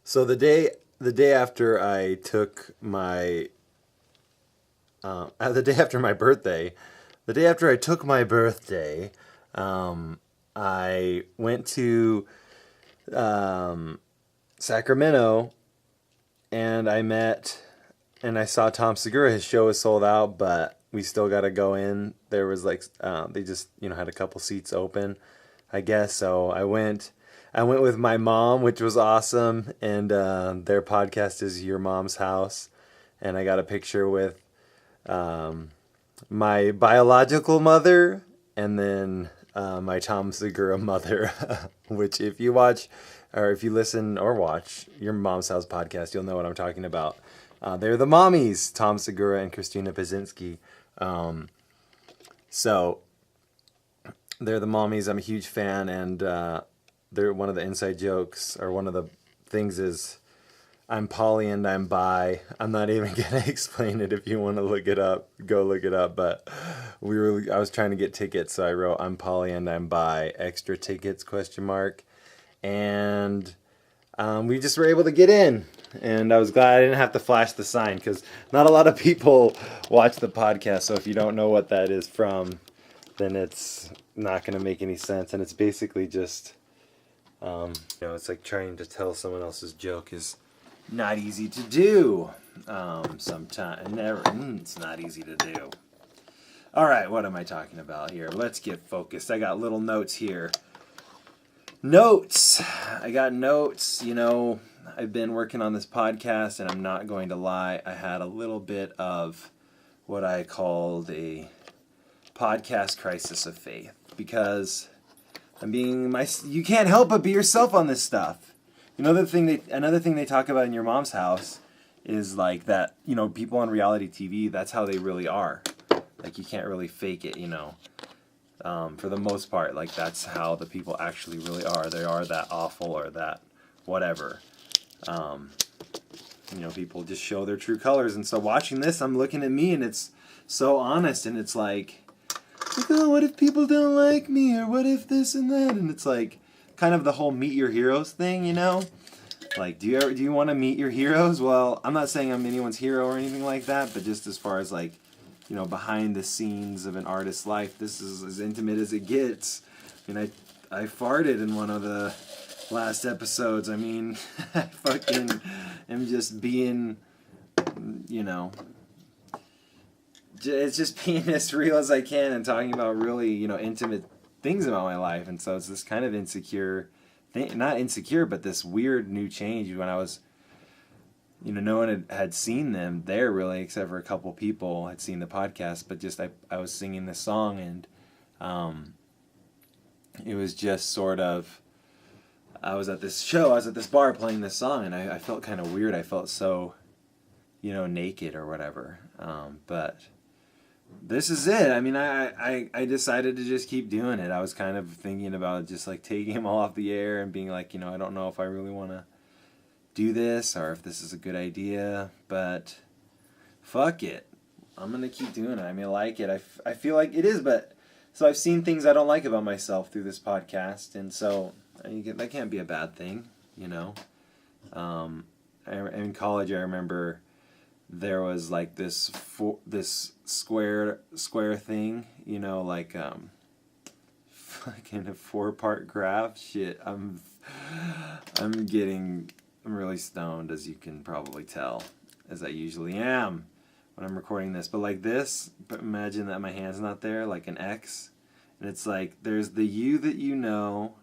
So the day after I took my the day after my birthday, the day after I took my birthday, I went to Sacramento, and I saw Tom Segura. His show was sold out, but we still got to go in. There was like they just had a couple seats open, I guess. So I went. I went with my mom, which was awesome, and their podcast is Your Mom's House, and I got a picture with my biological mother, and then my Tom Segura mother, which if you watch, or if you listen or watch Your Mom's House podcast, you'll know what I'm talking about. They're the mommies, Tom Segura and Christina Pazinski. So they're the mommies. I'm a huge fan, and they're one of the inside jokes, or one of the things is, I'm poly and I'm bi. I'm not even gonna explain it. If you want to look it up, go look it up. But I was trying to get tickets, so I wrote I'm poly and I'm bi. Extra tickets ? And we just were able to get in, and I was glad I didn't have to flash the sign, because not a lot of people watch the podcast. So if you don't know what that is from, then it's not gonna make any sense. And it's basically just it's like trying to tell someone else's joke is not easy to do. Sometimes it's not easy to do. All right, what am I talking about here? Let's get focused. I got little notes here. Notes. I got notes. I've been working on this podcast, and I'm not going to lie, I had a little bit of what I called a podcast crisis of faith, because you can't help but be yourself on this stuff. Another thing they talk about in Your Mom's House is like that, people on reality TV, that's how they really are. Like, you can't really fake it, for the most part. Like, that's how the people actually really are. They are that awful or that whatever. People just show their true colors. And so watching this, I'm looking at me, and it's so honest, and it's like, oh, what if people don't like me, or what if this and that? And it's like kind of the whole meet your heroes thing, Like, do you want to meet your heroes? Well, I'm not saying I'm anyone's hero or anything like that, but just as far as like, behind the scenes of an artist's life, this is as intimate as it gets. I farted in one of the last episodes. I fucking am just being, it's just being as real as I can and talking about really, intimate things about my life. And so it's this kind of insecure thing, not insecure, but this weird new change when I was, no one had seen them there really, except for a couple people had seen the podcast, but just I was singing this song, and it was just sort of, I was at this bar playing this song, and I felt kind of weird. I felt so, naked or whatever. But this is it. I decided to just keep doing it. I was kind of thinking about just like taking them all off the air and being like, I don't know if I really want to do this or if this is a good idea, but fuck it. I'm going to keep doing it. I like it. I feel like it is, but so I've seen things I don't like about myself through this podcast, and so that can't be a bad thing, in college, I remember there was like this square thing, like fucking a 4-part graph. Shit, I'm really stoned, as you can probably tell, as I usually am when I'm recording this. But like this, but imagine that my hand's not there, like an X, and it's like there's the you that you know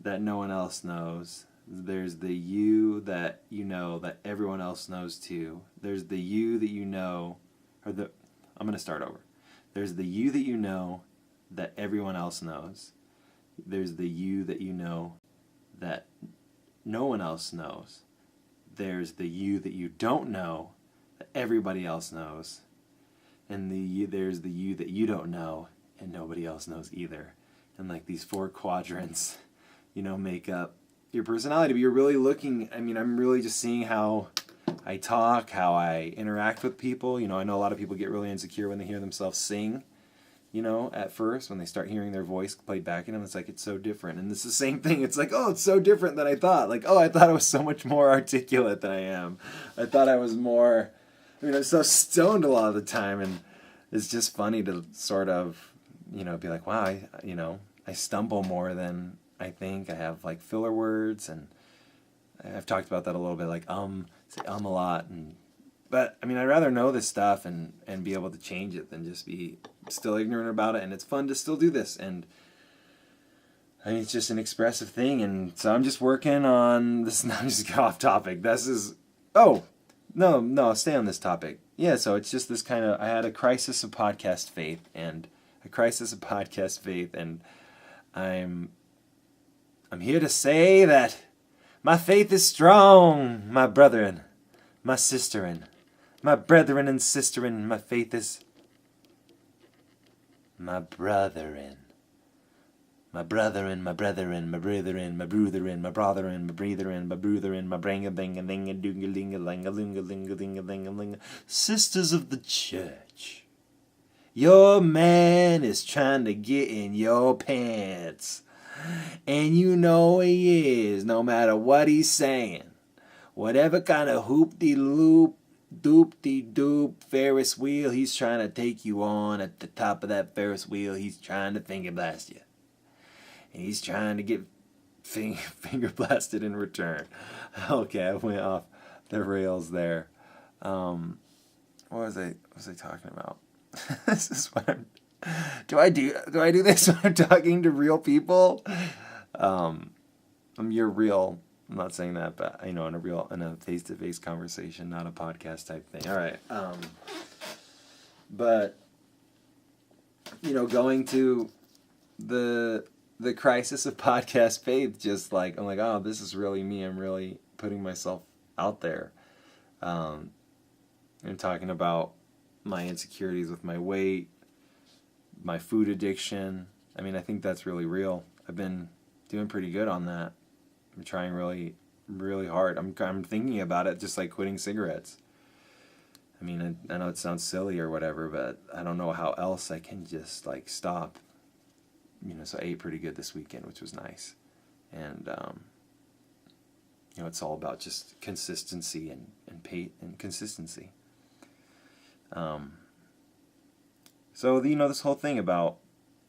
that no one else knows. There's the you that you know that everyone else knows too. There's the you that you know, I'm going to start over. There's the you that you know that everyone else knows. There's the you that you know that no one else knows. There's the you that you don't know that everybody else knows. And there's the you that you don't know and nobody else knows either. And like these 4 quadrants, make up your personality. But you're really looking, I'm really just seeing how I talk, how I interact with people. I know a lot of people get really insecure when they hear themselves sing. you know, at first when they start hearing their voice played back in them. It's like, it's so different. And it's the same thing. It's like, oh, it's so different than I thought. Like, oh, I thought I was so much more articulate than I am. I thought I was more, I mean, I'm so stoned a lot of the time. And it's just funny to sort of, you know, be like, wow, I stumble more than I think. I have like filler words, and I've talked about that a little bit, like say a lot, but I mean, I'd rather know this stuff and be able to change it than just be still ignorant about it. And it's fun to still do this, and I mean, it's just an expressive thing. And so I'm just working on this. Now I'm just off topic. No, stay on this topic. Yeah, so it's just this kind of, I had a crisis of podcast faith, and I'm here to say that my faith is strong, my brethren, my sisterin, my brethren and sisterin, my faith is my brotherin. My brotherin, my brethren, my brotherin, my brotherin, my brotherin, my breatherin, my brotherin, my branga dinga dinga dunga linga linga linga linga linga linga linga. Sisters of the church, your man is trying to get in your pants. And you know he is, no matter what he's saying. Whatever kind of hoop-de-loop, doop-de-doop Ferris wheel he's trying to take you on, at the top of that Ferris wheel, he's trying to finger blast you. And he's trying to get finger blasted in return. Okay, I went off the rails there. What was I talking about? This is what I'm... Do I do this when I'm talking to real people? You're real. I'm not saying that, but in a face-to-face conversation, not a podcast type thing. All right. But going to the crisis of podcast faith, just like, I'm like, oh, this is really me. I'm really putting myself out there. I'm talking about my insecurities with my weight, my food addiction. I mean, I think that's really real. I've been doing pretty good on that. I'm trying really, really hard. I'm thinking about it, just like quitting cigarettes. I mean, I know it sounds silly or whatever, but I don't know how else I can just like stop. So I ate pretty good this weekend, which was nice. And it's all about just consistency and consistency. So, this whole thing about,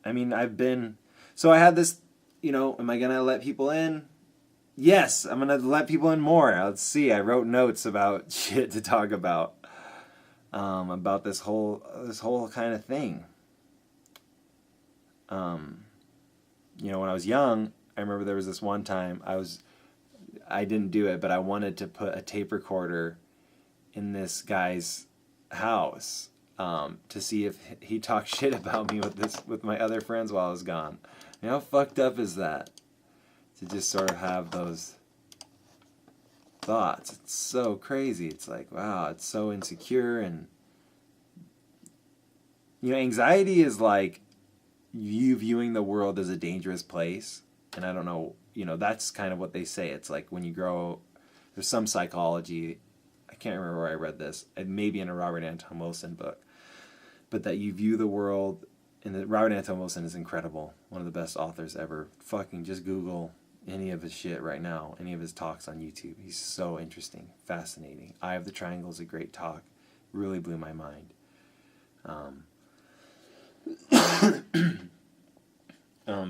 I had this, am I going to let people in? Yes, I'm going to let people in more. Let's see, I wrote notes about shit to talk about this whole kind of thing. When I was young, I remember there was this one time I didn't do it, but I wanted to put a tape recorder in this guy's house. To see if he talked shit about me with my other friends while I was gone. How fucked up is that? To just sort of have those thoughts. It's so crazy. It's like, wow, it's so insecure. And anxiety is like you viewing the world as a dangerous place. And I don't know, that's kind of what they say. It's like when you grow, there's some psychology, I can't remember where I read this, maybe in a Robert Anton Wilson book, but that you view the world, and Robert Anton Wilson is incredible, one of the best authors ever. Fucking just Google any of his shit right now, any of his talks on YouTube. He's so interesting, fascinating. Eye of the Triangle is a great talk, really blew my mind.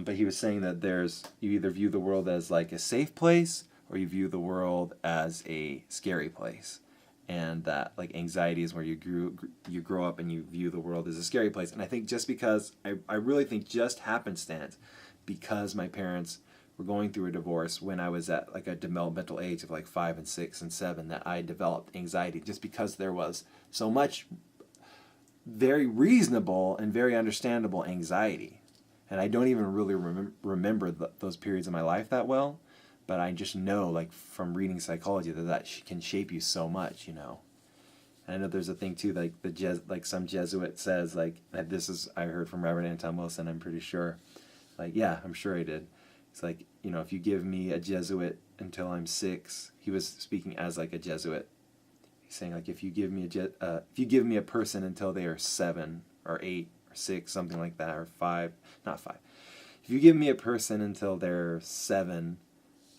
But he was saying that you either view the world as like a safe place, or you view the world as a scary place. And that like anxiety is where you grow up and you view the world as a scary place. And I think just because, I really think just happenstance, because my parents were going through a divorce when I was at like a developmental age of like 5 and 6 and 7, that I developed anxiety, just because there was so much very reasonable and very understandable anxiety. And I don't even really remember those periods of my life that well. But I just know, like, from reading psychology, that can shape you so much, And I know there's a thing, too, like some Jesuit says, like, this is, I heard from Robert Anton Wilson, I'm pretty sure. Like, yeah, I'm sure I did. It's like, if you give me a Jesuit until I'm 6, he was speaking as, like, a Jesuit. He's saying, like, if you give me a person until they are 7 or 8 or 6, something like that, or 5, not 5. If you give me a person until they're 7,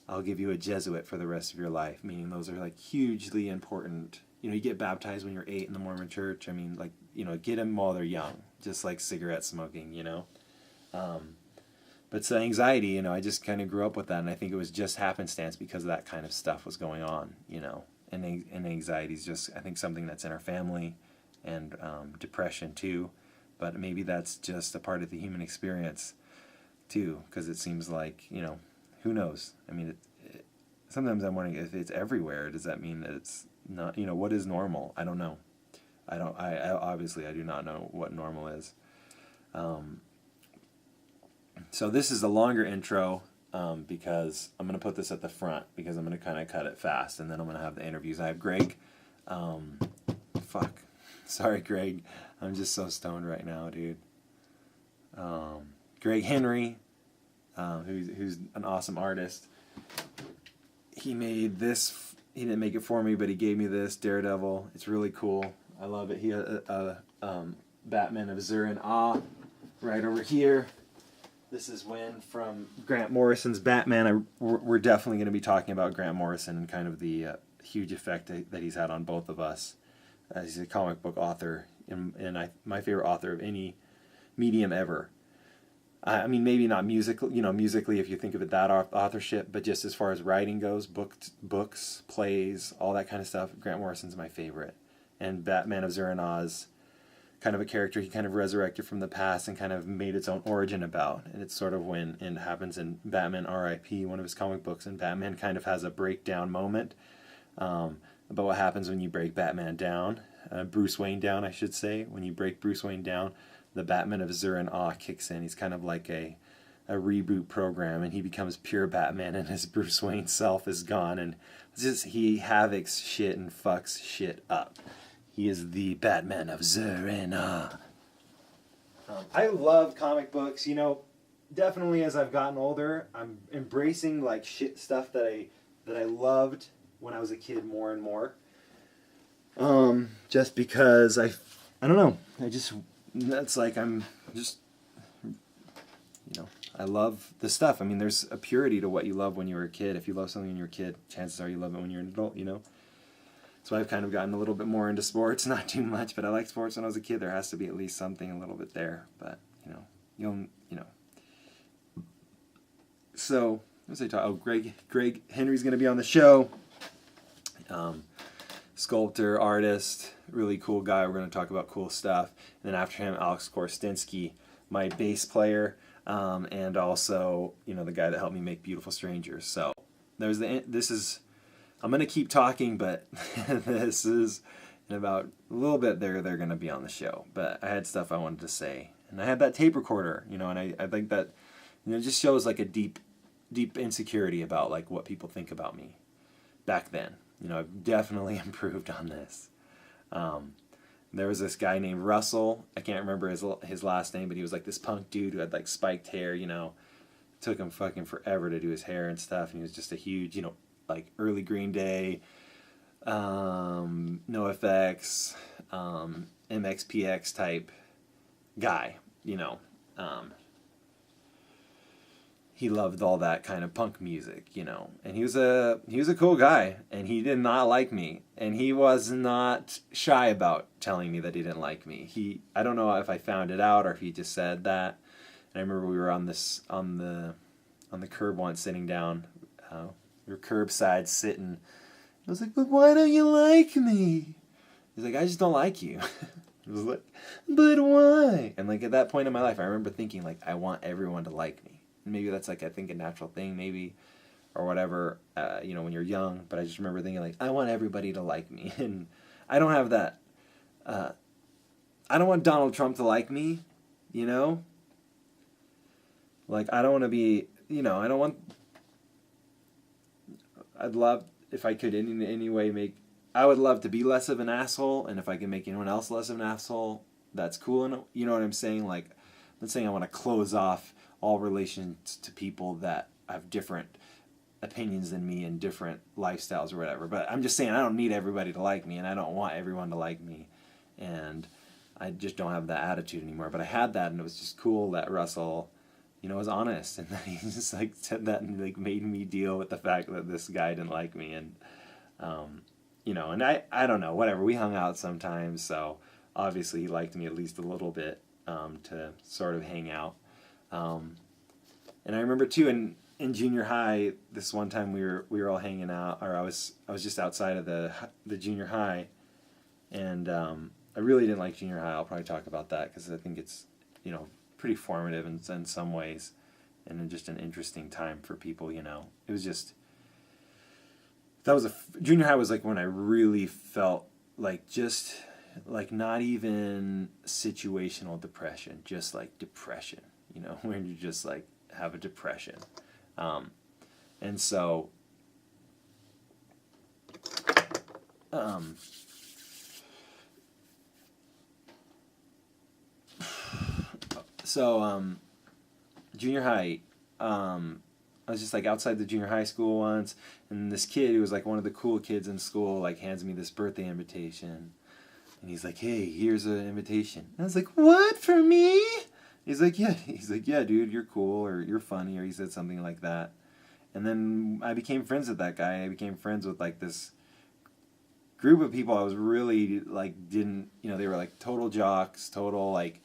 I'll give you a Jesuit for the rest of your life, meaning those are like hugely important. You know, you get baptized when you're 8 in the Mormon church. I mean, like, you know, get them while they're young, just like cigarette smoking, you know. But so anxiety, you know, I just kind of grew up with that, and I think it was just happenstance because that kind of stuff was going on, you know. And anxiety is just, I think, something that's in our family, and depression too. But maybe that's just a part of the human experience too, because it seems like, you know, who knows? I mean, sometimes I'm wondering if it's everywhere. Does that mean that it's not, you know, what is normal? I don't know. I obviously I do not know what normal is. So this is a longer intro because I'm going to put this at the front because I'm going to kind of cut it fast, and then I'm going to have the interviews. I have Greg. Sorry, Greg. I'm just so stoned right now, dude. Greg Henry, who's an awesome artist. He made this. He didn't make it for me, but he gave me this Daredevil. It's really cool. I love it. He had a Batman of Zur-En-Ah right over here. This is Win from Grant Morrison's Batman. We're definitely going to be talking about Grant Morrison and kind of the huge effect that he's had on both of us. He's a comic book author, and my favorite author of any medium ever. I mean, maybe not musical, you know, musically if you think of it that authorship, but just as far as writing goes, books, plays, all that kind of stuff, Grant Morrison's my favorite. And Batman of Zur-En-Ah is kind of a character he kind of resurrected from the past and kind of made its own origin about. And it's sort of when it happens in Batman R.I.P., one of his comic books, and Batman kind of has a breakdown moment about what happens when you break Batman down, Bruce Wayne down, I should say. When you break Bruce Wayne down, the Batman of Zur-En-Ah kicks in. He's kind of like a reboot program, and he becomes pure Batman, and his Bruce Wayne self is gone, and he havocs shit and fucks shit up. He is the Batman of Zur-En-Ah. I love comic books. You know, definitely as I've gotten older, I'm embracing like shit stuff that I loved when I was a kid more and more. Just because I don't know. It's like I'm just, you know, I love the stuff. I mean, there's a purity to what you love when you were a kid. If you love something when you're a kid, chances are you love it when you're an adult, you know. So I've kind of gotten a little bit more into sports, not too much, but I liked sports when I was a kid. There has to be at least something a little bit there, but you know. So what was I talking? Oh, Greg Henry's going to be on the show. Sculptor, artist, really cool guy. We're going to talk about cool stuff. And then after him, Alex Korostinsky, my bass player, and also, you know, the guy that helped me make Beautiful Strangers. So I'm going to keep talking, but this is in about a little bit they're going to be on the show. But I had stuff I wanted to say. And I had that tape recorder, you know, and I think that, you know, it just shows like a deep insecurity about like what people think about me back then. You know, I've definitely improved on this. There was this guy named Russell. I can't remember his last name, but he was like this punk dude who had like spiked hair, you know. It took him fucking forever to do his hair and stuff. And he was just a huge, you know, like early Green Day, NoFX, MXPX type guy, you know. He loved all that kind of punk music, you know. And he was a cool guy, and he did not like me. And he was not shy about telling me that he didn't like me. I don't know if I found it out or if he just said that. And I remember we were on the curb once sitting down. We were curbside sitting. I was like, but why don't you like me? He's like, I just don't like you. I was like, but why? And like at that point in my life, I remember thinking like, I want everyone to like me. And maybe that's like, I think a natural thing maybe, or whatever, you know, when you're young. But I just remember thinking like, I want everybody to like me. And I don't have that. I don't want Donald Trump to like me, you know? Like, I don't want to be, you know, I'd love, if I could in any way I would love to be less of an asshole, and if I can make anyone else less of an asshole, that's cool. And you know what I'm saying? Like, I'm not saying I want to close off all relations to people that have different opinions than me and different lifestyles or whatever. But I'm just saying I don't need everybody to like me, and I don't want everyone to like me. And I just don't have that attitude anymore. But I had that, and it was just cool that Russell, was honest, and that he just like said that and like made me deal with the fact that this guy didn't like me, and and I don't know, whatever. We hung out sometimes, so obviously he liked me at least a little bit, to sort of hang out. And I remember too in junior high, this one time we were all hanging out, or I was just outside of the junior high, and I really didn't like junior high. I'll probably talk about that because I think it's pretty formative in some ways, and just an interesting time for people. It was just junior high was like when I really felt like just like not even situational depression, just like depression. When you just like have a depression. And so, junior high, I was just like outside the junior high school once, and this kid who was like one of the cool kids in school like hands me this birthday invitation, and he's like, "Hey, here's an invitation." And I was like, "What, for me?" He's like, "Yeah, dude, you're cool, or you're funny," or he said something like that. And then I became friends with that guy. I became friends with like this group of people I was really like didn't, they were like total jocks, total like,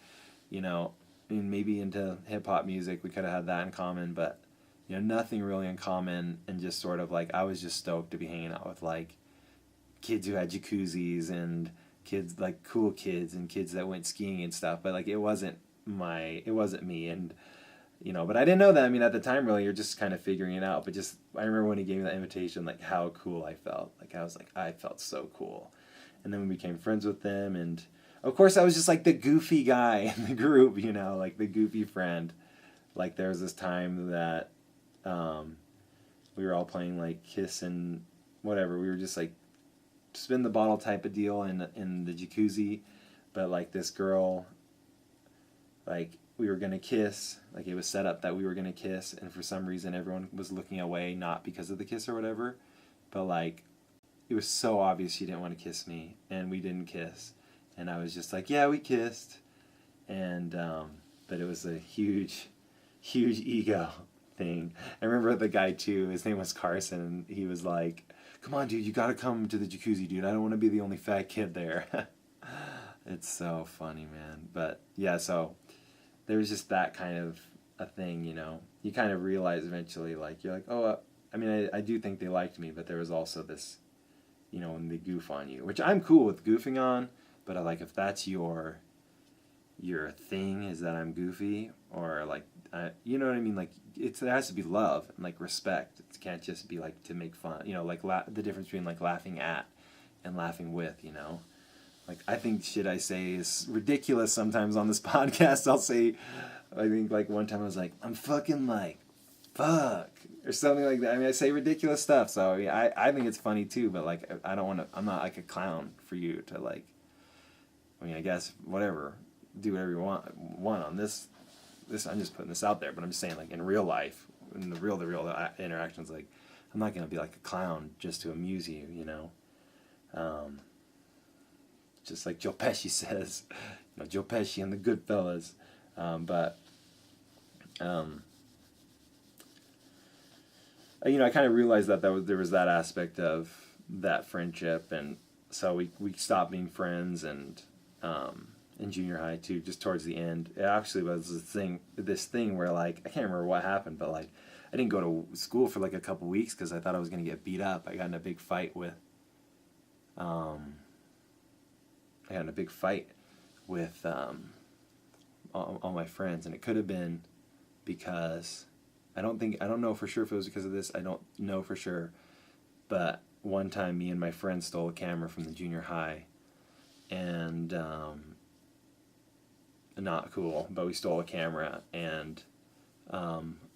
maybe into hip hop music. We could have had that in common, but nothing really in common, and just sort of like I was just stoked to be hanging out with like kids who had jacuzzis and kids like cool kids and kids that went skiing and stuff, but like it wasn't me, and but I didn't know that. I mean, at the time, really, you're just kind of figuring it out. But just, I remember when he gave me that invitation, like how cool I felt. Like I felt so cool. And then we became friends with them, and of course, I was just like the goofy guy in the group, like the goofy friend. Like there was this time that we were all playing like Kiss and whatever. We were just like spin the bottle type of deal in the jacuzzi, but like this girl, like we were gonna kiss, like it was set up that we were gonna kiss, and for some reason everyone was looking away, not because of the kiss or whatever, but like it was so obvious she didn't want to kiss me, and we didn't kiss, and I was just like, yeah, we kissed, and but it was a huge ego thing. I remember the guy too, his name was Carson, and he was like, "Come on, dude, you gotta come to the jacuzzi, dude. I don't want to be the only fat kid there." It's so funny, man. But yeah, so there was just that kind of a thing, You kind of realize eventually, like, you're like, oh, I mean, I do think they liked me, but there was also this, when they goof on you, which I'm cool with goofing on, but like, if that's your thing, is that I'm goofy, or like, you know what I mean? Like, there has to be love and like respect. It can't just be like to make fun, like the difference between like laughing at and laughing with, Like, I think shit I say is ridiculous sometimes on this podcast. I think like one time I was like, "I'm fucking like, fuck," or something like that. I mean, I say ridiculous stuff, so I think it's funny too, but like, I don't want to, I'm not like a clown for you to like, I mean, I guess, whatever, do whatever you want on this, I'm just putting this out there, but I'm just saying, like, in real life, in the real interactions, like, I'm not going to be like a clown just to amuse you, just like Joe Pesci says, Joe Pesci and the Goodfellas. I kind of realized that there was that aspect of that friendship, and so we stopped being friends, and in junior high too, just towards the end, it actually was this thing where like, I can't remember what happened, but like, I didn't go to school for like a couple weeks because I thought I was going to get beat up. I got in a big fight with all my friends, and it could have been because I don't know for sure if it was because of this. I don't know for sure, but one time me and my friend stole a camera from the junior high, and not cool, but we stole a camera, and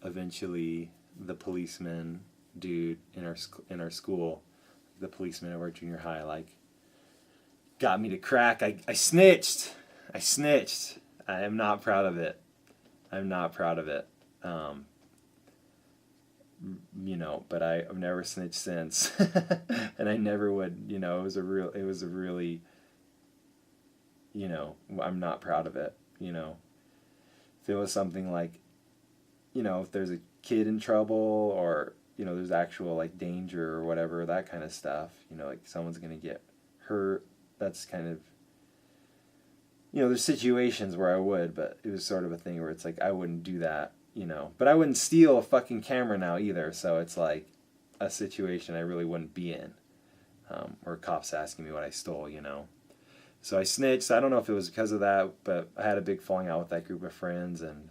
eventually the policeman dude in our school, the policeman of our junior high, like, got me to crack. I snitched. I am not proud of it. But I've never snitched since, and I never would. It was a really, you know, I'm not proud of it, you know. If it was something like, you know, if there's a kid in trouble, or, you know, there's actual like danger or whatever, that kind of stuff, you know, like someone's going to get hurt, that's kind of, you know, there's situations where I would, but it was sort of a thing where it's like I wouldn't do that, you know. But I wouldn't steal a fucking camera now either, so it's like a situation I really wouldn't be in, or cops asking me what I stole, you know. So I snitched. I don't know if it was because of that, but I had a big falling out with that group of friends, and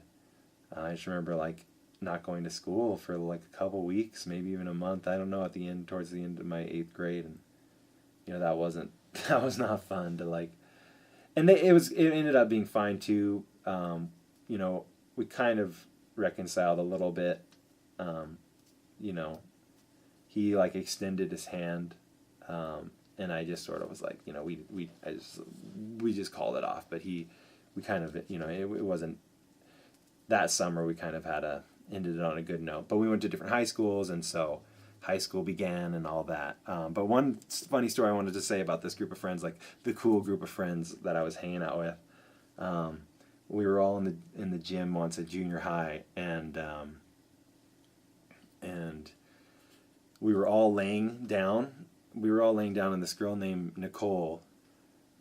I just remember like not going to school for like a couple weeks, maybe even a month. I don't know, towards the end of my 8th grade, and you know that was not fun to like. And it ended up being fine too. You know, we kind of reconciled a little bit. You know, he like extended his hand, and I just sort of was like, you know, we just called it off. But we kind of, you know, it wasn't that summer. We kind of ended it on a good note. But we went to different high schools, and so high school began and all that. But one funny story I wanted to say about this group of friends, like the cool group of friends that I was hanging out with. We were all in the gym once at junior high, and we were all laying down. And this girl named Nicole,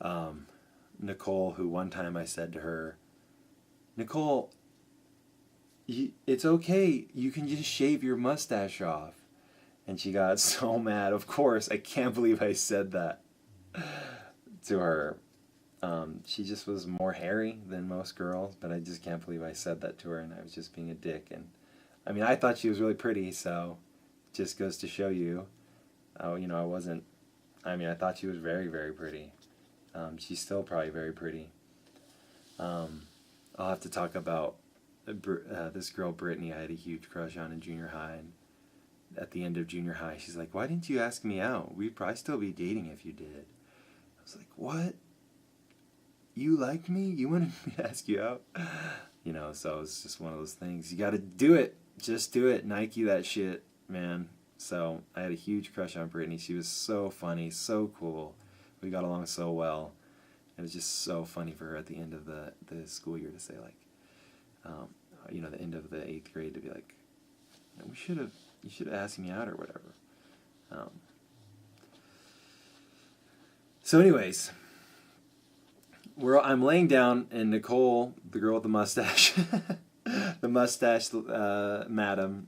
who one time I said to her, Nicole, it's okay, you can just shave your mustache off. And she got so mad. Of course, I can't believe I said that to her. She just was more hairy than most girls, but I just can't believe I said that to her, and I was just being a dick. And I mean, I thought she was really pretty, so it just goes to show you. You know, I thought she was very, very pretty. She's still probably very pretty. I'll have to talk about this girl, Brittany, I had a huge crush on in junior high. And at the end of junior high, she's like, why didn't you ask me out? We'd probably still be dating if you did. I was like, what? You liked me? You wanted me to ask you out? You know, so it's just one of those things. You got to do it. Just do it. Nike that shit, man. So I had a huge crush on Brittany. She was so funny, so cool. We got along so well. It was just so funny for her at the end of the school year to say, like, you know, the end of the 8th grade to be like, you should have asked me out or whatever. So anyways, I'm laying down, and Nicole, the girl with the mustache, the mustache madam,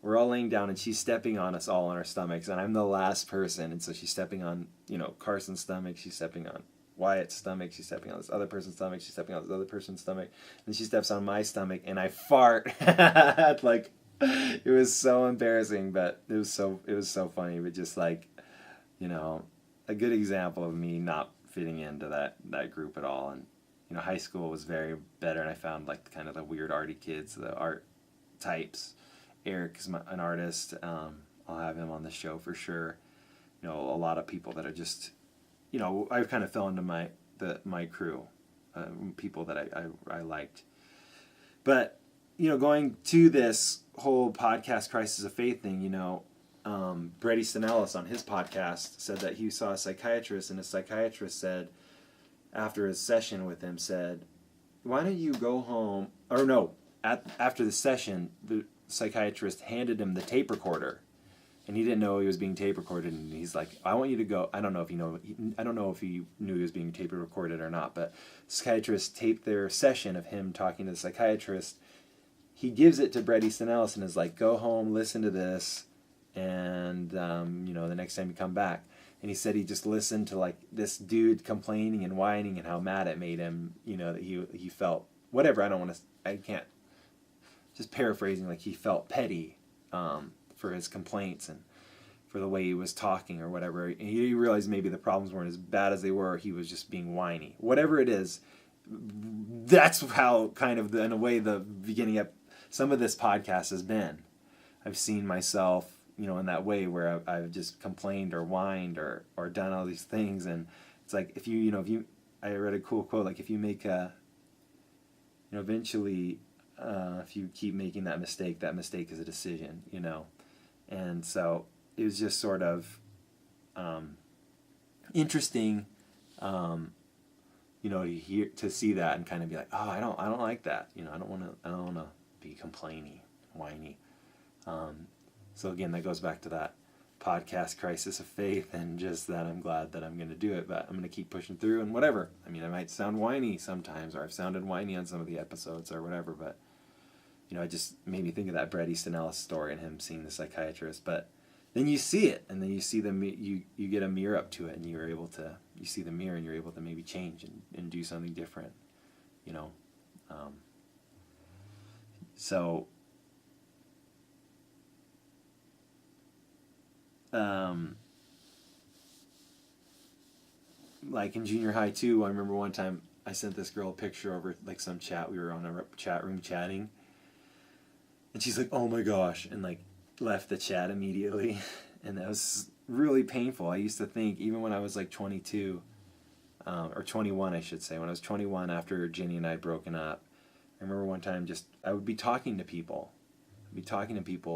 we're all laying down, and she's stepping on us all on our stomachs, and I'm the last person, and so she's stepping on, you know, Carson's stomach, she's stepping on Wyatt's stomach, she's stepping on this other person's stomach, she's stepping on this other person's stomach, and she steps on my stomach, and I fart. Like, it was so embarrassing, but it was so funny, but just like, you know, a good example of me not fitting into that group at all. And you know, high school was very better, and I found like kind of the weird arty kids, the art types. Eric is an artist. I'll have him on the show for sure. You know, a lot of people that are just, you know, I kind of fell into my crew, people that I liked. But you know, going to this whole podcast Crisis of Faith thing, you know, Brady Stenellis on his podcast said that he saw a psychiatrist, and a psychiatrist said, after his session with him, said, why don't you go home, or no, after the session, the psychiatrist handed him the tape recorder, and he didn't know he was being tape recorded, and he's like, I want you to go, I don't know if he knew he was being tape recorded or not, but the psychiatrist taped their session of him talking to the psychiatrist. He gives it to Brady Stenellis and is like, go home, listen to this, and you know, the next time you come back. And he said he just listened to like this dude complaining and whining and how mad it made him, you know, that he felt whatever. I can't, just paraphrasing, like he felt petty for his complaints and for the way he was talking or whatever. And he realized maybe the problems weren't as bad as they were. He was just being whiny. Whatever it is, that's how kind of in a way the beginning of some of this podcast has been. I've seen myself, you know, in that way where I've just complained or whined or done all these things. And it's like, I read a cool quote, like if you make eventually, if you keep making that mistake is a decision, you know. And so it was just sort of interesting to see that and kind of be like, oh, I don't like that. I don't want to be complainy, whiny. So again, that goes back to that podcast crisis of faith, and just that I'm glad that I'm going to do it, but I'm going to keep pushing through and whatever. I mean, I might sound whiny sometimes, or I've sounded whiny on some of the episodes or whatever, but it just made me think of that Bret Easton Ellis story and him seeing the psychiatrist. But then you see it, and then you see you get a mirror up to it, and you see the mirror, and you're able to maybe change and do something different, so like in junior high too, I remember one time I sent this girl a picture over like some chat. We were on a chat room chatting, and she's like, oh my gosh, and like left the chat immediately. And that was really painful. I used to think, even when I was like 22, or 21 I should say, when I was 21 after Jenny and I had broken up, I remember one time I would be talking to people.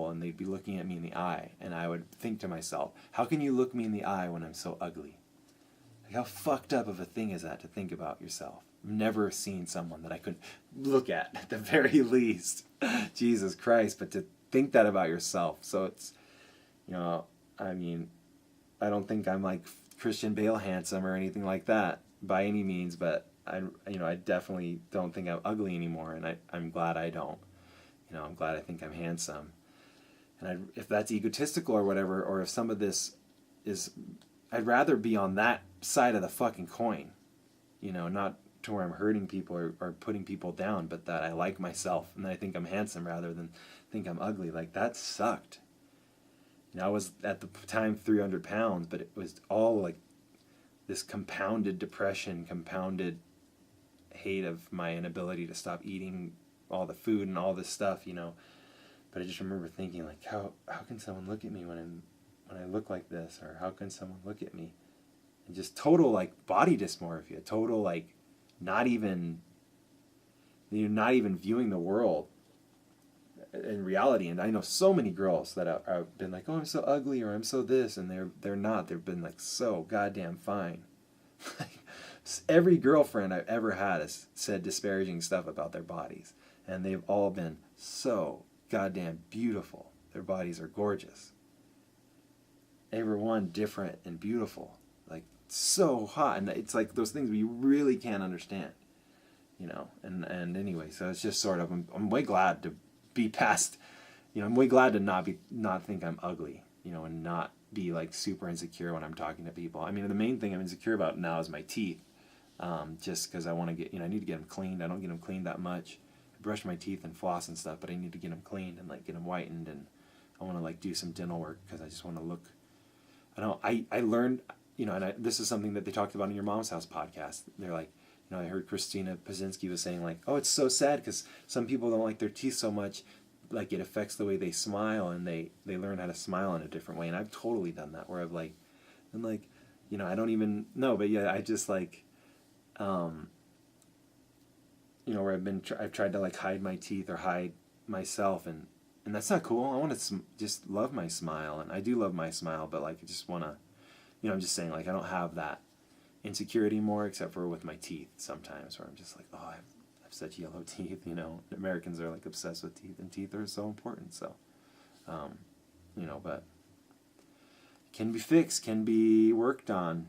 And they'd be looking at me in the eye, and I would think to myself, how can you look me in the eye when I'm so ugly? Like, how fucked up of a thing is that to think about yourself? I've never seen someone that I couldn't look at the very least. Jesus Christ, but to think that about yourself. So it's, I mean, I don't think I'm like Christian Bale handsome or anything like that by any means, but I definitely don't think I'm ugly anymore, and I'm glad I don't. I'm glad I think I'm handsome. And if that's egotistical or whatever, or if some of this is, I'd rather be on that side of the fucking coin, not to where I'm hurting people or putting people down, but that I like myself and that I think I'm handsome rather than think I'm ugly. Like, that sucked. I was at the time 300 pounds, but it was all like this compounded depression, compounded hate of my inability to stop eating all the food and all this stuff, But I just remember thinking, like, how can someone look at me when I look like this, or how can someone look at me? And just total like body dysmorphia, total like not even viewing the world in reality. And I know so many girls that have been like, oh, I'm so ugly, or I'm so this, and they're not. They've been like so goddamn fine. Every girlfriend I've ever had has said disparaging stuff about their bodies, and they've all been so goddamn beautiful. Their bodies are gorgeous. Every one different and beautiful, like so hot, and it's like those things we really can't understand, And anyway, so it's just sort of I'm way glad to be past, I'm way glad to not think I'm ugly, and not be like super insecure when I'm talking to people. I mean, the main thing I'm insecure about now is my teeth, just because I want to get, I need to get them cleaned. I don't get them cleaned that much. I brush my teeth and floss and stuff, but I need to get them cleaned and like get them whitened, and I want to like do some dental work because I just want to look. I learned, this is something that they talked about in Your Mom's House podcast. They're like, I heard Christina Pazinski was saying like, oh, it's so sad because some people don't like their teeth so much, like it affects the way they smile, and they learn how to smile in a different way. And I've totally done that, where I'm like, I don't even know, but yeah, I just like, where I've tried to like hide my teeth or hide myself, and that's not cool. I want to just love my smile, and I do love my smile, but like I just want to, I'm just saying, like, I don't have that insecurity more, except for with my teeth sometimes, where I'm just like, oh, I have such yellow teeth. Americans are like obsessed with teeth, and teeth are so important. So, but can be fixed, can be worked on.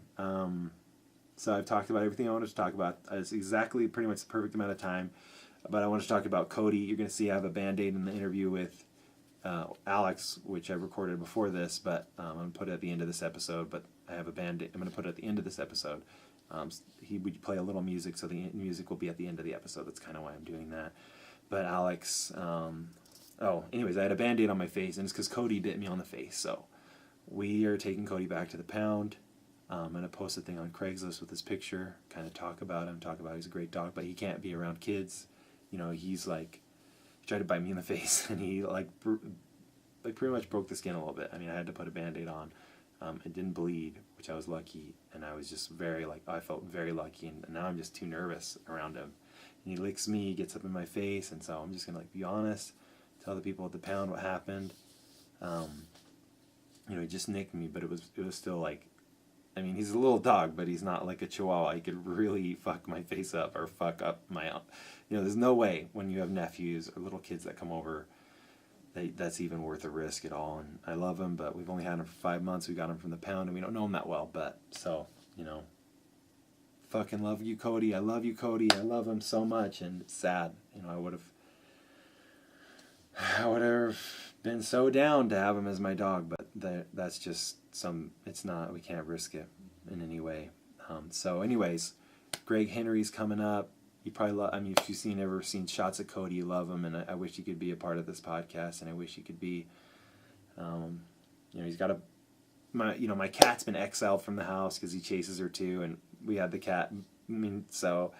So I've talked about everything I wanted to talk about. It's exactly pretty much the perfect amount of time. But I want to talk about Cody. You're going to see I have a Band-Aid in the interview with Alex, which I recorded before this, but I'm going to put it at the end of this episode. But I have a Band-Aid. I'm going to put it at the end of this episode. He would play a little music, so the music will be at the end of the episode. That's kind of why I'm doing that. But Alex, anyways, I had a Band-Aid on my face, and it's because Cody bit me on the face. So we are taking Cody back to the pound. I'm going to post a thing on Craigslist with his picture, kind of talk about he's a great dog, but he can't be around kids. He's like, he tried to bite me in the face, and he like pretty much broke the skin a little bit. I mean, I had to put a Band-Aid on. It didn't bleed, which I was lucky, and I was just I felt very lucky, and now I'm just too nervous around him. And he licks me, he gets up in my face, and so I'm just going to like be honest, tell the people at the pound what happened. He just nicked me, but it was still like, I mean, he's a little dog, but he's not like a Chihuahua. He could really fuck my face up or fuck up my, there's no way when you have nephews or little kids that come over, that's even worth a risk at all. And I love him, but we've only had him for 5 months. We got him from the pound, and we don't know him that well. But so, fucking love you, Cody. I love you, Cody. I love him so much, and it's sad. I would have been so down to have him as my dog, but that's just it's not. We can't risk it in any way. So, anyways, Greg Henry's coming up. You probably if you've ever seen shots of Cody, you love him, and I wish he could be a part of this podcast, and I wish he could be, he's got my cat's been exiled from the house because he chases her too, and we had the cat, so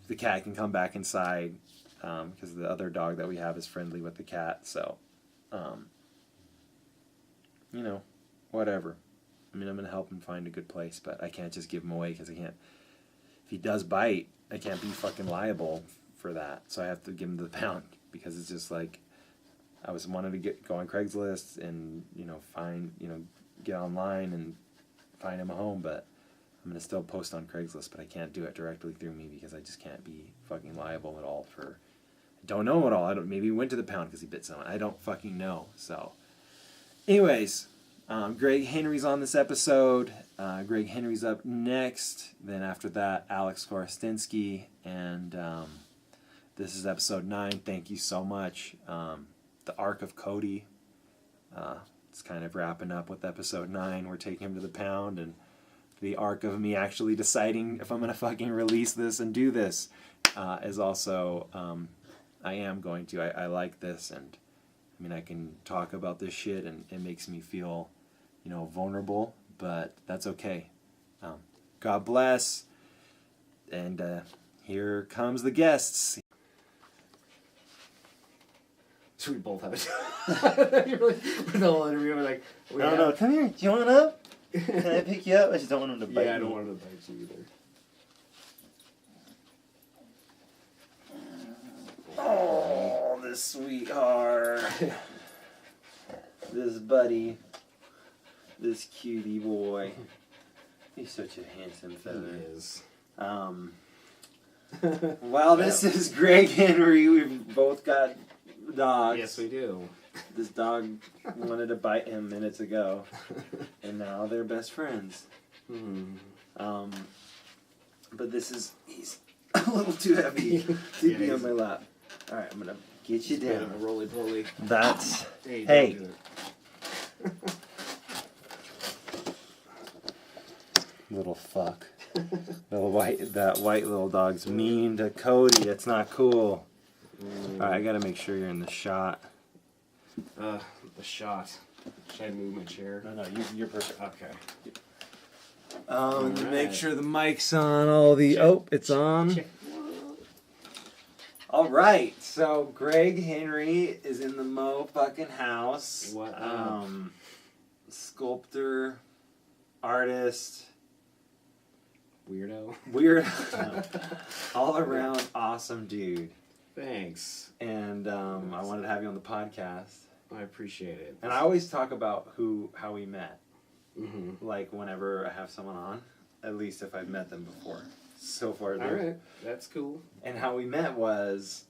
the cat can come back inside, because the other dog that we have is friendly with the cat, so, whatever. I'm going to help him find a good place, but I can't just give him away because I can't, if he does bite, I can't be fucking liable for that. So I have to give him to the pound because it's just like, I wanted to go on Craigslist and, get online and find him a home, but I'm going to still post on Craigslist, but I can't do it directly through me because I just can't be fucking liable at all for, I don't know at all. Maybe he went to the pound because he bit someone. I don't fucking know. So anyways, Greg Henry's on this episode. Greg Henry's up next. Then after that, Alex Korostinsky. And this is episode 9. Thank you so much. The arc of Cody. It's kind of wrapping up with episode 9. We're taking him to the pound. And the arc of me actually deciding if I'm going to fucking release this and do this is also, I am going to. I like this. And I can talk about this shit and it makes me feel, vulnerable, but that's okay. God bless. And here comes the guests. Should we both have it? You're really, for the whole interview, we're like, no, come here. Do you want up? Can I pick you up? I just don't want him to bite Yeah, I me. don't want him to bite you either. Oh, this sweetheart. This buddy. This cutie boy. He's such a handsome feather. He is. Well, this is Greg Henry. We've both got dogs. Yes, we do. This dog wanted to bite him minutes ago, and now they're best friends. But he's a little too heavy to be on my lap. All right, I'm gonna get you down. Roly poly. That's hey. Little fuck. That white little dog's mean to Cody. It's not cool. All right, I gotta make sure you're in the shot. The shot. Should I move my chair? No, you're perfect. Okay. Right. Make sure the mic's on. It's on. Check. All right, so Greg Henry is in the fucking house. What up? Sculptor, artist, Weirdo. all around awesome dude. Thanks. And I wanted to have you on the podcast. I appreciate it. And I always talk about how we met. Mm-hmm. Like whenever I have someone on, at least if I've met them before. So far, All right, that's cool. And how we met was,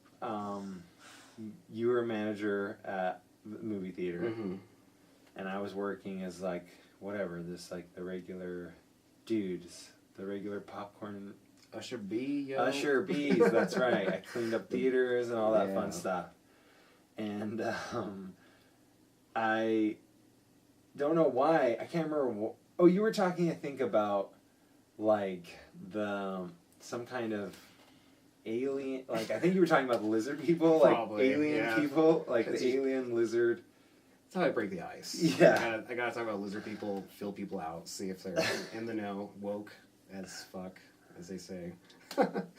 you were a manager at the movie theater, Mm-hmm. and I was working as the regular dudes, the regular popcorn. Usher B, yo. Usher B's, that's right. I cleaned up theaters and all that Yeah. fun stuff. And I don't know why. I can't remember. You were talking, I think, about some kind of alien. I think you were talking about the lizard people, Probably, alien yeah. people, the alien lizard. That's how I break the ice. Yeah. I gotta talk about lizard people, fill people out, see if they're in the know, woke as fuck, as they say.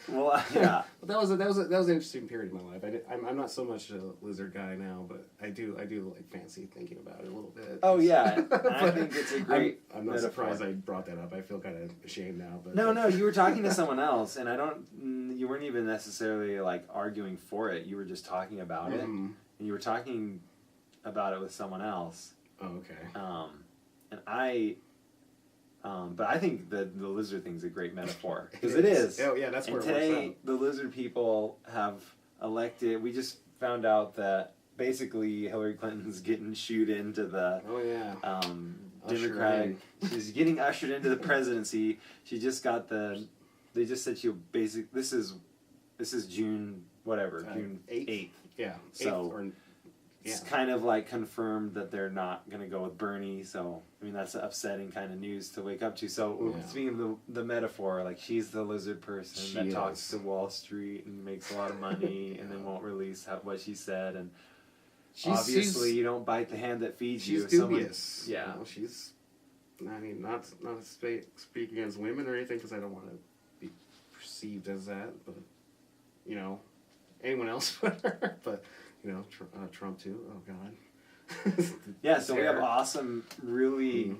Well, yeah. But that was an interesting period in my life. I'm not so much a lizard guy now, but I do fancy thinking about it a little bit. Oh yeah, I think it's a great. I'm not metaphor. surprised I brought that up. I feel kind of ashamed now. But No, you were talking to someone else, and you weren't even necessarily arguing for it. You were just talking about it, and you were talking about it with someone else. Oh, okay. And I But I think the lizard thing's a great metaphor because it is. Oh yeah, that's where and it works today out. the lizard people have elected. We just found out that basically Hillary Clinton's getting shooed into the Oh yeah. Democratic. She's getting ushered into the presidency. She just got the. They just said she'll basic. This is June whatever June 8th. Yeah. So it's kind of like confirmed that they're not going to go with Bernie. So I mean that's upsetting kind of news to wake up to. So speaking of the metaphor, like she's the lizard person that talks to Wall Street and makes a lot of money and then won't release what she said and. Obviously, you don't bite the hand that feeds you. She's dubious. Yeah. You know, she's. I mean, not to speak against women or anything because I don't want to be perceived as that, but you know, anyone else but her. But you know, Trump too. Oh God. Yeah. So we have awesome, really.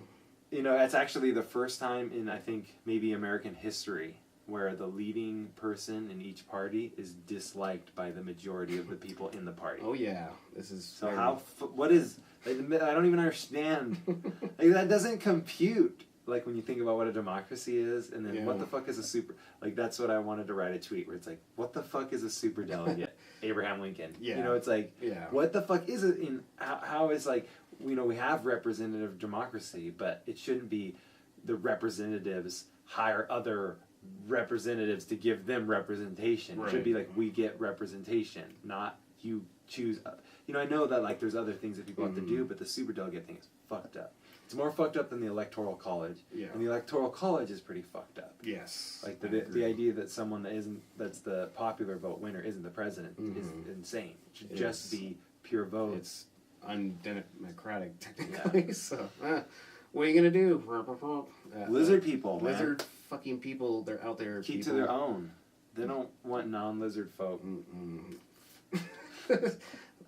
You know, it's actually the first time in I think maybe American history where the leading person in each party is disliked by the majority of the people in the party. Oh yeah, this is so what is like, I don't even understand. Like, that doesn't compute. Like when you think about what a democracy is, and then what the fuck is a super? Like that's what I wanted to write a tweet where it's like, what the fuck is a super delegate? Abraham Lincoln. Yeah. You know, it's like, what the fuck is it? In how is like, you know, we have representative democracy, but it shouldn't be the representatives hire other representatives to give them representation. It should be like we get representation, not you choose. You know, I know that like there's other things that people have to do, but the superdelegate thing is fucked up. It's more fucked up than the electoral college. Yeah. And the electoral college is pretty fucked up. Yes. Like the idea that someone that's the popular vote winner isn't the president is insane. It should just be pure votes. It's undemocratic technically. Yeah. So what are you gonna do? Lizard people, man. Lizard fucking people. They're out there. Keep to their own. They don't want non-lizard folk.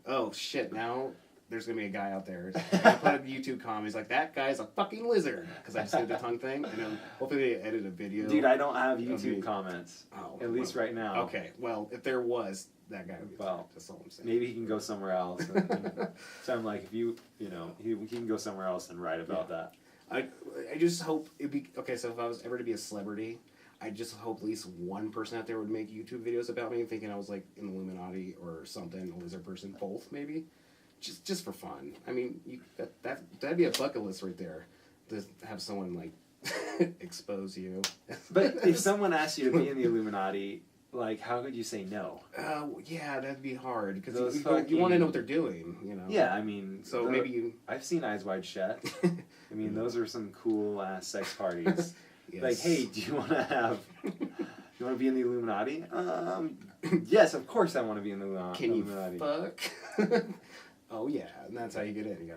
Oh shit! Now there's gonna be a guy out there. I put a YouTube comment. He's like, "That guy's a fucking lizard." Because I just did the tongue thing, and then hopefully they edit a video. Dude, I don't have YouTube comments. Oh, at least right now. Okay, well, if there was, that guy would be that's all I'm saying. Maybe he can go somewhere else. So I'm like, if you know, he can go somewhere else and write about that. I just hope it'd be okay. So if I was ever to be a celebrity, I just hope at least one person out there would make YouTube videos about me, thinking I was like in the Illuminati or something, a lizard person, both maybe, just for fun. I mean, that'd be a bucket list right there, to have someone like expose you. But if someone asked you to be in the Illuminati, like, how could you say no? Yeah, that'd be hard because you want to know what they're doing, you know. Yeah, I mean, so maybe you. I've seen Eyes Wide Shut. I mean, those are some cool ass sex parties. Yes. Like, hey, do you want to be in the Illuminati? Yes, of course I want to be in the Illuminati. Can you fuck? Oh yeah, and that's how you get in. You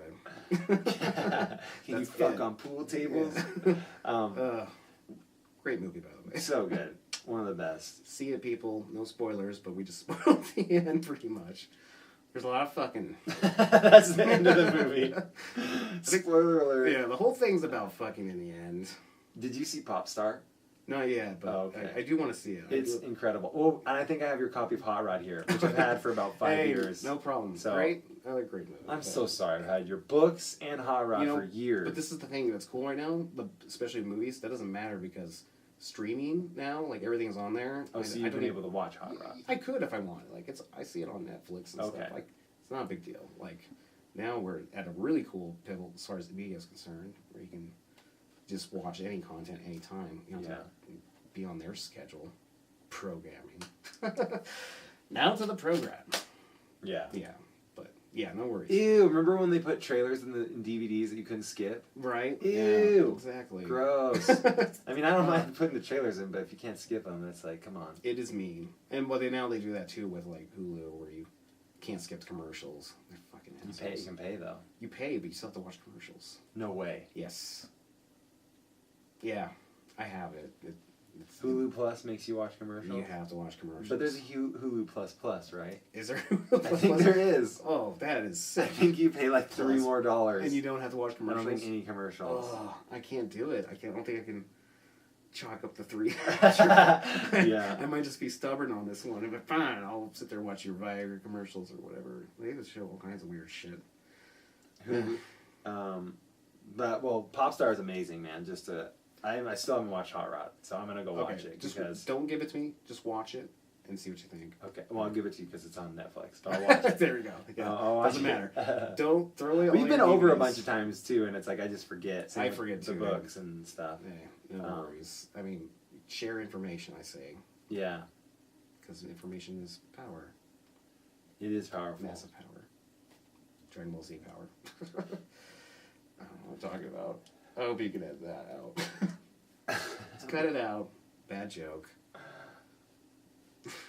gotta. Can you fuck on pool tables? Yeah. Great movie, by the way. So good. One of the best. See it, people. No spoilers, but we just spoiled the end pretty much. There's a lot of fucking. That's the end of the movie. Spoiler alert. Yeah, the whole thing's about fucking in the end. Did you see Popstar? Not yet, but I do want to see it. It's incredible. Oh, and I think I have your copy of Hot Rod here, which I've had for about 5 years. No problem. So, great movie. I'm so sorry. I've had your books and Hot Rod for years. But this is the thing that's cool right now, especially movies. That doesn't matter because streaming now, like everything's on there. Oh, so you've been able to watch Hot Rod? I could if I wanted. Like I see it on Netflix and stuff. Like it's not a big deal. Like now we're at a really cool pivot as far as the media is concerned, where you can just watch any content anytime. You don't have to be on their schedule. Programming. Now to the program. Yeah. Yeah. But yeah, no worries. Ew, remember when they put trailers in DVDs that you couldn't skip? Right. Ew. Yeah, exactly. Gross. I mean, I don't mind putting the trailers in, but if you can't skip them, it's like, come on. It is mean. And now they do that too with like Hulu, where you can't skip the commercials. They're fucking assholes. You can pay though. You pay, but you still have to watch commercials. No way. Yes. Yeah, I have it. Hulu Plus makes you watch commercials? You have to watch commercials. But there's a Hulu Plus, right? Is there Hulu Plus? I think there is. Oh, that is sick. I think you pay like $3 more. And you don't have to watch commercials? I don't think any commercials. Oh, I can't do it. I don't think I can chalk up the 3. Yeah. I might just be stubborn on this one. But fine, I'll sit there and watch your Viagra commercials or whatever. They just show all kinds of weird shit. Popstar is amazing, man. Just a I still haven't watched Hot Rod, so I'm gonna go watch it. Just because... don't give it to me. Just watch it and see what you think. Okay. Well, I'll give it to you because it's on Netflix. But I'll watch it. There we go. Yeah. Doesn't matter. Don't throw it. We've been over a bunch of times too, and it's like I just forget. I forget the too. Books and stuff. Yeah, no worries. I mean, share information. I say. Yeah. Because information is power. It is powerful. Massive power. Dragon Ball Z power. I don't know what I'm talking about. I hope you can edit that out. Let's cut it out. Bad joke.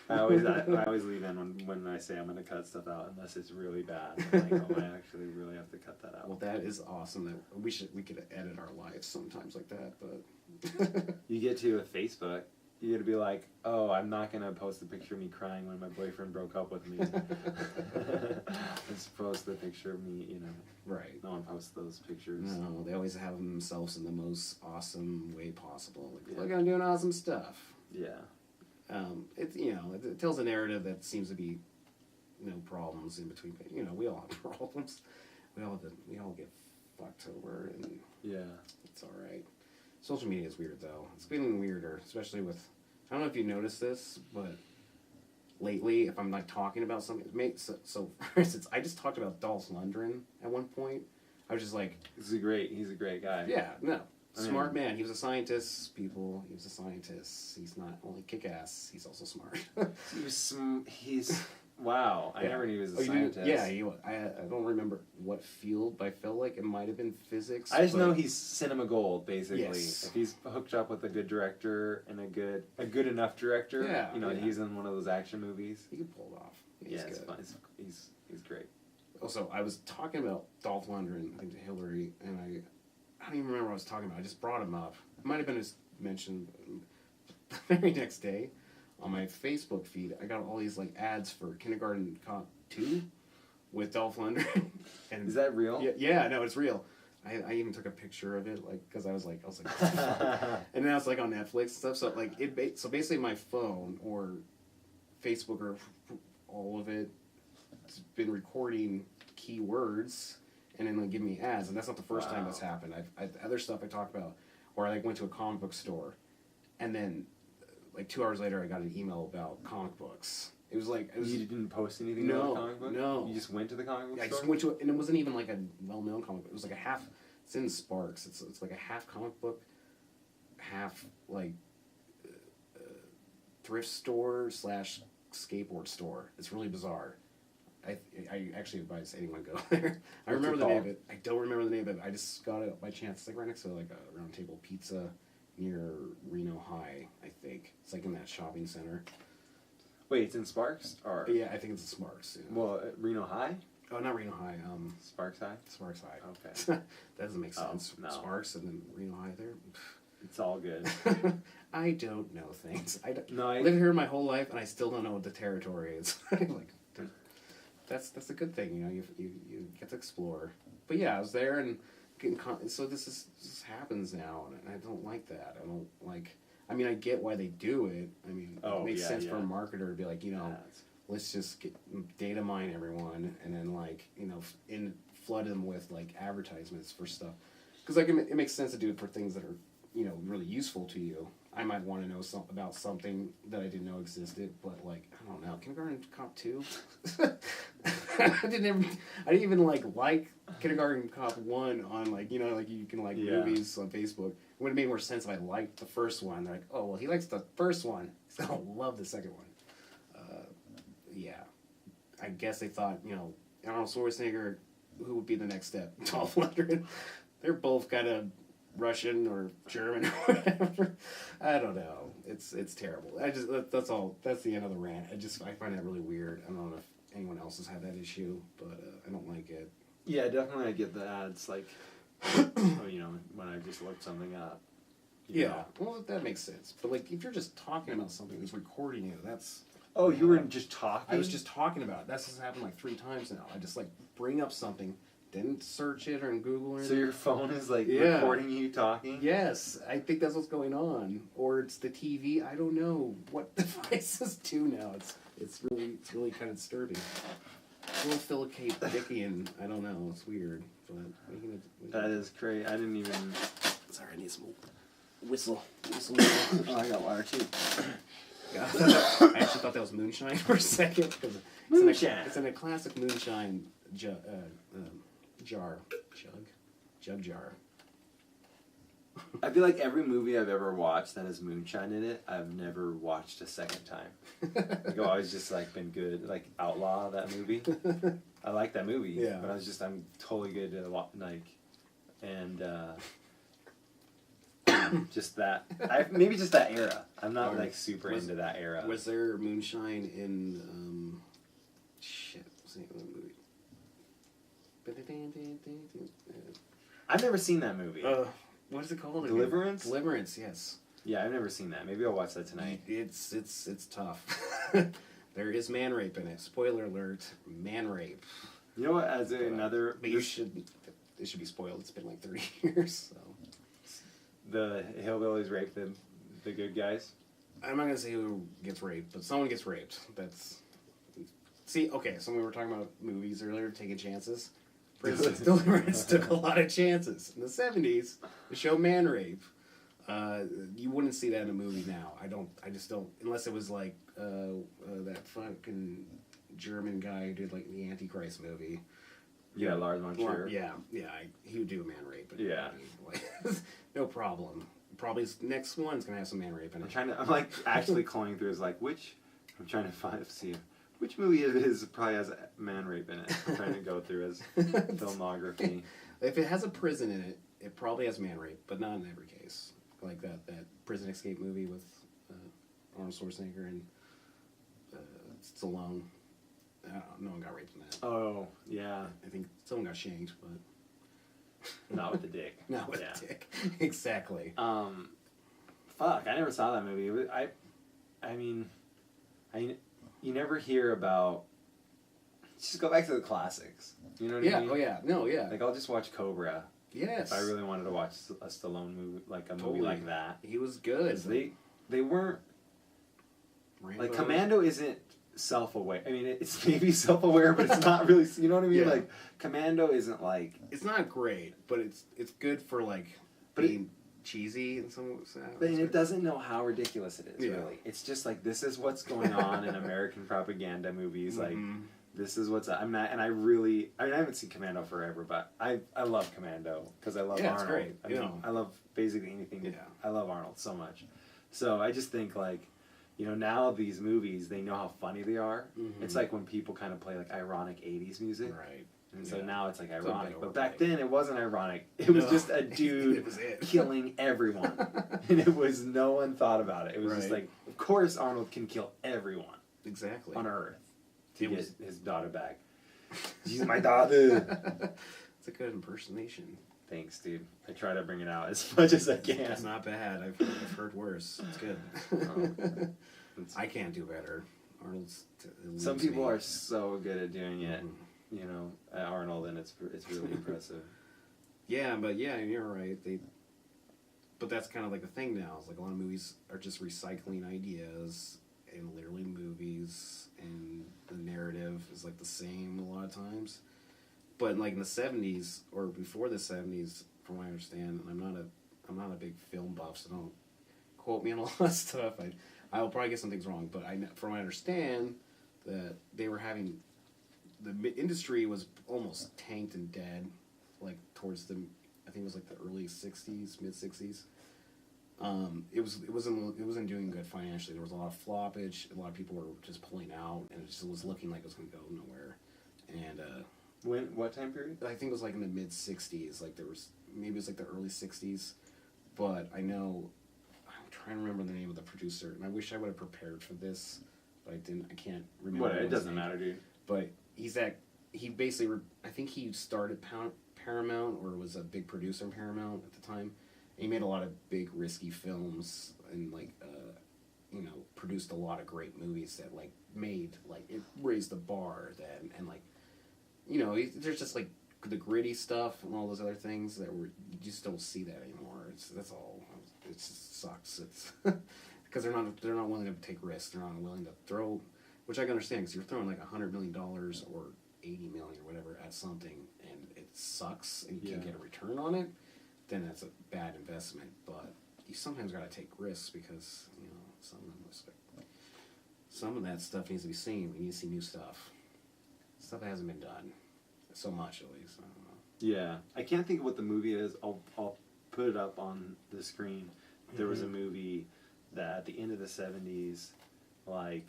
I always leave in when I say I'm going to cut stuff out unless it's really bad. I'm like, I actually really have to cut that out. Well, that is awesome. That we could edit our lives sometimes like that, but you get to with Facebook. You got to be like, oh, I'm not going to post a picture of me crying when my boyfriend broke up with me. Just post the picture of me, you know. Right. No one posts those pictures. No, they always have themselves in the most awesome way possible. Like, look, I'm doing awesome stuff. Yeah. It tells a narrative that seems to be no problems in between. You know, we all have problems. We all get fucked over, and yeah, it's all right. Social media is weird though. It's getting weirder, especially with. I don't know if you noticed this, but lately, if I'm like talking about something, so for instance, I just talked about Dolph Lundgren at one point. I was just like, he's a great guy. Yeah, no. Smart man. He was a scientist, people. He was a scientist. He's not only kick-ass, he's also smart. He's wow. I never knew he was a scientist. I don't remember what field, but I felt like it might have been physics. I just know he's cinema gold, basically. Yes. If he's hooked up with a good director and a good enough director, he's in one of those action movies. He can pull it off. It's fun. He's great. Also, I was talking about Dolph Lundgren, I think to Hillary, and I don't even remember what I was talking about. I just brought him up. It might have been just mentioned the very next day on my Facebook feed. I got all these like ads for Kindergarten Cop 2 with Dolph Lundgren. And is that real? Yeah, no, it's real. I even took a picture of it, like, because I was like, and now it's like on Netflix and stuff. So like so basically my phone or Facebook or all of it, it's been recording keywords. And then like give me ads, and that's not the first time that's happened. I've other stuff I talked about, where I like went to a comic book store, and then like 2 hours later I got an email about comic books. You didn't post anything about the comic book? No. You just went to the comic book store? I just went to it, and it wasn't even like a well-known comic book. It was like a half. It's in Sparks. It's like a half comic book, half like thrift store / skateboard store. It's really bizarre. I actually advise anyone go there. I remember the name of it. I don't remember the name of it. I just got it by chance. It's like right next to like a Round Table Pizza near Reno High, I think. It's like in that shopping center. Wait, it's in Sparks? Or yeah, I think it's in Sparks. Yeah. Well, Reno High? Oh, not Reno High. Sparks High? Sparks High. Okay. That doesn't make sense. No. Sparks and then Reno High there. It's all good. I don't know things. I live here my whole life, and I still don't know what the territory is. Like, that's a good thing, you know. You get to explore. But yeah, I was there and so this happens now, and I don't like that. I don't like. I mean, I get why they do it. I mean, it makes sense for a marketer to be like, you know, let's just data mine everyone, and then like, you know, flood them with like advertisements for stuff, because like it makes sense to do it for things that are, you know, really useful to you. I might want to know about something that I didn't know existed, but like, I don't know, Kindergarten Cop 2? I didn't even like Kindergarten Cop 1 on like, you know, like you can like movies on Facebook. It would have made more sense if I liked the first one. They're like, oh, well, he likes the first one, so I'll love the second one. Yeah. I guess they thought, you know, Arnold Schwarzenegger, who would be the next step? Dolph Lundgren. They're both kind of Russian or German or whatever. I don't know. It's terrible. That's all. That's the end of the rant. I find that really weird. I don't know if anyone else has had that issue, but I don't like it. Yeah, definitely. I get the ads like, you know, when I just looked something up. Yeah. Know. Well, that makes sense. But like, if you're just talking about something that's recording you, that's. Oh, you were just talking? I was just talking about it. That's just happened like 3 times now. I just like bring up something. Didn't search it or in Google or anything. So your phone is like recording you talking? Yes, I think that's what's going on. Or it's the TV. I don't know what devices do now. It's really kind of disturbing. A little Philip K. Dickian. I don't know. It's weird. But that is crazy. I didn't even. Sorry, I need some. Whistle. Oh, I got water too. I actually thought that was moonshine for a second. Moonshine. It's in a classic moonshine jar. Jug jar. I feel like every movie I've ever watched that has moonshine in it, I've never watched a second time. Like, I've always just like been good. Like Outlaw, that movie. I like that movie. Yeah. But I'm totally good to like, and just that. Maybe just that era. I'm not like super into that era. Was there moonshine in shit? What's the name of the movie? I've never seen that movie. What is it called? Deliverance? Deliverance, yes. Yeah, I've never seen that. Maybe I'll watch that tonight. It's tough. There is man rape in it. Spoiler alert: man rape. You know what? As another, but it should be spoiled. It's been like 30 years. So the hillbillies rape the good guys. I'm not gonna say who gets raped, but someone gets raped. Okay. So we were talking about movies earlier, taking chances. For instance, Deliverance took a lot of chances in the 70s to show man rape. You wouldn't see that in a movie now. I just don't. Unless it was like that fucking German guy who did like the Antichrist movie. Yeah, Lars von Trier. Yeah. He would do a man rape. Yeah. No problem. Probably next one's gonna have some man rape in it. I'm like actually calling through is like I'm trying to see which movie of his probably has man rape in it. I'm trying to go through his filmography. If it has a prison in it, it probably has man rape, but not in every case. Like that prison escape movie with Arnold Schwarzenegger and Stallone. No one got raped in that. Oh, yeah. I think someone got shanked, but not with the dick. Not with the dick. Exactly. Fuck, I never saw that movie. You never hear about. Just go back to the classics. You know what I mean? Oh yeah. No, yeah. Like I'll just watch Cobra. Yes. If I really wanted to watch a Stallone movie, like a movie like that. He was good. They weren't. Rambo. Like Commando isn't self-aware. I mean, it's maybe self-aware, but it's not really. You know what I mean? Yeah. Like Commando isn't like. It's not great, but it's good for like being cheesy in some sense. But it doesn't know how ridiculous it is. Yeah. Really, it's just like this is what's going on in American propaganda movies. Like this is what's. I haven't seen Commando forever, but I love Commando because I love Arnold. It's great. I love basically anything. Yeah. I love Arnold so much. So I just think like. Now these movies, they know how funny they are. Mm-hmm. It's like when people kind of play like ironic 80s music. Right. And so now it's like ironic. But back then it wasn't ironic. It was just a dude killing everyone. And no one thought about it. It was just like, of course Arnold can kill everyone. Exactly. On Earth. To get his daughter back. She's my daughter. It's a good impersonation. Thanks, dude. I try to bring it out as much as I can. It's not bad. I've heard worse. It's good. I can't do better. Arnold's. Some people are so good at doing it, at Arnold, and it's really impressive. Yeah, but you're right. But that's kind of like the thing now. It's like a lot of movies are just recycling ideas in literally movies, and the narrative is like the same a lot of times. But like in the 70s or before the 70s, from what I understand, and I'm not a big film buff, so don't quote me on a lot of stuff. I will probably get some things wrong, but from what I understand, that they were having the industry was almost tanked and dead, like towards I think it was like the early 60s, mid 60s. It wasn't doing good financially. There was a lot of floppage. A lot of people were just pulling out, and it just was looking like it was going to go nowhere. And what time period? I think it was like in the mid 60s. Like maybe it was like the early 60s, but I know. I'm trying to remember the name of the producer, and I wish I would have prepared for this, but I didn't. I can't remember. It doesn't matter, dude. But he basically, I think he started Paramount, or was a big producer in Paramount at the time. And he made a lot of big risky films, and produced a lot of great movies that it raised the bar then, and there's just like the gritty stuff and all those other things that you just don't see that anymore. That's all. It just sucks. It's because they're not willing to take risks. They're not willing to throw, which I can understand, because you're throwing like $100 million or $80 million or whatever at something, and it sucks, and you can't get a return on it. Then that's a bad investment. But you sometimes gotta take risks because some of that stuff needs to be seen. We need to see new stuff that hasn't been done so much, at least. I don't know. Yeah, I can't think of what the movie is. I'll put it up on the screen. There was a movie that at the end of the 70s, like,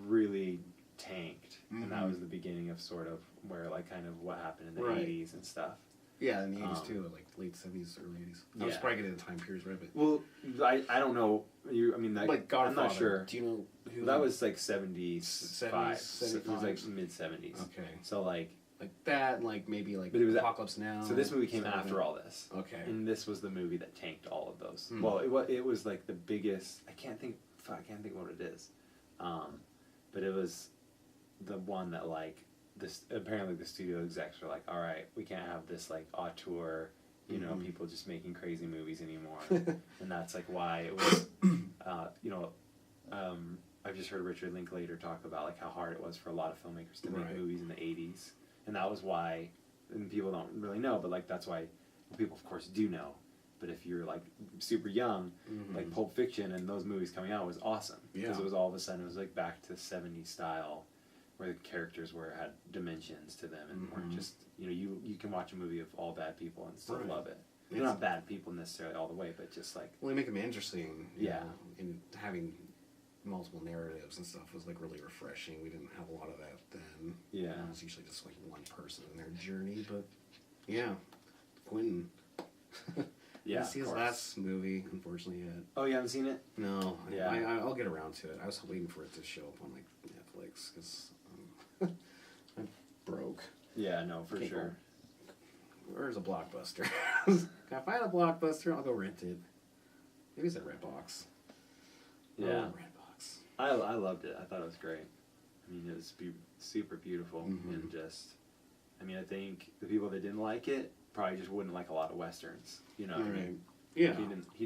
really tanked, and that was the beginning of sort of where, like, kind of what happened in the 80s and stuff. Yeah, in the 80s too, like late 70s, early 80s. I was probably getting the time periods right, but... Well, I don't know. Like Godfather. I'm not sure. Do you know who... That was like 75. 75. It was like mid-70s. Okay. So like that, like maybe like Apocalypse Now. So this movie came after all this. Okay. And this was the movie that tanked all of those. Well, it was like the biggest... I can't think what it is. But it was the one that like... apparently the studio execs were like, all right, we can't have this like auteur, people just making crazy movies anymore. And that's like why it was, I've just heard Richard Linklater talk about like how hard it was for a lot of filmmakers to make movies in the 80s. And that was why, and people don't really know, but like that's why, people of course do know. But if you're like super young, like Pulp Fiction and those movies coming out was awesome. Because it was all of a sudden, it was like back to 70s style, where the characters had dimensions to them and weren't just, you can watch a movie of all bad people and still love it. They're not bad people necessarily all the way, but just like... Well, they make them interesting. You know, and having multiple narratives and stuff was like really refreshing. We didn't have a lot of that then. Yeah. It was usually just like one person in their journey, but yeah, Quentin. Yeah, see his last movie, unfortunately, yet. Oh, you haven't seen it? No. Yeah. I'll get around to it. I was waiting for it to show up on like Netflix because I'm broke. Yeah, no, for sure. Where's a Blockbuster? Can I find a Blockbuster? I'll go rent it. Maybe it's at Redbox. Yeah. Redbox. I loved it. I thought it was great. I mean, it was super beautiful and just... I mean, I think the people that didn't like it probably just wouldn't like a lot of Westerns. You know what I mean? Yeah. He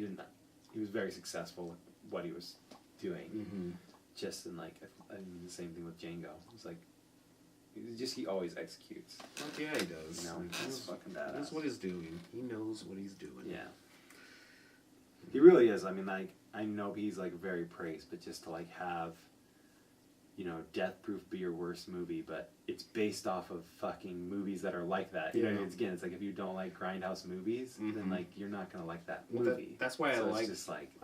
was very successful with what he was doing. Just in like, I mean, the same thing with Django. It's like, he always executes. Well, yeah, he does. He's fucking badass. He knows what he's doing. He knows what he's doing. Yeah. He really is. I mean, like, I know he's like very praised, but just to like have, Death Proof be your worst movie, but it's based off of fucking movies that are like that. You know, again, it's like if you don't like grindhouse movies, then like you're not gonna like that movie. That's why so I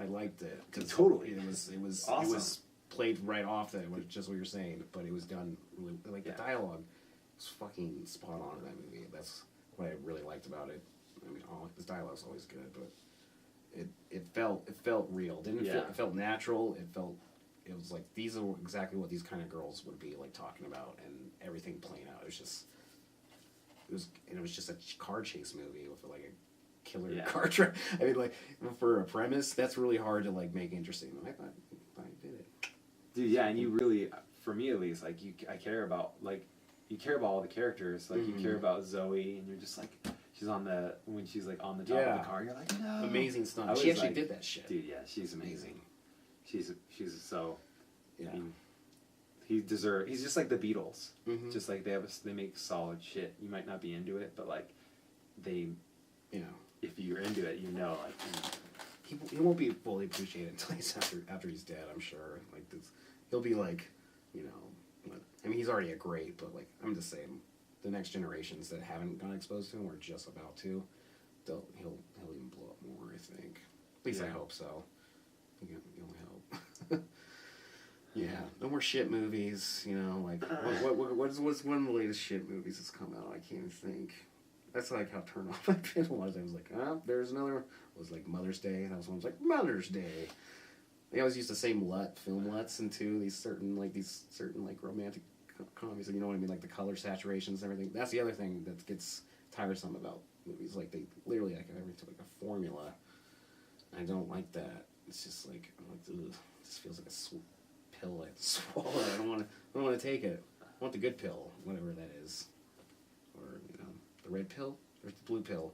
liked it. Totally. It was awesome. It was played right off that, which is just what you're saying, but it was done really, like the dialogue was fucking spot on in that movie. That's what I really liked about it. I mean, his dialogue's always good, but it felt real. It felt natural. It was like, these are exactly what these kind of girls would be like talking about, and everything playing out. It was just a car chase movie with like a killer car track. I mean, like, for a premise, that's really hard to like make interesting. I thought I did it. Dude, yeah, and you really, for me at least, like, I care about, like, you care about all the characters. Like, you care about Zoe, and you're just like, when she's like on the top of the car, you're like, no. Amazing stunt. She actually did that shit. Dude, yeah, she's amazing. She's so, yeah. I mean, he's just like the Beatles. Just like they make solid shit. You might not be into it, but like, if you're into it, like, he won't be fully appreciated until he's after he's dead, I'm sure. Like, he'll be like, I mean, he's already a great, but like, I'm just saying, the next generations that haven't gotten exposed to him or just about to, he'll even blow up more, I think. At least I hope so. You only hope. Yeah, no more shit movies. Like what's one of the latest shit movies that's come out? I can't even think. That's like how turned off I've been. A lot of times, like, there's another. It was like Mother's Day. That was one. Was like Mother's Day. I always used to say film LUTs into these certain romantic comedies. You know what I mean? Like the color saturations and everything. That's the other thing that gets tiresome about movies. Like, they literally like everything to like a formula. I don't like that. It's just like, I'm like, ugh, it just feels like a pill I have to swallow. I don't want to take it. I want the good pill, whatever that is, or the red pill or the blue pill.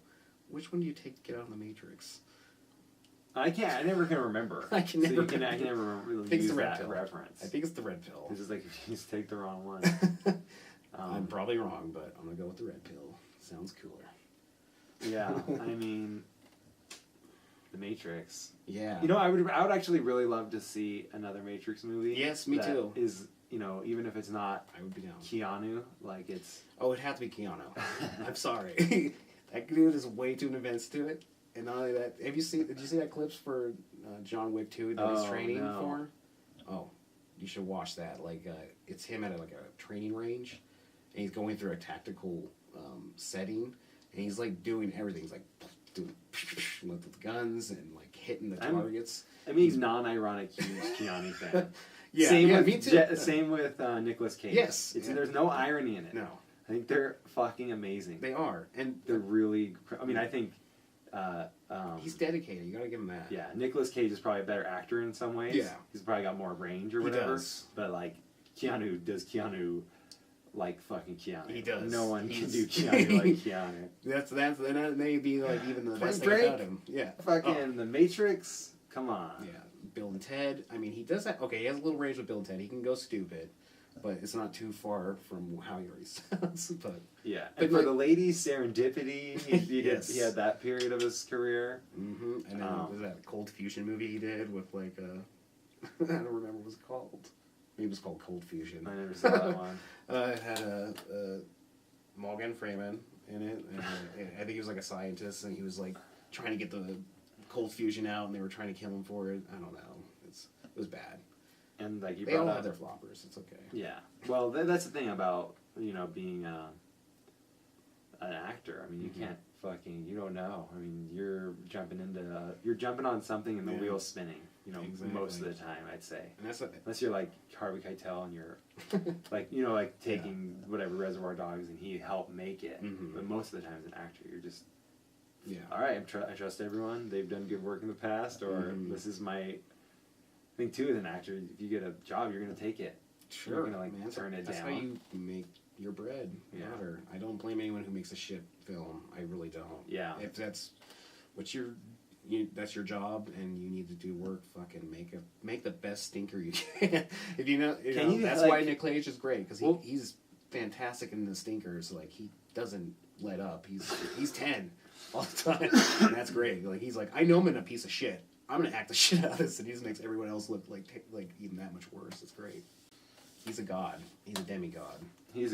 Which one do you take to get out of the Matrix? I never can remember. I can never really use that reference. I think it's the red pill. It's just like, if you just take the wrong one. I'm probably wrong, but I'm gonna go with the red pill. Sounds cooler. Yeah, I mean, the Matrix. Yeah. You know, I would actually really love to see another Matrix movie. Yes, me too. Is, you know, even if it's not I would be down. Keanu, like it's... Oh, it'd have to be Keanu. I'm sorry. That dude is way too advanced to it. And not only that, did you see that clips for John Wick 2 that he's training for? Oh, you should watch that. Like, it's him at a training range, and he's going through a tactical setting, and he's like doing everything. He's like doing with the guns and like hitting the targets. I mean, he's non-ironic huge Keanu fan. Yeah, me too. Same with Nicolas Cage. Yes, there's no irony in it. No, I think they're fucking amazing. They are, and they're really. I mean, I think he's dedicated. You gotta give him that. Yeah, Nicolas Cage is probably a better actor in some ways. Yeah, he's probably got more range or whatever. He does. But like Keanu like fucking Keanu. He does. No one can do Keanu like Keanu. That may be like even the best thing Drake, about him. Yeah, fucking The Matrix. Come on. Yeah, Bill and Ted. I mean, he does that. Okay, he has a little range with Bill and Ted. He can go stupid, but it's not too far from how he already sounds. But yeah, and for the ladies, Serendipity. He had that period of his career. Mm-hmm. And then was that Cold Fusion movie he did with like I don't remember what it was called. Maybe it was called Cold Fusion. I never saw that one. It had Morgan Freeman in it, and I think he was like a scientist, and he was like trying to get the cold fusion out, and they were trying to kill him for it. I don't know. It was bad. And like they all have their floppers. It's okay. Yeah. Well, that's the thing about being an actor. I mean, you can't you don't know. I mean, you're jumping on something and the wheel's spinning. Exactly. Most of the time, I'd say. And that's unless you're like Harvey Keitel and you're like taking whatever Reservoir Dogs and he helped make it. Mm-hmm. But most of the time, as an actor, you're just. Yeah. All right, I trust everyone. They've done good work in the past, or this is my thing too. As an actor, if you get a job, you're gonna take it. Sure, you're gonna turn it down. That's how you make your bread. Yeah. I don't blame anyone who makes a shit film. I really don't. Yeah. If that's what that's your job, and you need to do work. Fucking make the best stinker you can. If that's why Nick Cage is great because he's fantastic in the stinkers. Like he doesn't let up. He's 10. All the time, and that's great. Like he's like, I know I'm in a piece of shit. I'm gonna act the shit out of this, and he just makes everyone else look like even that much worse. It's great. He's a god. He's a demigod. He's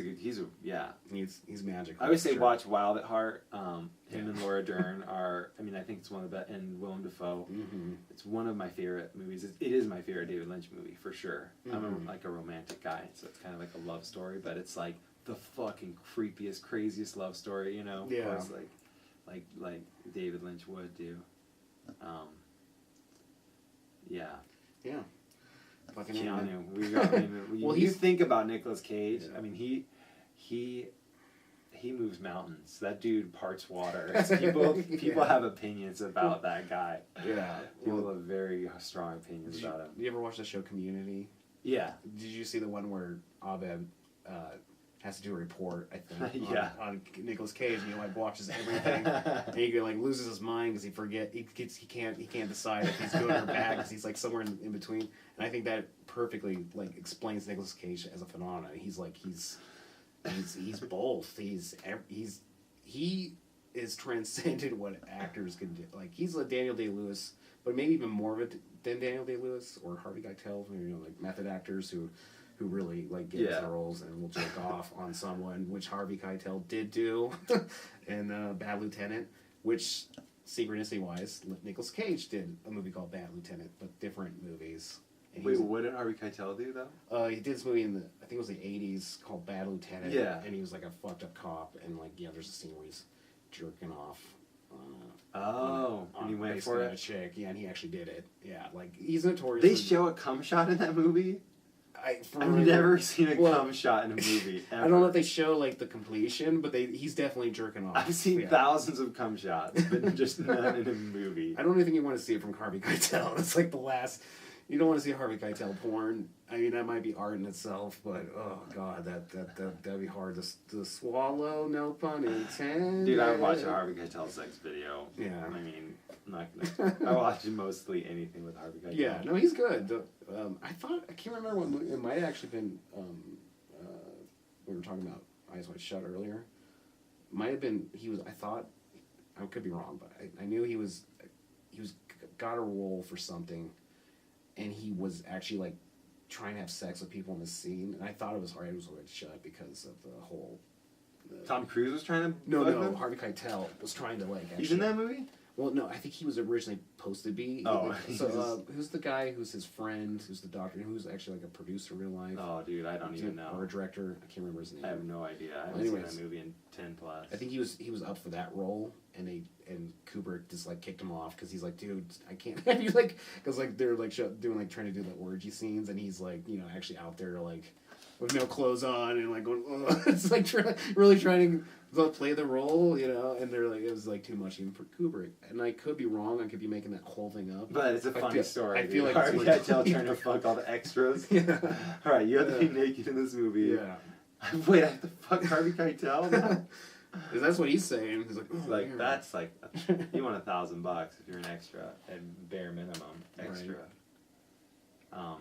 magical. I would say watch Wild at Heart. Him and Laura Dern are. I mean, I think it's one of the best. And Willem Dafoe. Mm-hmm. It's one of my favorite movies. It is my favorite David Lynch movie for sure. Mm-hmm. I'm a romantic guy, so it's kind of like a love story, but it's like the fucking creepiest, craziest love story. Yeah. Of course, like David Lynch would do. Yeah. Yeah. Fucking Keanu. You think about Nicolas Cage. Yeah. I mean, he moves mountains. That dude parts water. People have opinions about that guy. Yeah. People have very strong opinions about him. You ever watch the show Community? Yeah. Did you see the one where Abed has to do a report, I think, on Nicolas Cage, and he watches everything, and he loses his mind because he can't decide if he's good or bad because he's somewhere in between, and I think that perfectly explains Nicolas Cage as a phenomenon. He's both. He is transcended what actors can do. He's like Daniel Day-Lewis, but maybe even more of it than Daniel Day-Lewis or Harvey Keitel, method actors who really get the roles and will jerk off on someone, which Harvey Keitel did do in Bad Lieutenant, which synchronicity-wise, Nicolas Cage did a movie called Bad Lieutenant, but different movies. And wait, what did Harvey Keitel do though? He did this movie I think it was the 80s called Bad Lieutenant. Yeah. And he was like a fucked up cop, and there's a scene where he's jerking off. And he went for it. A chick, and he actually did it. Yeah, he's notorious. They show a cum shot in that movie. I've never seen a cum shot in a movie. Ever. I don't know if they show the completion, but he's definitely jerking off. I've seen thousands of cum shots, but just none in a movie. I don't even think you want to see it from Harvey Keitel. It's the last. You don't want to see Harvey Keitel porn. I mean, that might be art in itself, but oh god, that'd be hard to swallow. No pun intended. Dude, I watched a Harvey Keitel sex video. Yeah. I mean, I'm not gonna. I watch mostly anything with Harvey Keitel. Yeah, no, he's good. I can't remember what movie. It might have actually been. We were talking about Eyes Wide Shut earlier. Might have been. I thought. I could be wrong, but I knew he was got a role for something, and he was actually like trying to have sex with people in the scene, and I thought it was hard. It was already shut because of the whole. Tom Cruise was trying to. No. Harvey Keitel was trying to like. Actually, he's in that movie. Well, no, I think he was originally supposed to be. Oh, so who's the guy who's his friend, who's the doctor, who's actually like a producer in real life? Oh, dude, I don't even know. Or a director, I can't remember his name. I have no idea. I haven't seen that movie in 10+. I think he was up for that role, and Kubrick just like kicked him off because he's like, dude, I can't. He's like, because like they're like doing like trying to do the orgy scenes, and he's like, you know, actually out there like with no clothes on and like going, oh. It's like really trying to play the role, you know, and they're like, it was like too much even for Kubrick, and I could be wrong. I could be making that whole thing up, but it's a funny story. I feel like Harvey Keitel trying to fuck all the extras. Yeah. All right, you have to be naked in this movie. Yeah. Wait, I have to fuck Harvey Keitel now? Because that's what he's saying. He's like, oh, like yeah. that's like you want $1,000 if you're an extra and bare minimum extra. Right.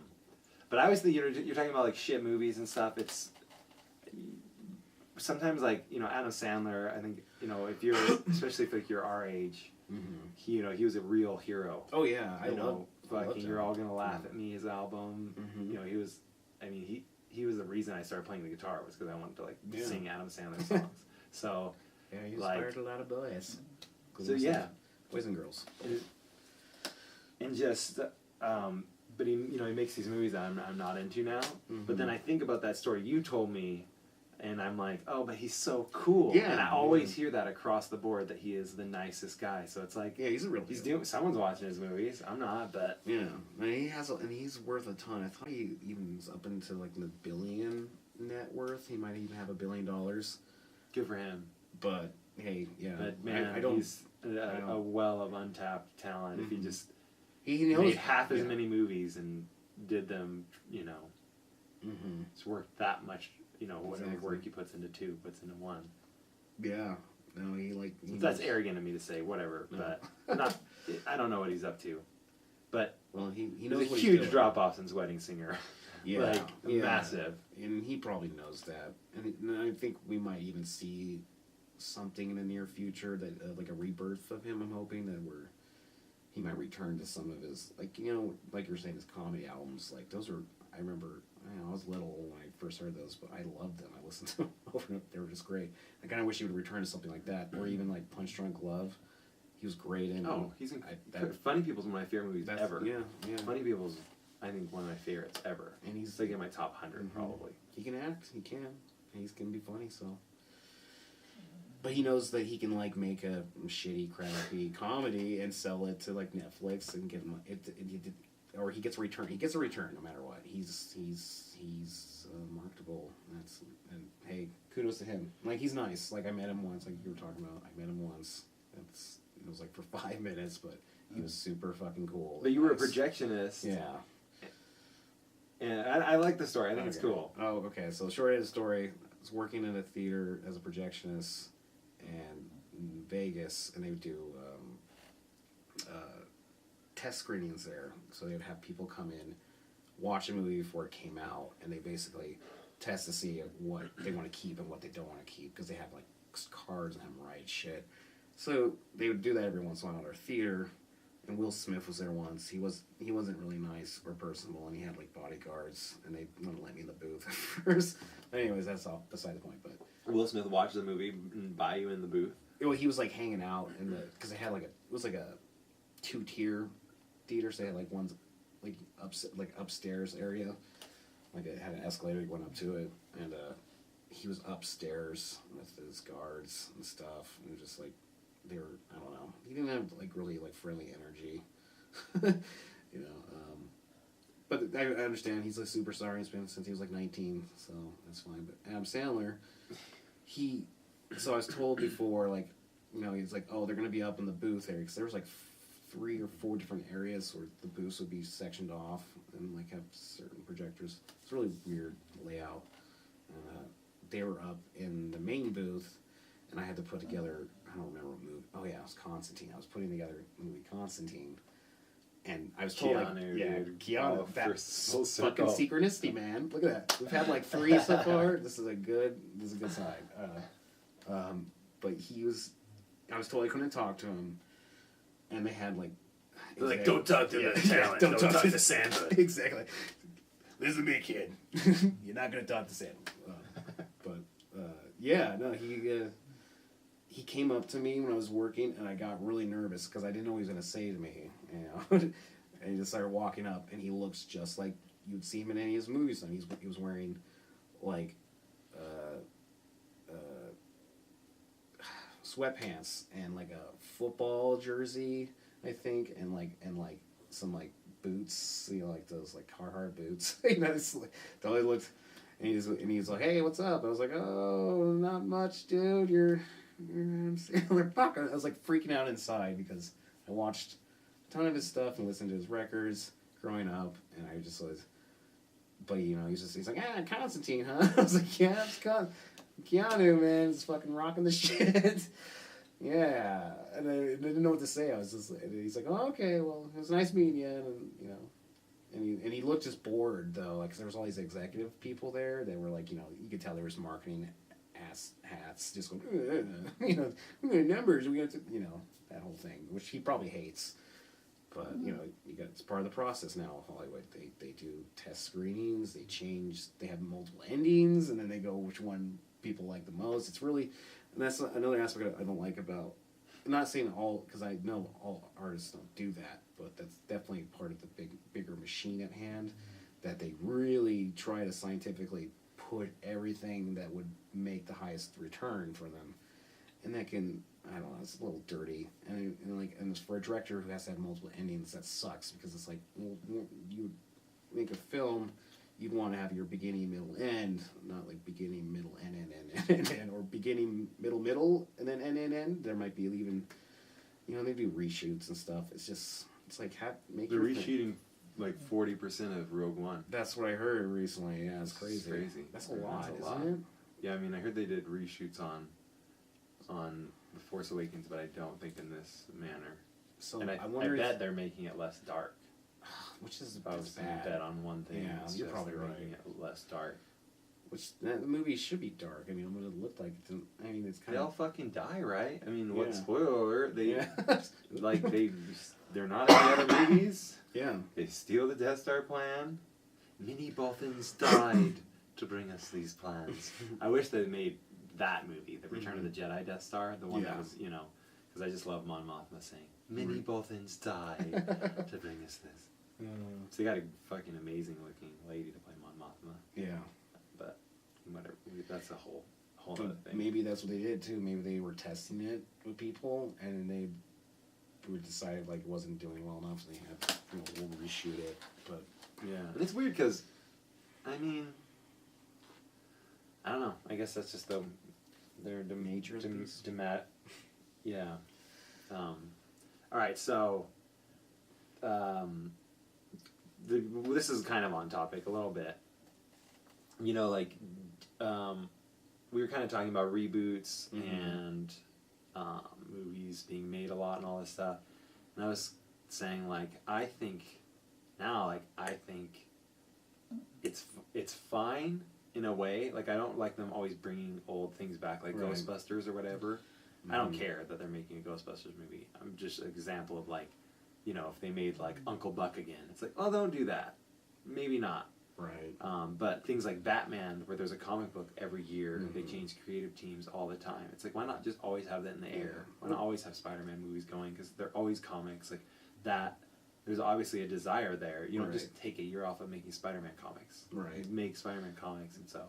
But I always think you're talking about like shit movies and stuff. It's sometimes like, you know, Adam Sandler. I think, you know, if you're especially if like you're our age, he was a real hero. Oh yeah, I know. Fucking, you're all gonna laugh Yeah. at me. His album. You know, he was. I mean, he was the reason I started playing the guitar was because I wanted to like sing Adam Sandler songs. So yeah, he like, inspired a lot of boys. So yeah, boys and girls. And just, but he makes these movies that I'm not into now. But then I think about that story you told me, and I'm like, oh, but he's so cool. Yeah, and I always hear that across the board that he is the nicest guy. So it's like, yeah, he's a real. He's doing. Someone's watching his movies. I'm not, but yeah, and he's worth a ton. I thought he even was up into like the billion net worth. He might even have $1 billion. Good for him. But hey, yeah, but man, I don't. He's a well of untapped talent. If he just he knows made half as many movies and did them, you know, it's worth that much. You know, whatever work he puts into two, puts into one. Yeah. No, that's arrogant of me to say, whatever, but not. I don't know what he's up to, but well, he knows there's a what huge he's drop off since Wedding Singer. Yeah, massive, and he probably knows that, and I think we might even see something in the near future that like a rebirth of him. I'm hoping that he might return to some of his like like you're saying his comedy albums. Like those are I remember. I was little when I first heard those, but I loved them. I listened to them over and over. They were just great. I kind of wish he would return to something like that, or even like Punch Drunk Love. He was great in. Oh, he's in. Funny People's one of my favorite movies ever. Yeah. Funny People's, I think, one of my favorites ever. And he's like in my top 100 probably. He can act. He can. And he's gonna be funny. So. But he knows that he can like make a shitty, crappy comedy and sell it to like Netflix and give him or he gets a return. He gets a return no matter what. He's marketable. And hey, kudos to him. Like he's nice. Like I met him once. Like you were talking about. I met him once. It was like for 5 minutes, but he was super fucking cool. But you were a projectionist. Yeah. And I like the story. I think it's cool. Oh, okay. So the short end of the story. I was working in a theater as a projectionist, and in Vegas, and they would do test screenings there. So they would have people come in, watch a movie before it came out, and they basically test to see what they want to keep and what they don't want to keep because they have like cards and have them write shit. So they would do that every once in a while at our theater. And Will Smith was there once. He wasn't really nice or personable, and he had like bodyguards, and they wouldn't let me in the booth at first. Anyways, that's all beside the point. But Will Smith watched the movie and buy you in the booth. Well, he was like hanging out in the because they had it was like a 2-tier theater. So they had like one's like upstairs area, like it had an escalator. You went up to it, and he was upstairs with his guards and stuff, and it was just like. They were, I don't know. He didn't have like really like friendly energy, But I understand he's a superstar. He's been since he was like 19, so that's fine. But Adam Sandler, so I was told before, like, he's like, oh, they're gonna be up in the booth area because there was like 3 or 4 different areas where the booths would be sectioned off and like have certain projectors. It's a really weird layout. They were up in the main booth, and I had to put together. I don't remember what movie. Oh yeah, it was Constantine. I was putting together the movie Constantine, and I was told Keanu, fucking synchronicity, man. Look at that. We've had like 3 so far. This is a good sign. But I was told I couldn't talk to him, and they had like, They're like, don't talk to the talent. Don't talk to the Sandhood. Exactly. Listen to me, kid. You're not gonna talk to Sam. Yeah, no, he came up to me when I was working, and I got really nervous because I didn't know what he was gonna say to me. You know, and he just started walking up, and he looks just like you'd see him in any of his movies. And he was wearing like sweatpants and like a football jersey, I think, and some like boots, you know, like those like Carhartt boots. You know, it's like, totally looked, and he's like, hey, what's up? I was like, oh, not much, dude. You're fuck. I was like freaking out inside because I watched a ton of his stuff and listened to his records growing up, and I just was. But you know, he's like, Constantine, huh? I was like, yeah, it's Keanu, man, is fucking rocking the shit. Yeah, and I didn't know what to say. I was just, and he's like, oh, okay, well, it was nice meeting you, and you know, and he looked just bored though, like 'cause there was all these executive people there. They were like, you know, you could tell there was marketing ass hats, just going, you know, we got numbers, we got to, you know, that whole thing, which he probably hates. But you know, it's part of the process now. Hollywood, they do test screenings, they have multiple endings, and then they go which one people like the most. It's really, and that's another aspect I don't like about. I'm not saying all, because I know all artists don't do that, but that's definitely part of the bigger machine at hand. That they really try to scientifically put everything that would make the highest return for them, and that can. I don't know, it's a little dirty, and for a director who has to have multiple endings, that sucks, because it's like, well, you make a film, you'd want to have your beginning, middle, end, not like beginning, middle, end, or beginning, middle, and then end. There might be even, you know, they do reshoots and stuff. It's just, it's like, they're reshooting like 40% of Rogue One. That's what I heard recently. Yeah, it's crazy. It's crazy. That's a lot, isn't it? Yeah, I mean, I heard they did reshoots on The Force Awakens, but I don't think in this manner. So and I bet they're making it less dark. Which is if I was bad. Bet on one thing. Yeah, you're probably right. Making it less dark. Which the movie should be dark. I mean, what it looked like. I mean, it's kind they of. all fucking die, right? I mean, what spoiler alert? They yeah. like they're not in the other movies. Yeah. They steal the Death Star plan. Mini Bothans died to bring us these plans. I wish they made that movie, The Return of the Jedi Death Star, the one that was, you know, because I just love Mon Mothma saying, many Bothans died to bring us this. So they got a fucking amazing looking lady to play Mon Mothma. Yeah. But whatever, that's a whole other thing. Maybe that's what they did too. Maybe they were testing it with people, and they decided like it wasn't doing well enough, so they had, you know, we'll reshoot it. But yeah, and it's weird because, I mean, I don't know. I guess that's just the nature of the yeah. All right, so this is kind of on topic a little bit. You know, like we were kind of talking about reboots and movies being made a lot and all this stuff, and I was saying like I think it's fine. In a way, like I don't like them always bringing old things back, like Ghostbusters or whatever. I don't care that they're making a Ghostbusters movie. I'm just an example of like, you know, if they made like Uncle Buck again, it's like, oh, don't do that. Maybe not. Right. But things like Batman, where there's a comic book every year, they change creative teams all the time. It's like, why not just always have that in the air? Why not always have Spider-Man movies going? Because they're always comics like that. There's obviously a desire there. You don't just take a year off of making Spider-Man comics. Right. You make Spider-Man comics, and so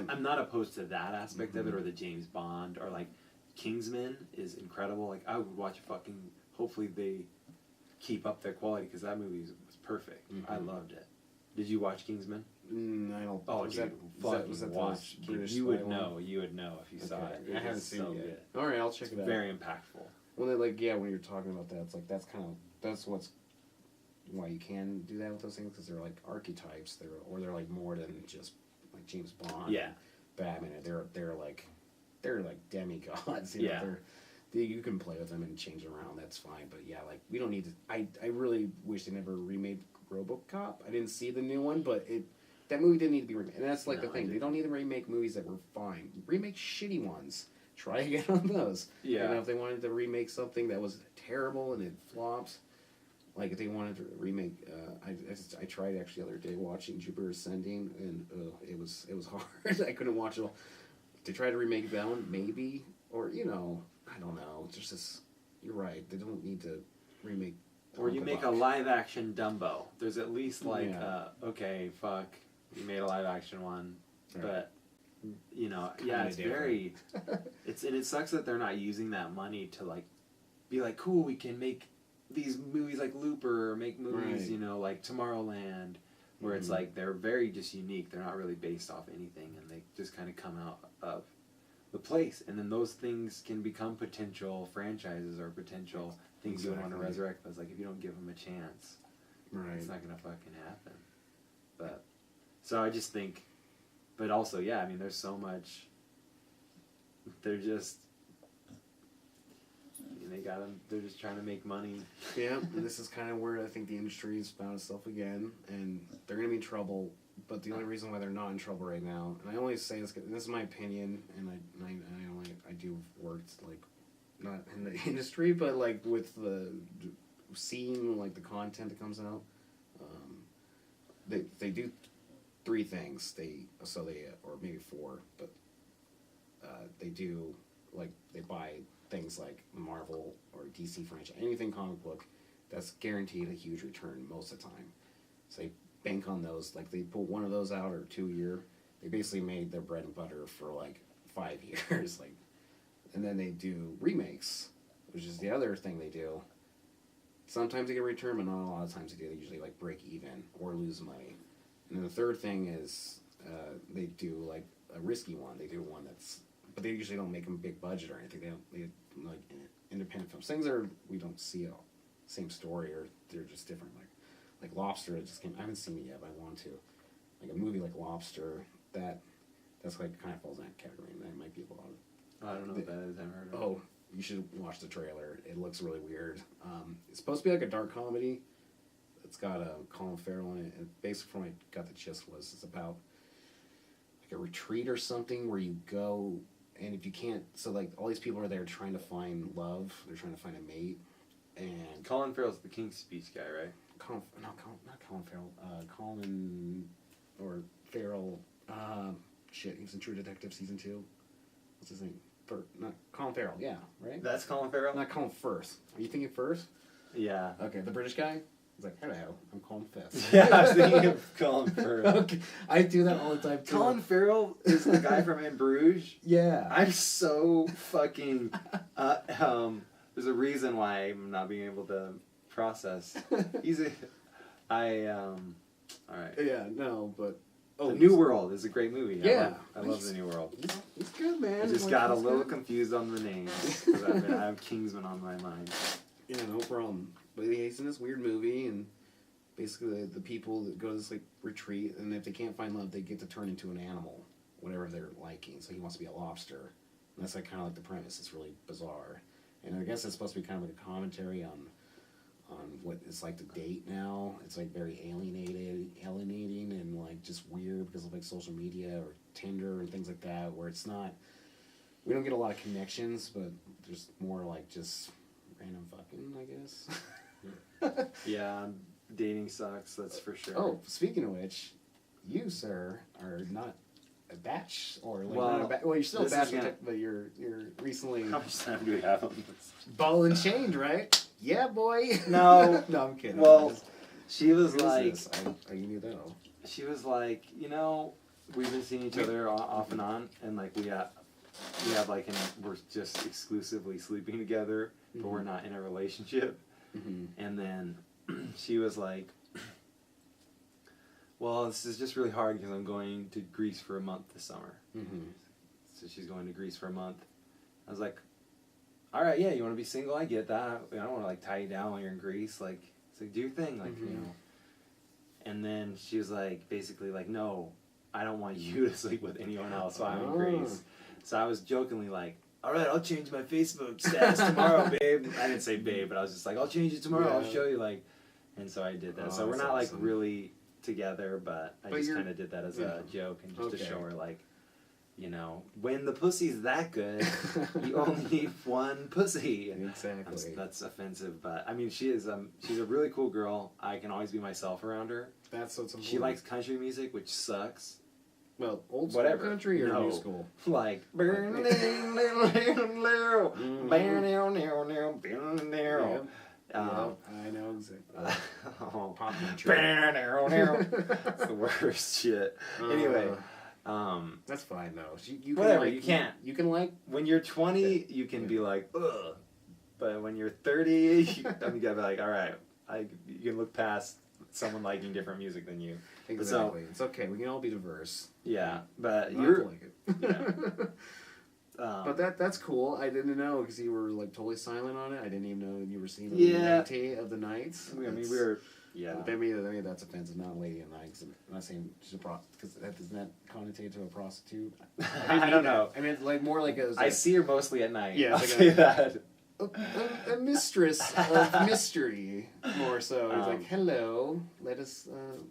I'm not opposed to that aspect of it, or the James Bond, or like Kingsman is incredible. Like I would watch fucking. Hopefully they keep up their quality because that movie was perfect. I loved it. Did you watch Kingsman? I don't. Oh, was dude, that watch. You would know. You would know if you saw it. I haven't seen it yet. All right, I'll check it out. Very impactful. When when you're talking about that, it's like that's why you can do that with those things, because they're like archetypes. They're like more than just like James Bond. Yeah. Batman. They're like demigods. You know? You can play with them and change them around. That's fine. But yeah, like we don't need to. I really wish they never remade RoboCop. I didn't see the new one, but that movie didn't need to be remade. And that's like the thing. They don't need to remake movies that were fine. Remake shitty ones. Try again on those. Yeah. You know, if they wanted to remake something that was terrible and it flops, Like if they wanted to remake, I tried actually the other day watching Jupiter Ascending, and it was hard. I couldn't watch it all. They tried to remake that one, maybe, or I don't know. It's just this. You're right. They don't need to remake. Or you make a live action Dumbo. There's at least like, okay, fuck, you made a live action one, but it's very, and it sucks that they're not using that money to like, be like, cool, we can make these movies like Looper, or make movies, like Tomorrowland, where it's like they're very just unique. They're not really based off anything, and they just kind of come out of the place, and then those things can become potential franchises or potential things you want to resurrect. But it's like if you don't give them a chance, it's not gonna fucking happen. But so I just think, but also there's so much. They're just. They're just trying to make money. Yeah, and this is kind of where I think the industry's found itself again, and they're going to be in trouble. But the only reason why they're not in trouble right now, and I only say this is my opinion, and I do worked like not in the industry, but like with the seeing like the content that comes out, they do three things. Or maybe four, but they do like they buy things like Marvel or DC franchise, anything comic book, that's guaranteed a huge return most of the time. So they bank on those. Like they put one of those out or 2 a year. They basically made their bread and butter for like 5 years. And then they do remakes, which is the other thing they do. Sometimes they get a return, but not a lot of times they do. They usually like break even or lose money. And then the third thing is they do like a risky one. They do one that's, but they usually don't make them big budget or anything. They like independent films. Things we don't see it all. Same story, or they're just different. Like Lobster, it just came. I haven't seen it yet, but I want to. Like a movie like Lobster, that's like kind of falls in that category. And that might be a lot of. I don't know what that is. I've heard of it. Oh, you should watch the trailer. It looks really weird. It's supposed to be like a dark comedy. It's got Colin Farrell in it. And basically, from what I got the gist was, it's about like a retreat or something where you go. And if you can't, so like all these people are there trying to find love. They're trying to find a mate. And Colin Farrell's the King's Speech guy, right? Not Colin Farrell. Colin or Farrell. Shit, he was in True Detective season 2. What's his name? Not Colin Farrell. Yeah, right. That's Colin Farrell. Not Colin Firth. Are you thinking Firth? Yeah. Okay, the British guy. He's like, hello, I'm Colin Firth. Yeah, I was thinking of Colin Firth. Okay, I do that all the time too. Colin Farrell is the guy from In Bruges. Yeah. I'm so fucking. There's a reason why I'm not being able to process. All right. Yeah, no, but. The New World is a great movie. Yeah. I love The New World. He's good, man. I just got a little confused on the names, because I have Kingsman on my mind. Yeah, no problem. But he's in this weird movie, and basically the people that go to this like retreat, and if they can't find love, they get to turn into an animal, whatever they're liking. So he wants to be a lobster. And that's like kind of like the premise. It's really bizarre. And I guess it's supposed to be kind of like a commentary on what it's like to date now. It's like very alienating and like just weird because of like social media or Tinder and things like that, where it's not, we don't get a lot of connections, but there's more like just random fucking, I guess. Yeah, dating sucks, that's for sure. Oh, speaking of which, you, sir, are not a batch, or like well, not well, you're still a batch, but you're recently. How much time do we have on this? Ball and chained, right? Yeah, boy. No. No, I'm kidding. Well, she was like, you know. She was like, we've been seeing each other off and on, and like we have like, we're just exclusively sleeping together, but we're not in a relationship. Mm-hmm. And then she was like, well, this is just really hard because I'm going to Greece for a month this summer. Mm-hmm. So she's going to Greece for a month. I was like, all right, yeah, you want to be single? I get that. I don't want to like tie you down while you're in Greece. Like, it's like, do your thing, like, And then she was like, basically like, no, I don't want you to sleep with anyone else while I'm in Greece. So I was jokingly like, all right, I'll change my Facebook status tomorrow, babe. I didn't say babe, but I was just like, I'll change it tomorrow. I'll show you, like, and so I did that. So we're not like really together, but I just kind of did that as a joke and just to show her like, you know, when the pussy's that good, you only need one pussy. Exactly. That's offensive, but I mean, she's a really cool girl. I can always be myself around her. That's what's important. She likes country music, which sucks. Well, old school country or new school? Like, I know exactly. Pop country. It's the worst shit. Anyway, that's fine though. You whatever, can, like, you can't. You can like when you're 20, you can be like, ugh. But when you're 30, you gotta be like, all right, you can look past someone liking different music than you. Exactly. So, it's okay. We can all be diverse. Yeah, but you're like it. Yeah. But that's cool. I didn't know because you were like totally silent on it. I didn't even know you were seeing Lady of the Nights. I mean, we were. Yeah. Maybe that's offensive. Not Lady of the Nights. I'm not saying she's a prostitute because that doesn't that connotate to a prostitute. I don't know. I mean, it's like more like a. I see her mostly at night. Yeah, I'll say that. A mistress of mystery, more so. He's like, hello, let us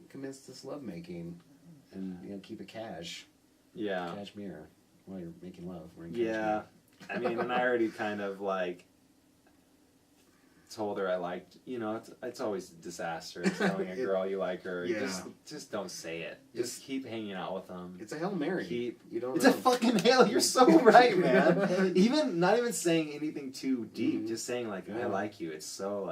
commence this lovemaking, and keep it cash. Yeah. Cashmere while you're making love. Yeah, I mean, and I already kind of like told her I liked. It's always disastrous telling a girl you like her. Yeah. Just don't say it. Just keep hanging out with them. It's a Hail Mary. You don't. It's a fucking hail. You're so right, man. Not even saying anything too deep. Just saying like I like you. It's so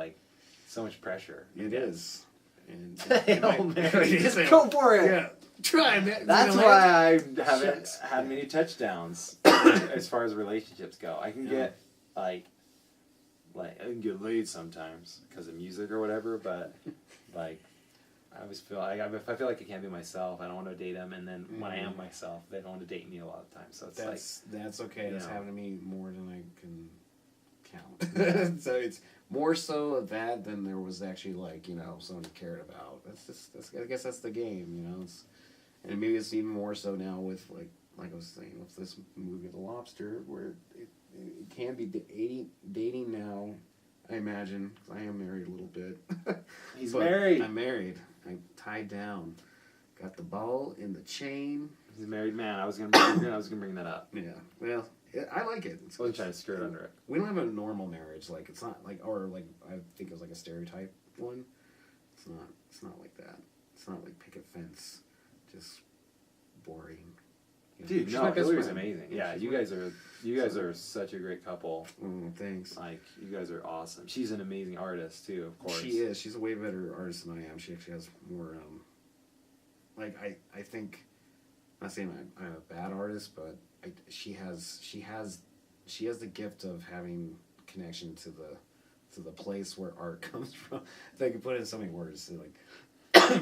much pressure. It is. And Hail Mary. Go for it. Yeah. Try, man. That's why I haven't had many touchdowns as far as relationships go. I can get I can get laid sometimes because of music or whatever, but I always feel like if I feel like I can't be myself, I don't want to date them, and then when I am myself, they don't want to date me a lot of times. So that's okay. That's happened to me more than I can count. So it's more so of that than there was actually someone you cared about. I guess that's the game. And maybe it's even more so now with like I was saying with this movie The Lobster, where it can be dating now, I imagine, because I am married a little bit. He's married. I'm married. I'm tied down. Got the ball in the chain. He's a married man. I was gonna bring that up. Yeah. Well, I like it. I was trying to skirt under it. We don't have a normal marriage. Like it's not like I think it was like a stereotype one. It's not like that. It's not like picket fence. Just boring. Dude, no, Hillary's amazing. Yeah, you guys are such a great couple. Thanks. Like, you guys are awesome. She's an amazing artist too, of course. She is. She's a way better artist than I am. She actually has more. I think. I'm not saying I'm a bad artist, but she has the gift of having connection to the place where art comes from. If I could put it in so many words, so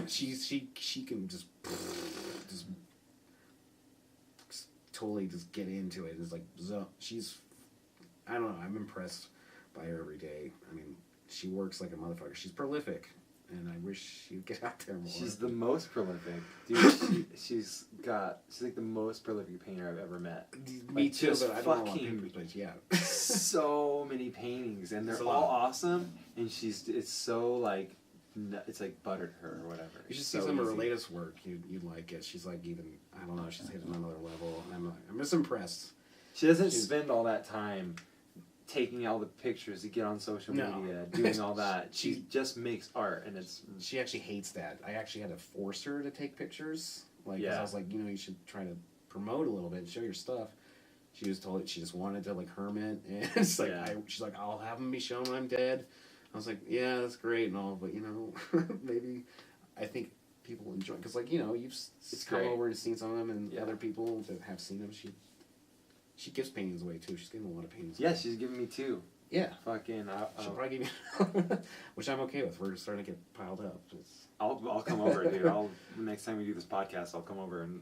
she can just totally just get into it. It's like I don't know. I'm impressed by her every day. I mean, she works like a motherfucker. She's prolific, and I wish she'd get out there more. She's the most prolific, dude. She's like the most prolific painter I've ever met. Me too, but I don't know painters, but yeah. So many paintings, and they're all awesome. And it's so like. It's like butter to her or whatever. You should see some of her latest work. You'd like it. She's like I don't know. She's hitting another level. I'm just impressed. She doesn't spend all that time taking all the pictures to get on social media, doing all that. She just makes art, and She actually hates that. I actually had to force her to take pictures. I was like, you should try to promote a little bit, show your stuff. She was told she just wanted to hermit, and it's like she's like, I'll have them be shown when I'm dead. I was like, yeah, that's great and all, but maybe I think people enjoy because you've come over and seen some of them, and other people that have seen them, she gives paintings away too. She's giving a lot of paintings. Yeah, she's giving me 2. Yeah, fucking. She'll probably give me, which I'm okay with. We're starting to get piled up. I'll come over, dude. Next time we do this podcast, I'll come over and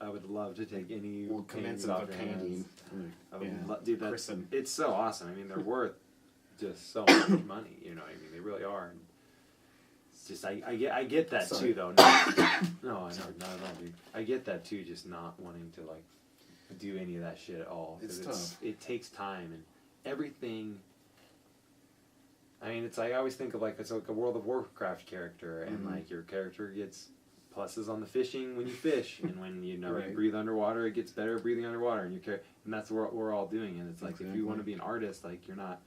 I would love to take any. We'll commence a painting. Dude, it's so awesome. I mean, they're worth. Just so much money, you know what I mean? They really are. And it's just I get that too, though. No, I know, not at all, dude. I get that too, just not wanting to do any of that shit at all. It's tough. It takes time and everything. I mean, it's I always think of it's like a World of Warcraft character, and your character gets pluses on the fishing when you fish, and when you know Right. you breathe underwater, it gets better breathing underwater, and and that's what we're all doing. And it's like if you want to be an artist, like you're not.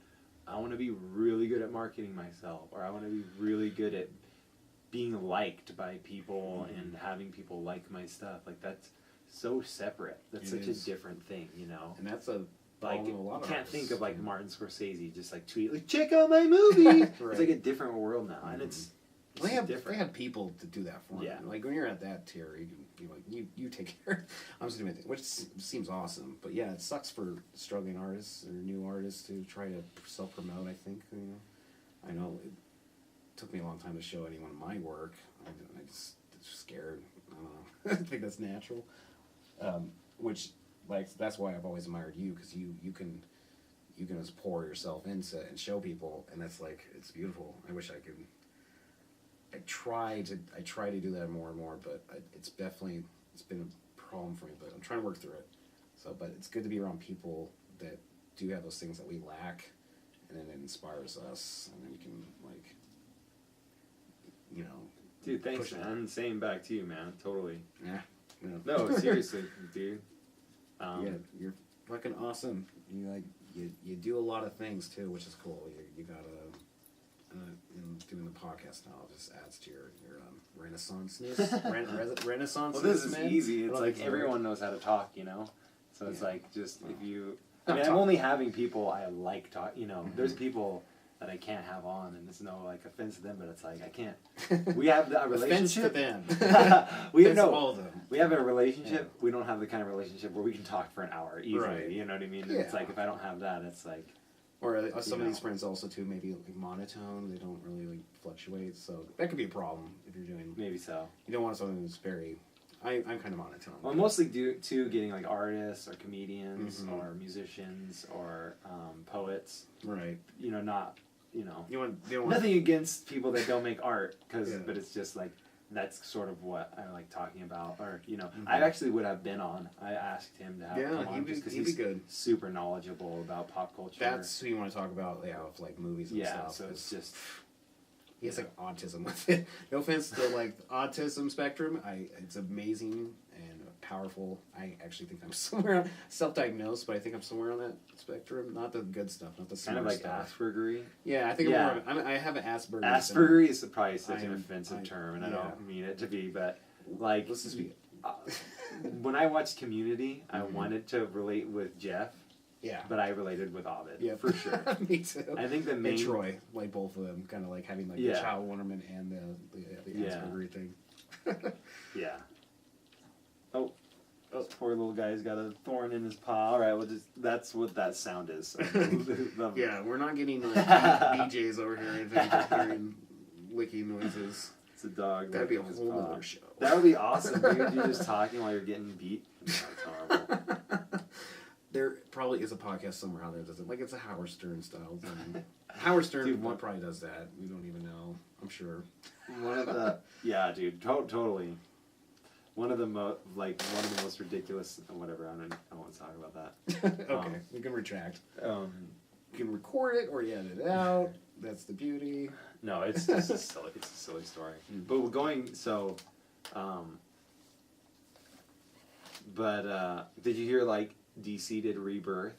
I want to be really good at marketing myself, or I want to be really good at being liked by people and having people like my stuff. Like that's so separate. That's such a different thing, you know. And that's a like a lot you of can't artists, think of like yeah. Martin Scorsese just like tweet like check out my movie. Right. It's like a different world now, and it's They have different. they have people to do that for Yeah. them. Like when you're at that tier, you can be like, you take care. I'm just doing my thing, which seems awesome. But yeah, it sucks for struggling artists or new artists to try to self promote. I think I know it took me a long time to show anyone my work. I just scared. I don't know. I think that's natural. Which like that's why I've always admired you, because you can just pour yourself into and show people, and that's like it's beautiful. I wish I could. I try to do that more and more, but it's been a problem for me. But I'm trying to work through it. So, but it's good to be around people that do have those things that we lack, and then it inspires us, and then we can like, Dude, thanks, man. Same back to you, man. Totally. Yeah. No, seriously, dude. Yeah, you're fucking awesome. You do a lot of things too, which is cool. You gotta. In doing the podcast now, it just adds to your renaissance-ness. Renaissance. Well, this is man. easy. It's like everyone knows how to talk, So it's like just if you. I mean, I'm only having people I like talk. There's people that I can't have on, and it's no like offense to them, but it's like I can't. We have a relationship. Offense to them. We Offense have to all of them. We have a relationship. We don't have the kind of relationship where we can talk for an hour easily. Right. You know what I mean? Yeah. It's like if I don't have that, it's like. Or some of these friends also too maybe like monotone. They don't really like fluctuate, so that could be a problem if you're doing. Maybe so. You don't want something that's very. I'm kind of monotone. Well, mostly due to getting like artists or comedians Mhm. or musicians or poets. Right. Not. You don't want Nothing against people that don't make art, Yeah. but it's just like that's sort of what I like talking about. Or I actually would have been on. I asked him to have come on just because he'd be good. super knowledgeable about pop culture. That's who you want to talk about, with like movies and stuff. So it's just he has like autism with it. No offense to like autism spectrum. It's amazing and powerful. I actually think I'm somewhere self-diagnosed, but I think I'm somewhere on that spectrum. Not the good stuff, not the smart kind of like stuff. Aspergery. Yeah, I think I have an Asperger's. Aspergery is probably such an I'm- offensive I- term, and yeah. I don't mean it to be, but like Let's just be. when I watched Community, I wanted to relate with Jeff, Yeah. but I related with Ovid. Yeah, for sure. Me too. I think the And main Troy, like both of them, kind of like having like the child wonderment and the Aspergery thing. Yeah. Oh, poor little guy's got a thorn in his paw. All right, that's what that sound is. Yeah, we're not getting like BJs over here or anything. Just hearing licking noises. It's a dog. That'd be a licking his whole paw. other show. That would be awesome, dude. You're just talking while you're getting beat. That's horrible. There probably is a podcast somewhere out there that does it. Like it's a Howard Stern style thing. Howard Stern Dude, probably does that. We don't even know. I'm sure. One of the dude, totally. One of the most ridiculous. Whatever. I don't want to talk about that. Okay, we can retract. Um, You can record it or you edit it out. That's the beauty. no, it's just a silly story. But we're going so. Did you hear like DC did Rebirth?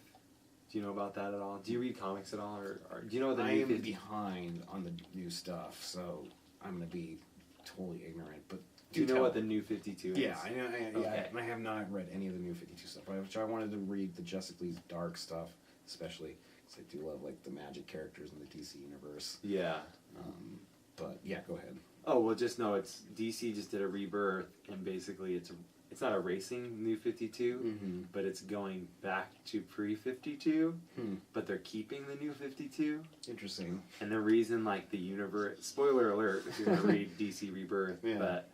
Do you know about that at all? Do you read comics at all, or do you know what the I new am 50 behind on the new stuff, so I'm gonna be totally ignorant. But Do you know what the new 52 is? Yeah, I know. Okay. And I have not read any of the new 52 stuff, which I wanted to read the Justice League's dark stuff, especially because I do love like the magic characters in the DC universe. Yeah. But yeah, go ahead. Oh well, just know it's DC just did a Rebirth, and basically it's not erasing New 52, Mm-hmm. but it's going back to pre-52, but they're keeping the New 52. Interesting. And the reason, like, the universe... Spoiler alert if you're going to read DC Rebirth, Yeah. but...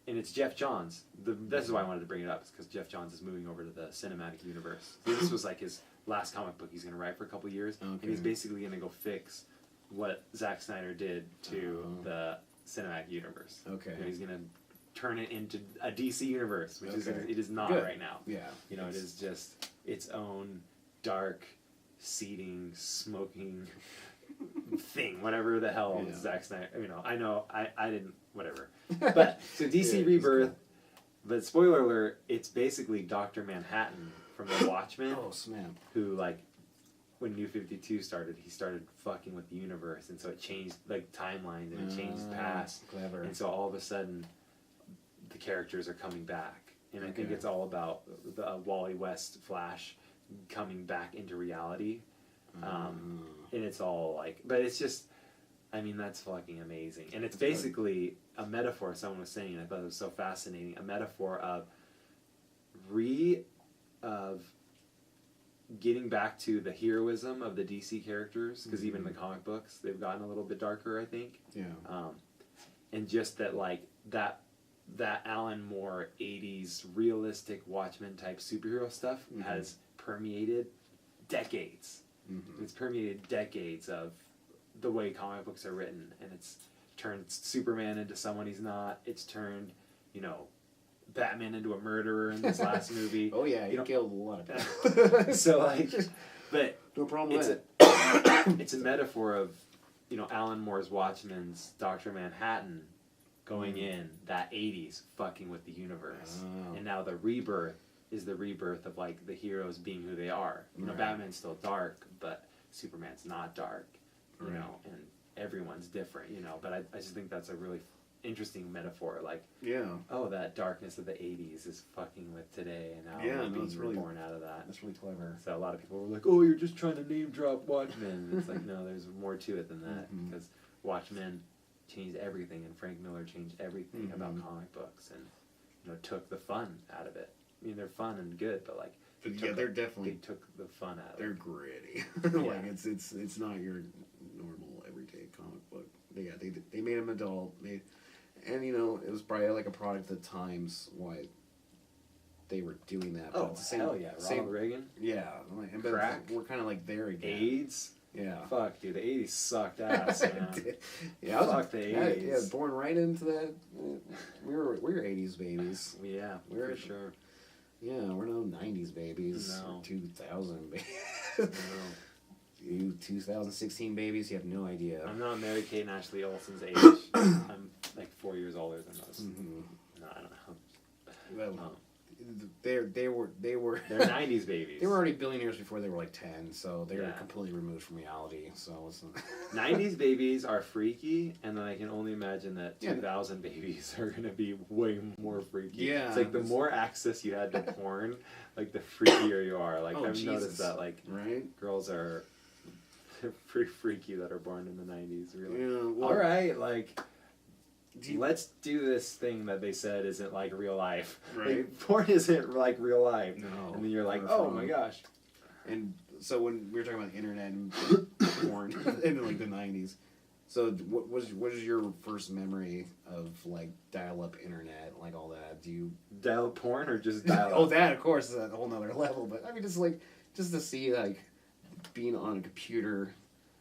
and it's Jeff Johns. This is why I wanted to bring it up, is because Jeff Johns is moving over to the cinematic universe. So this was, like, his last comic book he's going to write for a couple years, and he's basically going to go fix what Zack Snyder did to the cinematic universe. Okay. And he's going to turn it into a DC universe, which it is not Good. right now. Yeah. It is just its own dark, seething, smoking, thing, whatever the hell Zack Snyder. I know I didn't whatever. But so DC Yeah, Rebirth. cool. But spoiler alert, it's basically Dr. Manhattan from The Watchmen. Oh snap! Who when New 52 started, he started fucking with the universe, and so it changed timelines and it changed past. Clever. And so all of a sudden, the characters are coming back, and I think it's all about the Wally West Flash coming back into reality, and it's all but it's just, that's fucking amazing, and it's basically a metaphor. Someone was saying, I thought it was so fascinating, a metaphor of getting back to the heroism of the DC characters, because even in the comic books they've gotten a little bit darker, I think. And just that that Alan Moore 80s realistic Watchmen type superhero stuff has permeated decades. It's permeated decades of the way comic books are written, and it's turned Superman into someone he's not. It's turned Batman into a murderer in this last movie. Oh yeah, he killed a lot of people. So but no problem with it. It's a metaphor of Alan Moore's Watchmen's Dr. Manhattan going in that 80s fucking with the universe, and now the rebirth is the rebirth of the heroes being who they are. Batman's still dark, but Superman's not dark. And everyone's different. But I just think that's a really interesting metaphor, that darkness of the 80s is fucking with today, and now we're being reborn out of that. That's really clever. So a lot of people were like, oh, you're just trying to name drop Watchmen. And it's no, there's more to it than that, because Watchmen changed everything, and Frank Miller changed everything about comic books, and took the fun out of it. They're fun and good, but they're definitely, they took the fun out of it. They're gritty. It's not your normal everyday comic book. They made them adult. And it was probably a product of the times why they were doing that. Oh, hell yeah. Ronald Reagan? Yeah. But crack. We're kind of there again. AIDS? Yeah. Fuck, dude. The 80s sucked ass, man. Fuck the 80s. Yeah, born right into that. We're 80s babies. Yeah, for sure. Yeah, we're no 90s babies. No. 2000 babies. No. You 2016 babies, you have no idea. I'm not Mary Kate and Ashley Olsen's age. I'm 4 years older than those. No, I don't know. Well, they were they're 90s babies. They were already billionaires before they were 10, so they were completely removed from reality. So it's 90s babies are freaky, and then I can only imagine that 2000 babies are gonna be way more freaky. Yeah, it's the more access you had to porn, the freakier you are. I've noticed that girls are pretty freaky that are born in the 90s. Really. Yeah, well, all right, let's do this thing that they said isn't real life. Right. Porn isn't real life. No. And then you're oh my gosh. And so when we were talking about the internet and porn in the 90s, so what was your first memory of dial-up internet, all that? Do you dial-up porn or just dial-up? Oh, that of course is a whole nother level. But I mean, just to see being on a computer.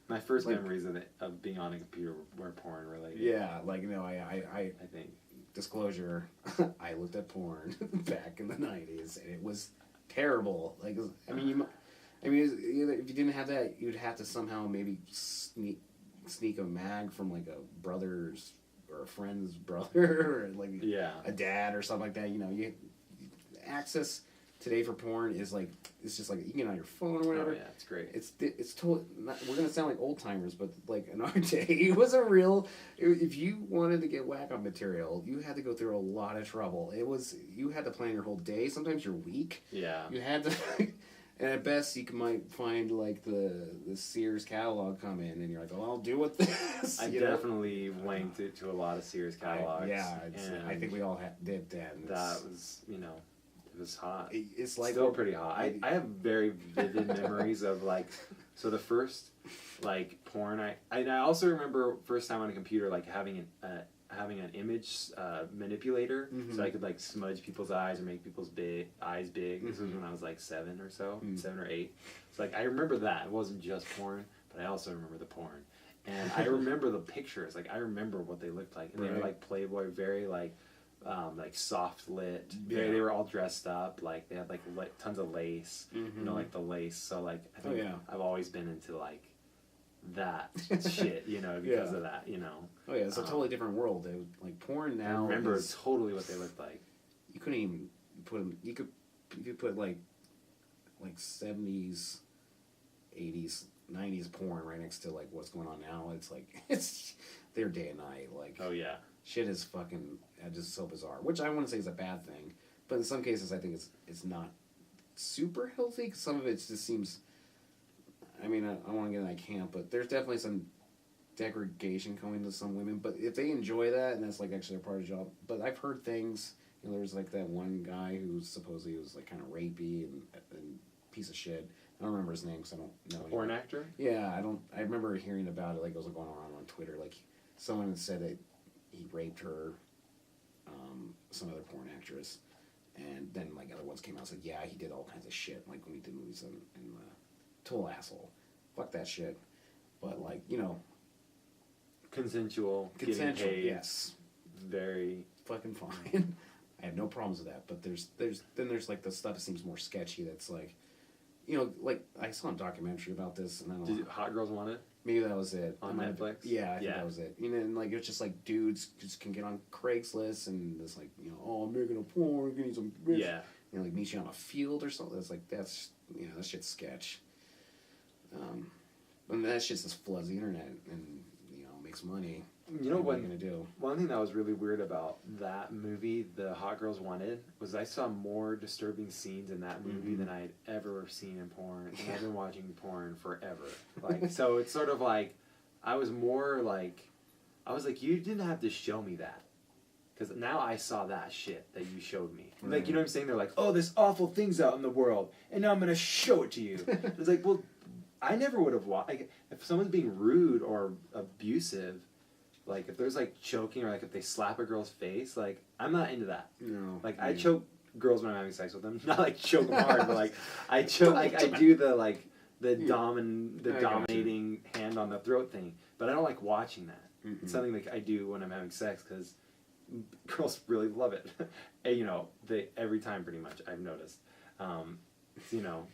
My first memories of being on a computer were porn related. Yeah, I think. Disclosure, I looked at porn back in the 90s, and it was terrible. If you didn't have that, you'd have to somehow maybe sneak a mag from a brother's or a friend's brother, or a dad or something like that. You access today for porn is it's just you can get on your phone or whatever. Oh, yeah, it's great. It's totally we're gonna sound like old timers, but in our day, it was a real. If you wanted to get whack-on material, you had to go through a lot of trouble. You had to plan your whole day. Sometimes your week. Yeah. You had to, and at best you might find the Sears catalog come in, and you're well, I'll do with this. I definitely wanked it to a lot of Sears catalogs. I think we all did then. That was It was hot. It's still pretty hot. I have very vivid memories of so the first porn. I also remember first time on a computer having an image manipulator, so I could smudge people's eyes or make people's eyes big. This was when I was 7 or so, 7 or 8. So I remember that. It wasn't just porn, but I also remember the porn, and I remember the pictures. I remember what they looked like, and they were Playboy, very soft lit. They were all dressed up. They had tons of lace. The lace. So I think I've always been into that shit, you know, because of that, you know. Oh yeah, it's a totally different world. Dude. Like porn now. I remember totally what they looked like. You couldn't even put them. You could put like 70s, 80s, 90s porn right next to like what's going on now. It's like it's their day and night. Like oh yeah, shit is fucking just so bizarre. Which I wouldn't say is a bad thing, but in some cases I think it's not super healthy. Cause some of it just seems. I mean, I don't want to get in that camp, but there's definitely some degradation going to some women. But if they enjoy that, and that's like actually a part of the job. But I've heard things. You know, there's like that one guy who supposedly was like kind of rapey and piece of shit. I don't remember his name because I don't know. Porn actor? Yeah, I don't. I remember hearing about it. Like it was going around on Twitter. Like someone had said that he raped her, some other porn actress, and then like other ones came out and said, yeah, he did all kinds of shit. Like when he did movies and total asshole. Fuck that shit. But like, you know, consensual, getting paid. Yes, very fucking fine. I have no problems with that. But there's like the stuff that seems more sketchy. That's like, you know, like I saw a documentary about this, and I don't know. Hot Girls Want It? Maybe that was it on Netflix. Yeah, I think that was it. You know, and like it's just like dudes just can get on Craigslist and it's like, you know, oh, I'm making a porn, getting some bitch. Yeah. You know, like meet you on a field or something. It's like that's that shit's sketch. And that shit's just floods the internet and makes money. You know what are you gonna do? One thing that was really weird about that movie, the Hot Girls Wanted, was I saw more disturbing scenes in that movie than I had ever seen in porn. And I've been watching porn forever. Like, so it's sort of like I was like, you didn't have to show me that. Because now I saw that shit that you showed me. Right. Like, you know what I'm saying? They're like, oh, there's awful things out in the world, and now I'm going to show it to you. It's like, well, I never would have watched. Like, if someone's being rude or abusive, like, if there's, like, choking or, like, if they slap a girl's face, like, I'm not into that. No. Like, I choke girls when I'm having sex with them. Not, like, choke them hard, but, like, I choke, like, I do the, like, the dominating hand on the throat thing. But I don't like watching that. Mm-hmm. It's something that I do when I'm having sex, because girls really love it. And, you know, every time pretty much, I've noticed. You know,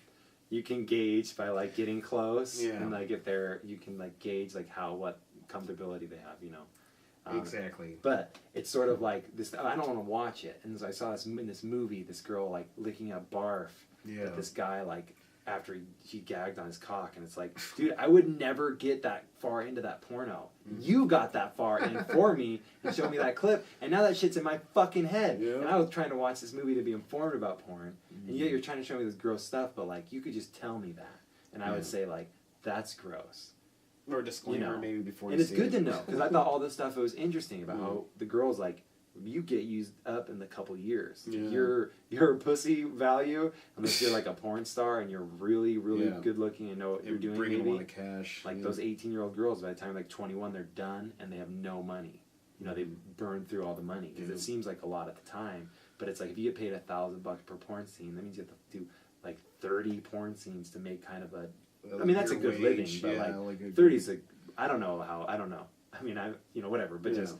you can gauge by, like, getting close. Yeah. And, like, you can, like, gauge, like, what comfortability they have, you know. Exactly. But it's sort of like this. I don't want to watch it. And so I saw this in this movie, this girl like licking up barf. Yeah. That this guy like after he gagged on his cock, and it's like, dude, I would never get that far into that porno. Mm-hmm. You got that far in for me and showed me that clip, and now that shit's in my fucking head. Yeah. And I was trying to watch this movie to be informed about porn, and yet you're trying to show me this gross stuff. But like, you could just tell me that, and I would say like, that's gross. Or a disclaimer maybe before you see it. And it's good to know, because I thought all this stuff was interesting about how the girls, like, you get used up in a couple years. Yeah. Your pussy value, unless you're like a porn star and you're really, really good looking and know what you're doing. Bringing a lot of cash. Like those 18-year-old girls, by the time like 21, they're done and they have no money. You know, they burn through all the money, because it seems like a lot at the time. But it's like, if you get paid $1,000 per porn scene, that means you have to do like 30 porn scenes to make kind of a... I mean, that's a good living, but like 30's I don't know. I mean, whatever, but just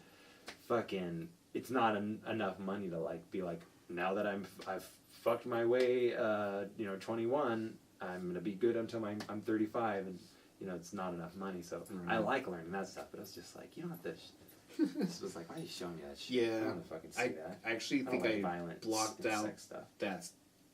fucking, it's not enough money to like be like, now that I've fucked my way, 21, I'm gonna be good until I'm 35, and it's not enough money. So I like learning that stuff, but it's just like, you don't have to. This was like, why are you showing me that shit? Yeah, I don't want to fucking see that. I actually think I violent blocked out sex stuff. That's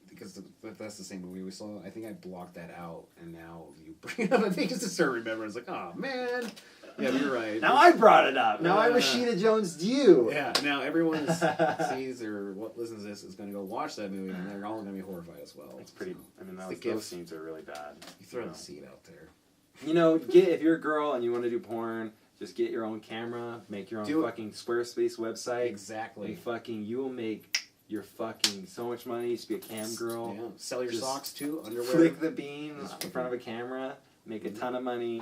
because that's the same movie we saw. I think I blocked that out, and now you bring it up. I think it's just start remembering. It's like, oh man, yeah, you're right. Now I brought it up. Now I Rashida Jones you. Yeah. Now everyone sees or listens to this is going to go watch that movie, and they're all going to be horrified as well. It's pretty. I mean, those scenes are really bad. You throw the seed out there. If you're a girl and you want to do porn, just get your own camera, make your own fucking Squarespace website. Exactly. And you will make your fucking so much money. You should be a cam girl. Yeah. Sell your socks too, underwear. Flick the bean in front of a camera, make a ton of money.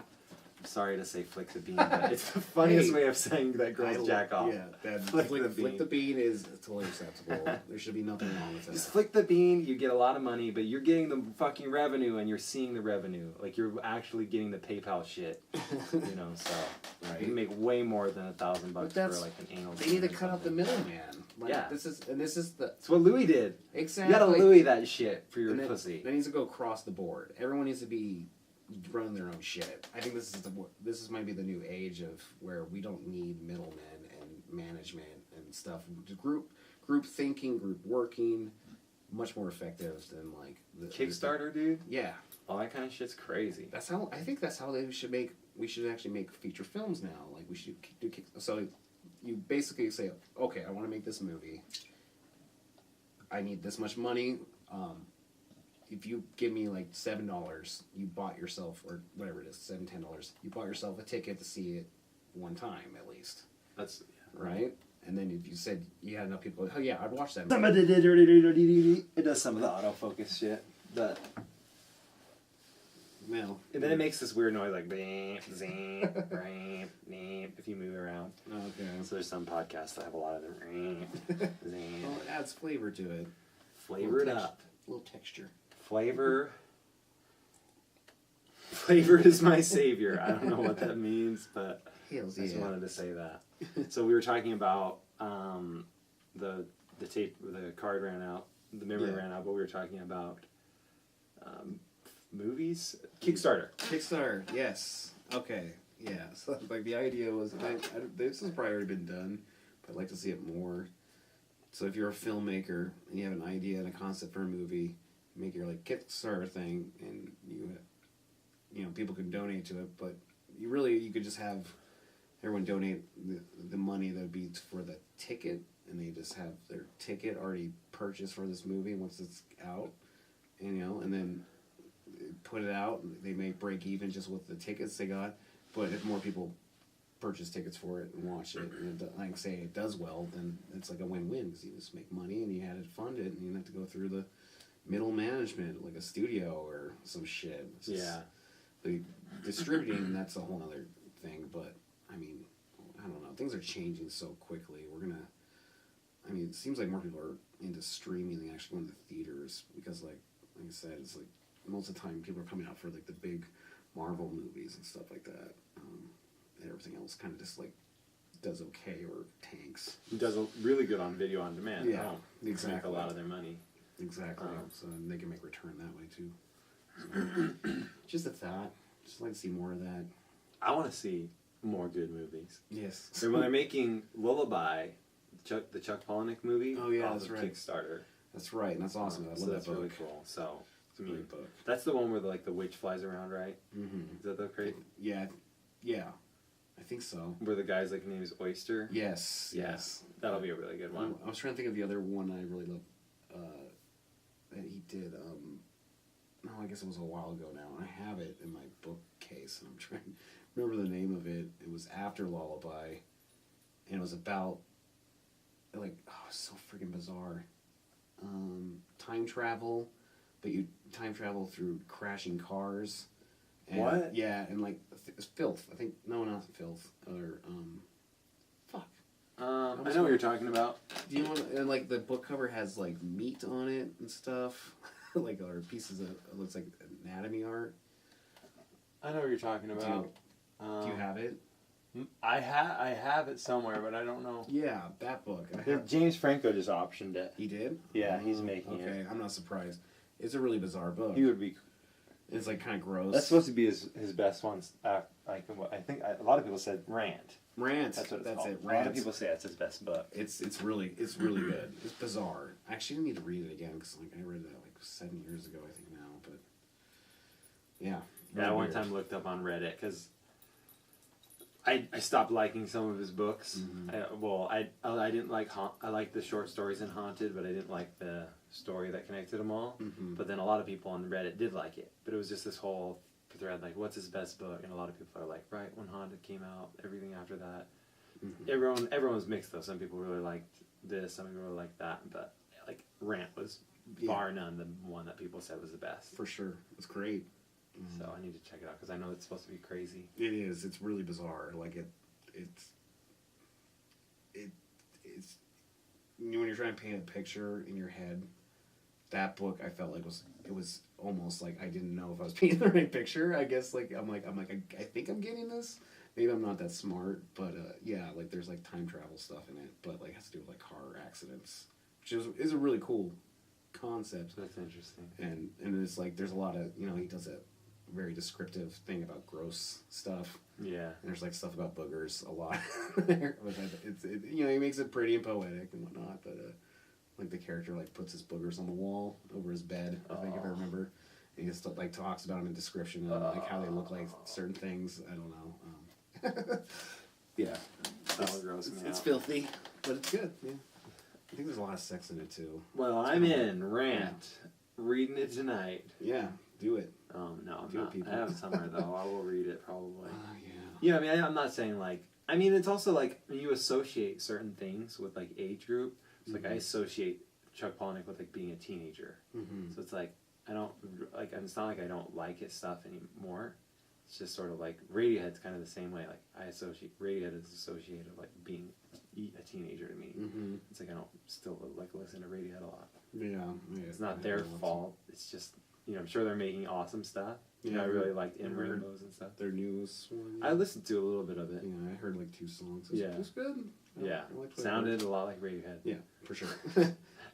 I'm sorry to say flick the bean, but it's the funniest way of saying that girls jack off. Yeah, flick the bean is totally acceptable. There should be nothing wrong with that. Just flick the bean, you get a lot of money, but you're getting the fucking revenue, and you're seeing the revenue. Like, you're actually getting the PayPal shit. So you can make way more than $1,000 for like an anal. They need to cut out the middleman. Like, This is the. It's what Louis did. Exactly. You gotta Louis that shit for your pussy. That needs to go across the board. Everyone needs to be run their own shit. I think this might be the new age of where we don't need middlemen and management and stuff. Group thinking, group working, much more effective than like the Kickstarter, dude. Yeah, all that kind of shit's crazy. That's how I think that's how they should make. We should actually make feature films now. Like we should do. So you basically say, okay, I want to make this movie. I need this much money. If you give me like $7, you bought yourself, or whatever it is, $10, you bought yourself a ticket to see it one time at least. That's right. And then if you said you had enough people, oh yeah, I'd watch that movie. It does some of the autofocus shit, but well, and then it makes this weird noise like bing, zing, bing, bing, if you move around. Okay. So there's some podcasts that have a lot of them. Zing. Well, it adds flavor to it. Flavor it up. A little texture. Flavor is my savior. I don't know what that means, but I just wanted to say that. So we were talking about the tape, the card ran out, the memory ran out, but we were talking about movies. Kickstarter, yes. Okay, yeah. So like the idea was, this has probably already been done, but I'd like to see it more. So if you're a filmmaker and you have an idea and a concept for a movie, make your like Kickstarter thing, and you know people can donate to it, but you could just have everyone donate the money that would be for the ticket, and they just have their ticket already purchased for this movie once it's out, and and then put it out. They may break even just with the tickets they got, but if more people purchase tickets for it and watch it, and like say it does well, then it's like a win-win because you just make money and you had it funded, and you don't have to go through the middle management like a studio or some shit. The distributing, that's a whole other thing, but I mean, I don't know. Things are changing so quickly. It seems like more people are into streaming than actually going to theaters because, like I said, it's like most of the time people are coming out for like the big Marvel movies and stuff like that. And everything else kind of just like does okay or tanks. It does really good on video on demand. Yeah, exactly. Make a lot of their money. Exactly. So they can make return that way too. So, just a thought. Just like to see more of that. I want to see more good movies. Yes. So when they're making Lullaby, the Chuck Palahniuk movie, that's right. Kickstarter. That's right, and that's awesome. I love that book. Really cool. So it's a great book. That's the one where the witch flies around, right? Mm-hmm. Is that the great? Yeah. I think so. Where the guy's name is Oyster. Yes. Yeah. Yes. That'll be a really good one. I was trying to think of the other one I really love that he did. No, I guess it was a while ago now. I have it in my bookcase, and I'm trying to remember the name of it. It was after Lullaby, and it was about it's so freaking bizarre. Time travel, but you time travel through crashing cars. And, what? Yeah, and it's filth. I think not filth or fuck. I know what you're talking about. Do you want and the book cover has meat on it and stuff, or pieces of it looks like anatomy art. I know what you're talking about. Do you have it? I have it somewhere, but I don't know. Yeah, that book. James Franco just optioned it. He did? Yeah, he's making it. Okay, I'm not surprised. It's a really bizarre book. He would be. It's kind of gross. That's supposed to be his best ones. I think a lot of people said Rant. Rant. That's what it's That's called. it. A Rant. lot of people say that's his best book. It's really good. It's bizarre. Actually, I need to read it again because I read that 7 years ago, I think now. But yeah. Yeah, I one time looked up on Reddit because I stopped liking some of his books. Mm-hmm. I didn't like I liked the short stories in Haunted, but I didn't like the story that connected them all. Mm-hmm. But then a lot of people on Reddit did like it. But it was just this whole thread what's his best book, and a lot of people are right when Haunted came out, everything after that. Mm-hmm. Everyone's mixed though. Some people really liked this, some people really liked that, but Rant was bar none the one that people said was the best. For sure, it's great. So I need to check it out because I know it's supposed to be crazy. It is. It's really bizarre. It's when you're trying to paint a picture in your head. That book I felt it was almost like I didn't know if I was painting the right picture. I guess I think I'm getting this. Maybe I'm not that smart, but there's time travel stuff in it, but it has to do with car accidents, which is a really cool concept. That's interesting. And it's there's a lot of he does it very descriptive thing about gross stuff. Yeah. And there's like stuff about boogers a lot. He makes it pretty and poetic and whatnot, but like the character like puts his boogers on the wall over his bed, I think, if I remember. And he just like talks about them in description and like how they look like certain things. I don't know. Yeah. That would gross me out. It's filthy, but it's good. Yeah. I think there's a lot of sex in it too. Well, I'm in rant. Reading it tonight. Yeah, do it. No, I'm Do it, not. people. I have summer though. I will read it probably. Yeah. Yeah, I mean, I'm not saying like. I mean, it's also like when you associate certain things with like age group. It's like I associate Chuck Palahniuk with like being a teenager. Mm-hmm. So it's like I don't like. It's not like I don't like his stuff anymore. It's just sort of like Radiohead's kind of the same way. Like I associate Radiohead is associated with like being a teenager to me. Mm-hmm. It's like I don't still like listen to Radiohead a lot. Yeah. It's not their fault. It's just I'm sure they're making awesome stuff. Yeah, I really liked In heard Rainbows and stuff. their newest one. I listened to a little bit of it. Yeah, I heard like 2 songs. It's good. Yeah, I like sounded a lot like Radiohead. Yeah, for sure.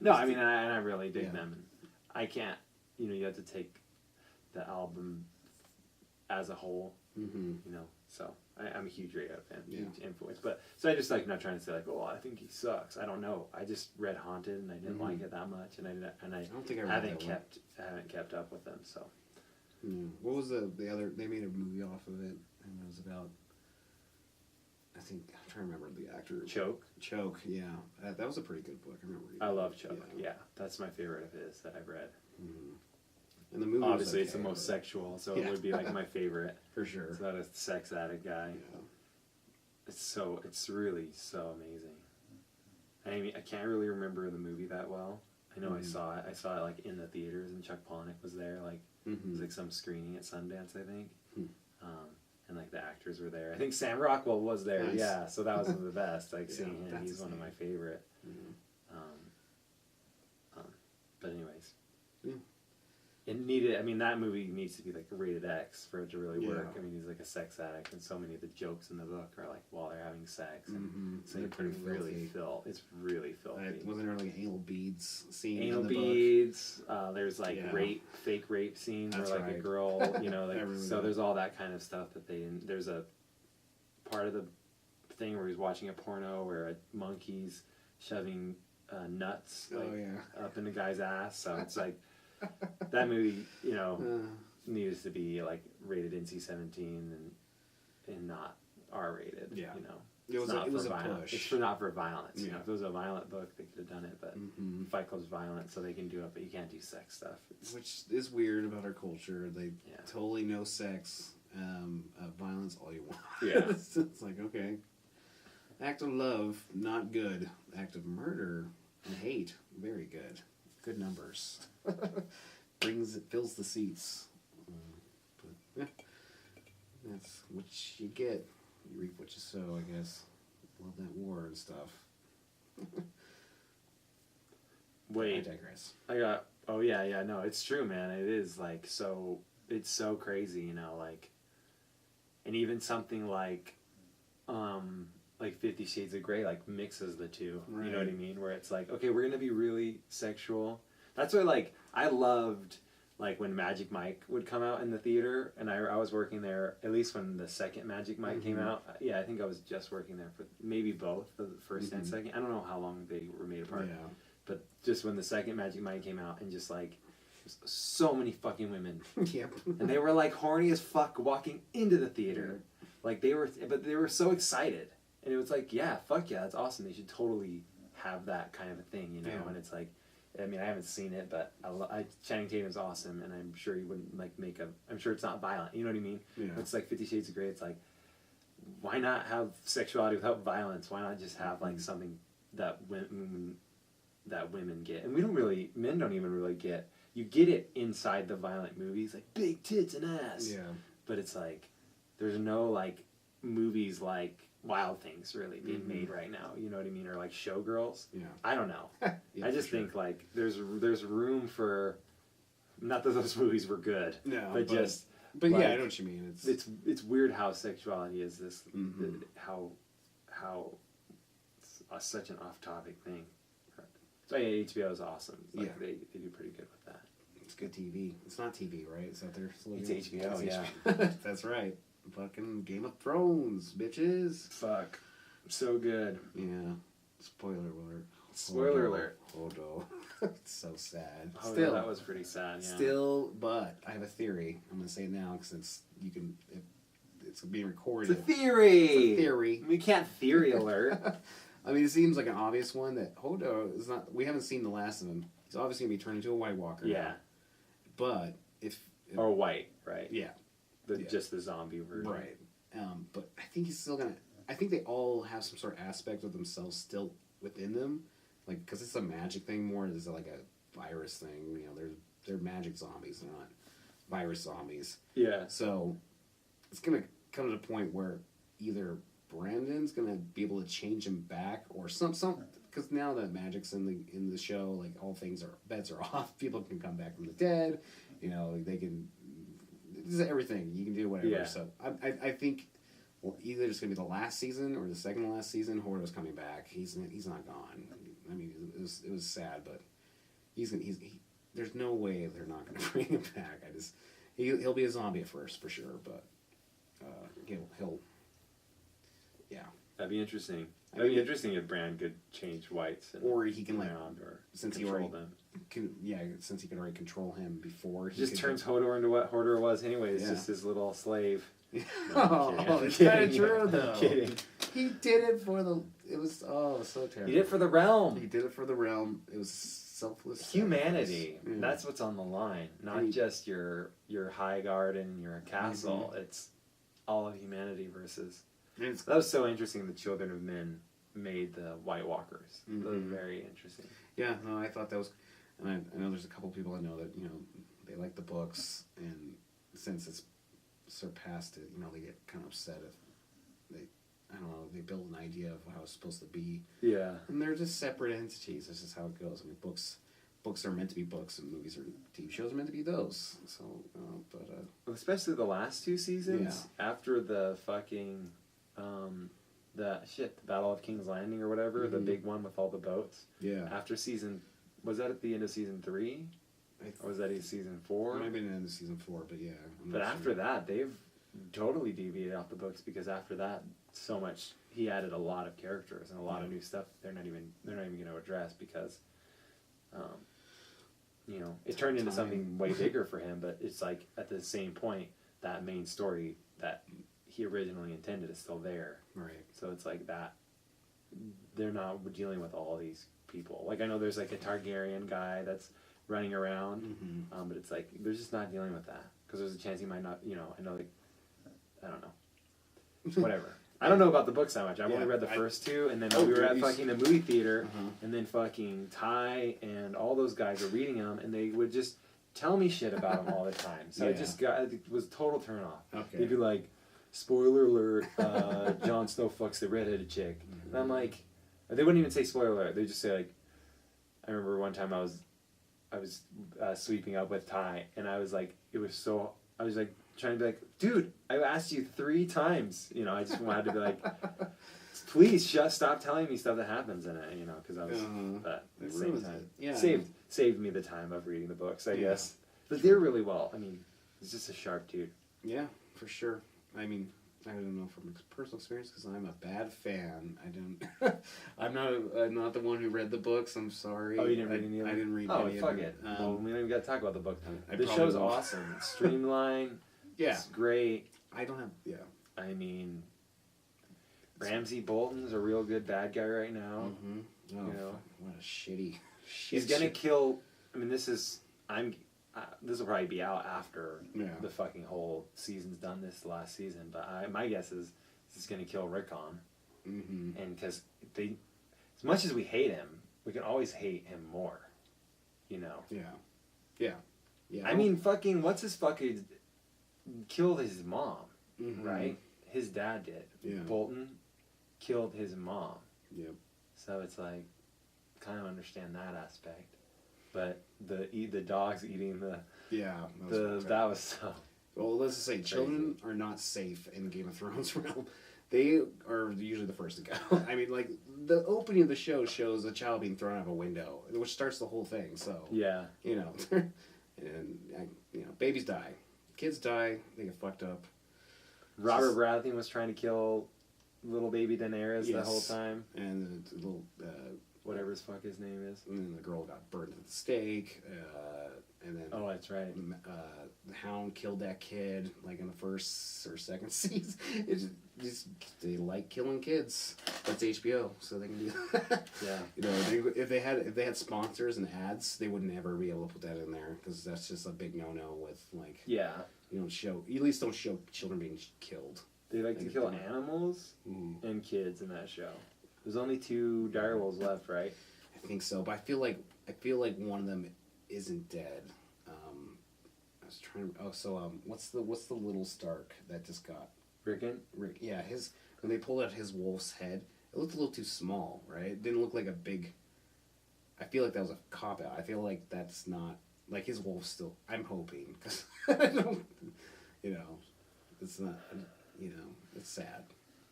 No, I mean, I really dig Yeah. them. And I can't, you have to take the album as a whole, Mm-hmm. So I'm a huge Radiohead fan, Yeah. huge influence. But so I just like not trying to say like, oh, I think he sucks. I don't know. I just read Haunted and I didn't like it that much, and I don't think I read haven't that one. haven't kept up with them. So Yeah. What was the other? They made a movie off of it, and it was about. I think I'm trying to remember the actor. Choke. Yeah, that was a pretty good book. I remember. I love Choke. Yeah, that's my favorite of his that I've read. Mm-hmm. And the movie. Obviously, was it's the most sexual, so it would be like my favorite. For sure. It's not a sex addict guy. Yeah. It's really so amazing. I mean, I can't really remember the movie that well. I know I saw it. I saw it like in the theaters, and Chuck Palahniuk was there. Like it was like some screening at Sundance, I think. And like the actors were there. I think Sam Rockwell was there. Nice. Yeah, so that was the best. Like seeing him, that's he's one of my favorite. But anyways. Yeah. It needed. I mean, that movie needs to be like rated X for it to really work. Yeah. I mean, he's like a sex addict, and so many of the jokes in the book are like while they're having sex, and so They're you can pretty really filthy. It's really filthy. Wasn't there like anal beads scene Anal in the beads. There's like Yeah. fake rape scenes That's where like a right. girl, like remember so. that. There's all that kind of stuff that they. There's a part of the thing where he's watching a porno where a monkey's shoving nuts up in the guy's ass. So it's like. That movie, needs to be like rated NC-17 and not R-rated. Yeah. It was a violence. push. It's not for violence. Yeah. If it was a violent book, they could have done it. But Fight Club's violent, so they can do it. But you can't do sex stuff. Which is weird about our culture. They Yeah. totally no sex, violence all you want. Yeah. It's like, okay. Act of love, not good. Act of murder and hate, very good. Good numbers. Fills the seats. But that's what you get. You reap what you sow, I guess. Love that war and stuff. Wait. I digress. Oh yeah, no, it's true, man. It is like so. It's so crazy, like, and even something like 50 Shades of Grey like mixes the two. Right. You know what I mean? Where it's like, okay, we're gonna be really sexual. That's why like I loved like when Magic Mike would come out in the theater, and I was working there at least when the second Magic Mike came out. Yeah, I think I was just working there for maybe both the first and second. I don't know how long they were made apart. Yeah. But just when the second Magic Mike came out, and just like so many fucking women. Yep. And they were like horny as fuck walking into the theater. Like they were so excited. And it was like, yeah, fuck yeah, that's awesome. They should totally have that kind of a thing, Yeah. And it's like, I mean, I haven't seen it, but Channing Tatum's awesome, and I'm sure he wouldn't like I'm sure it's not violent, you know what I mean? Yeah. It's like 50 Shades of Grey. It's like, why not have sexuality without violence? Why not just have like something that women get? And men don't even really get. You get it inside the violent movies, like big tits and ass. Yeah. But it's like, there's no like movies like Wild Things really being made right now. You know what I mean? Or like Showgirls. Yeah. I don't know. Yeah, I just think like there's room for, not that those movies were good. No, but just. But like, yeah, I know what you mean. It's weird how sexuality is this how it's such an off topic thing. So yeah, HBO is awesome. Like, Yeah. they do pretty good with that. It's good TV. It's not TV, right? Is that their slogan? It's HBO, yeah. That's right. Fucking Game of Thrones, bitches. Fuck. So good. Yeah. Spoiler alert. Spoiler alert. Hodo. It's so sad. Oh, Still, that was pretty sad, yeah. Still, but I have a theory. I'm going to say it now since you can... It's being recorded. It's a theory! It's a theory. We can't theory alert. I mean, it seems like an obvious one that Hodo is not... We haven't seen the last of him. He's obviously going to be turned into a White Walker. Yeah. Now. But if... Or white, right? Yeah. Just the zombie version. Right. But I think he's still going to... I think they all have some sort of aspect of themselves still within them. Like, because it's a magic thing more. It's like a virus thing. You know, they're magic zombies. They're not virus zombies. Yeah. So it's going to come to the point where either Brandon's going to be able to change him back or some because now that magic's in the show, like all bets are off. People can come back from the dead. You know, they can. This is everything. You can do whatever. Yeah. So I think. Well, either it's going to be the last season or the second to last season. Hordo's coming back. He's not gone. I mean, it was sad, but there's no way they're not going to bring him back. He'll be a zombie at first for sure, but he'll yeah. That'd be interesting. That'd be interesting if Bran could change whites, or he can around, or since he control already them. Since he can already control him before He just turns Hodor into what Hodor was anyway. It's just his little slave. No, it's kind of true though. I'm kidding. He did it for the. It was so terrible. He did it for the realm. He did it for the realm. It was selfless. Humanity. Yeah. That's what's on the line. Not just your high garden, your castle. Mm-hmm. It's all of humanity versus. That was so interesting. The Children of Men made the White Walkers. Mm-hmm. That was very interesting. Yeah, no, I thought that was. And I know there's a couple people I know that they like the books, and since it's surpassed it, they get kind of upset if they build an idea of how it's supposed to be. Yeah. And they're just separate entities. This is how it goes. I mean, books are meant to be books, and movies or TV shows are meant to be those. So, especially the last two seasons after the fucking the Battle of King's Landing or whatever, the big one with all the boats. Yeah. After was that at the end of season 3? Or was that in season 4? It might have been in season 4, but yeah. But after that, they've totally deviated off the books because after that, he added a lot of characters and a lot of new stuff. They're not even going to address because, it turned into something way bigger for him. But it's like at the same point, that main story that he originally intended is still there. Right. So it's like that. They're not dealing with all these people. Like I know there's like a Targaryen guy that's running around, but it's like they're just not dealing with that because there's a chance he might not. I know, I don't know, whatever. I don't know about the books that much. I've only read the first two, and then we were at fucking the movie theater, and then fucking Ty and all those guys were reading them, and they would just tell me shit about them all the time. So it was a total turn off. Okay. They'd be like, spoiler alert, Jon Snow fucks the redheaded chick, and I'm like, they wouldn't even say spoiler alert. They just say like, I remember one time I was sweeping up with Ty, and I was like, I was like trying to be like, dude, I asked you 3 times. I just wanted to be like, please stop telling me stuff that happens in it. Because I was, but at the same time, saved me the time of reading the books, I guess. But they're really well. I mean, it's just a sharp dude. Yeah, for sure. I mean, I don't know from personal experience because I'm a bad fan. I'm not the one who read the books. I'm sorry. Oh, you didn't read any of them? I didn't read any of them. Oh, fuck it. Well, we don't even got to talk about the book. The show's awesome. It's streamlined. Yeah. It's great. I don't have... Yeah. I mean, Ramsay Bolton's a real good bad guy right now. Mm-hmm. Oh, what a shitty... He's going to kill... I mean, this will probably be out after the fucking whole season's done this last season, but my guess is this is going to kill Rickon. Mm-hmm. And because as much as we hate him, we can always hate him more. Yeah. I mean, fucking, what's his fucking... killed his mom, right? His dad did. Yeah. Bolton killed his mom. Yep. So it's like, kind of understand that aspect. But the dogs eating the... Yeah. That was so... Well, let's just say children are not safe in Game of Thrones realm. They are usually the first to go. I mean, like, the opening of the show shows a child being thrown out of a window, which starts the whole thing, so... Yeah. And babies die, kids die, they get fucked up. Robert Baratheon was trying to kill little baby Daenerys the whole time, and the little whatever his fuck his name is. And then the girl got burned at the stake, and then that's right. The Hound killed that kid like in the first or second season. It's just they like killing kids. That's HBO, so they can do that. Yeah. If they had sponsors and ads, they would never be able to put that in there because that's just a big no-no with like. Yeah. You at least don't show children being killed. They like to kill animals and kids in that show. There's only 2 direwolves left, right? I think so, but I feel like one of them isn't dead. I was trying to. What's the little Stark that just got Rick? Yeah, when they pulled out his wolf's head, it looked a little too small, right? It didn't look like a big. I feel like that was a cop out. I feel like that's not like his wolf's still. I'm hoping because I don't. It's not. It's sad.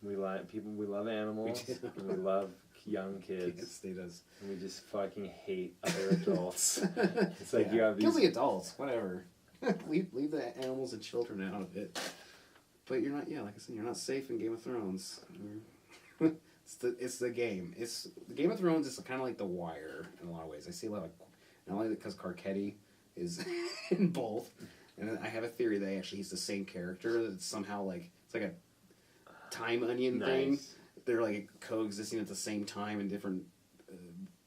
We like people. We love animals. And we love young kids. Yes, they does. And we just fucking hate other adults. It's like you have these. Kill the adults, whatever. leave the animals and children out of it. But you're not. Yeah, like I said, you're not safe in Game of Thrones. It's the game. It's the Game of Thrones is kind of like The Wire in a lot of ways. I see a lot of not only because Carcetti is in both, and I have a theory that actually he's the same character. That it's somehow like it's like a time onion thing. They're like coexisting at the same time in different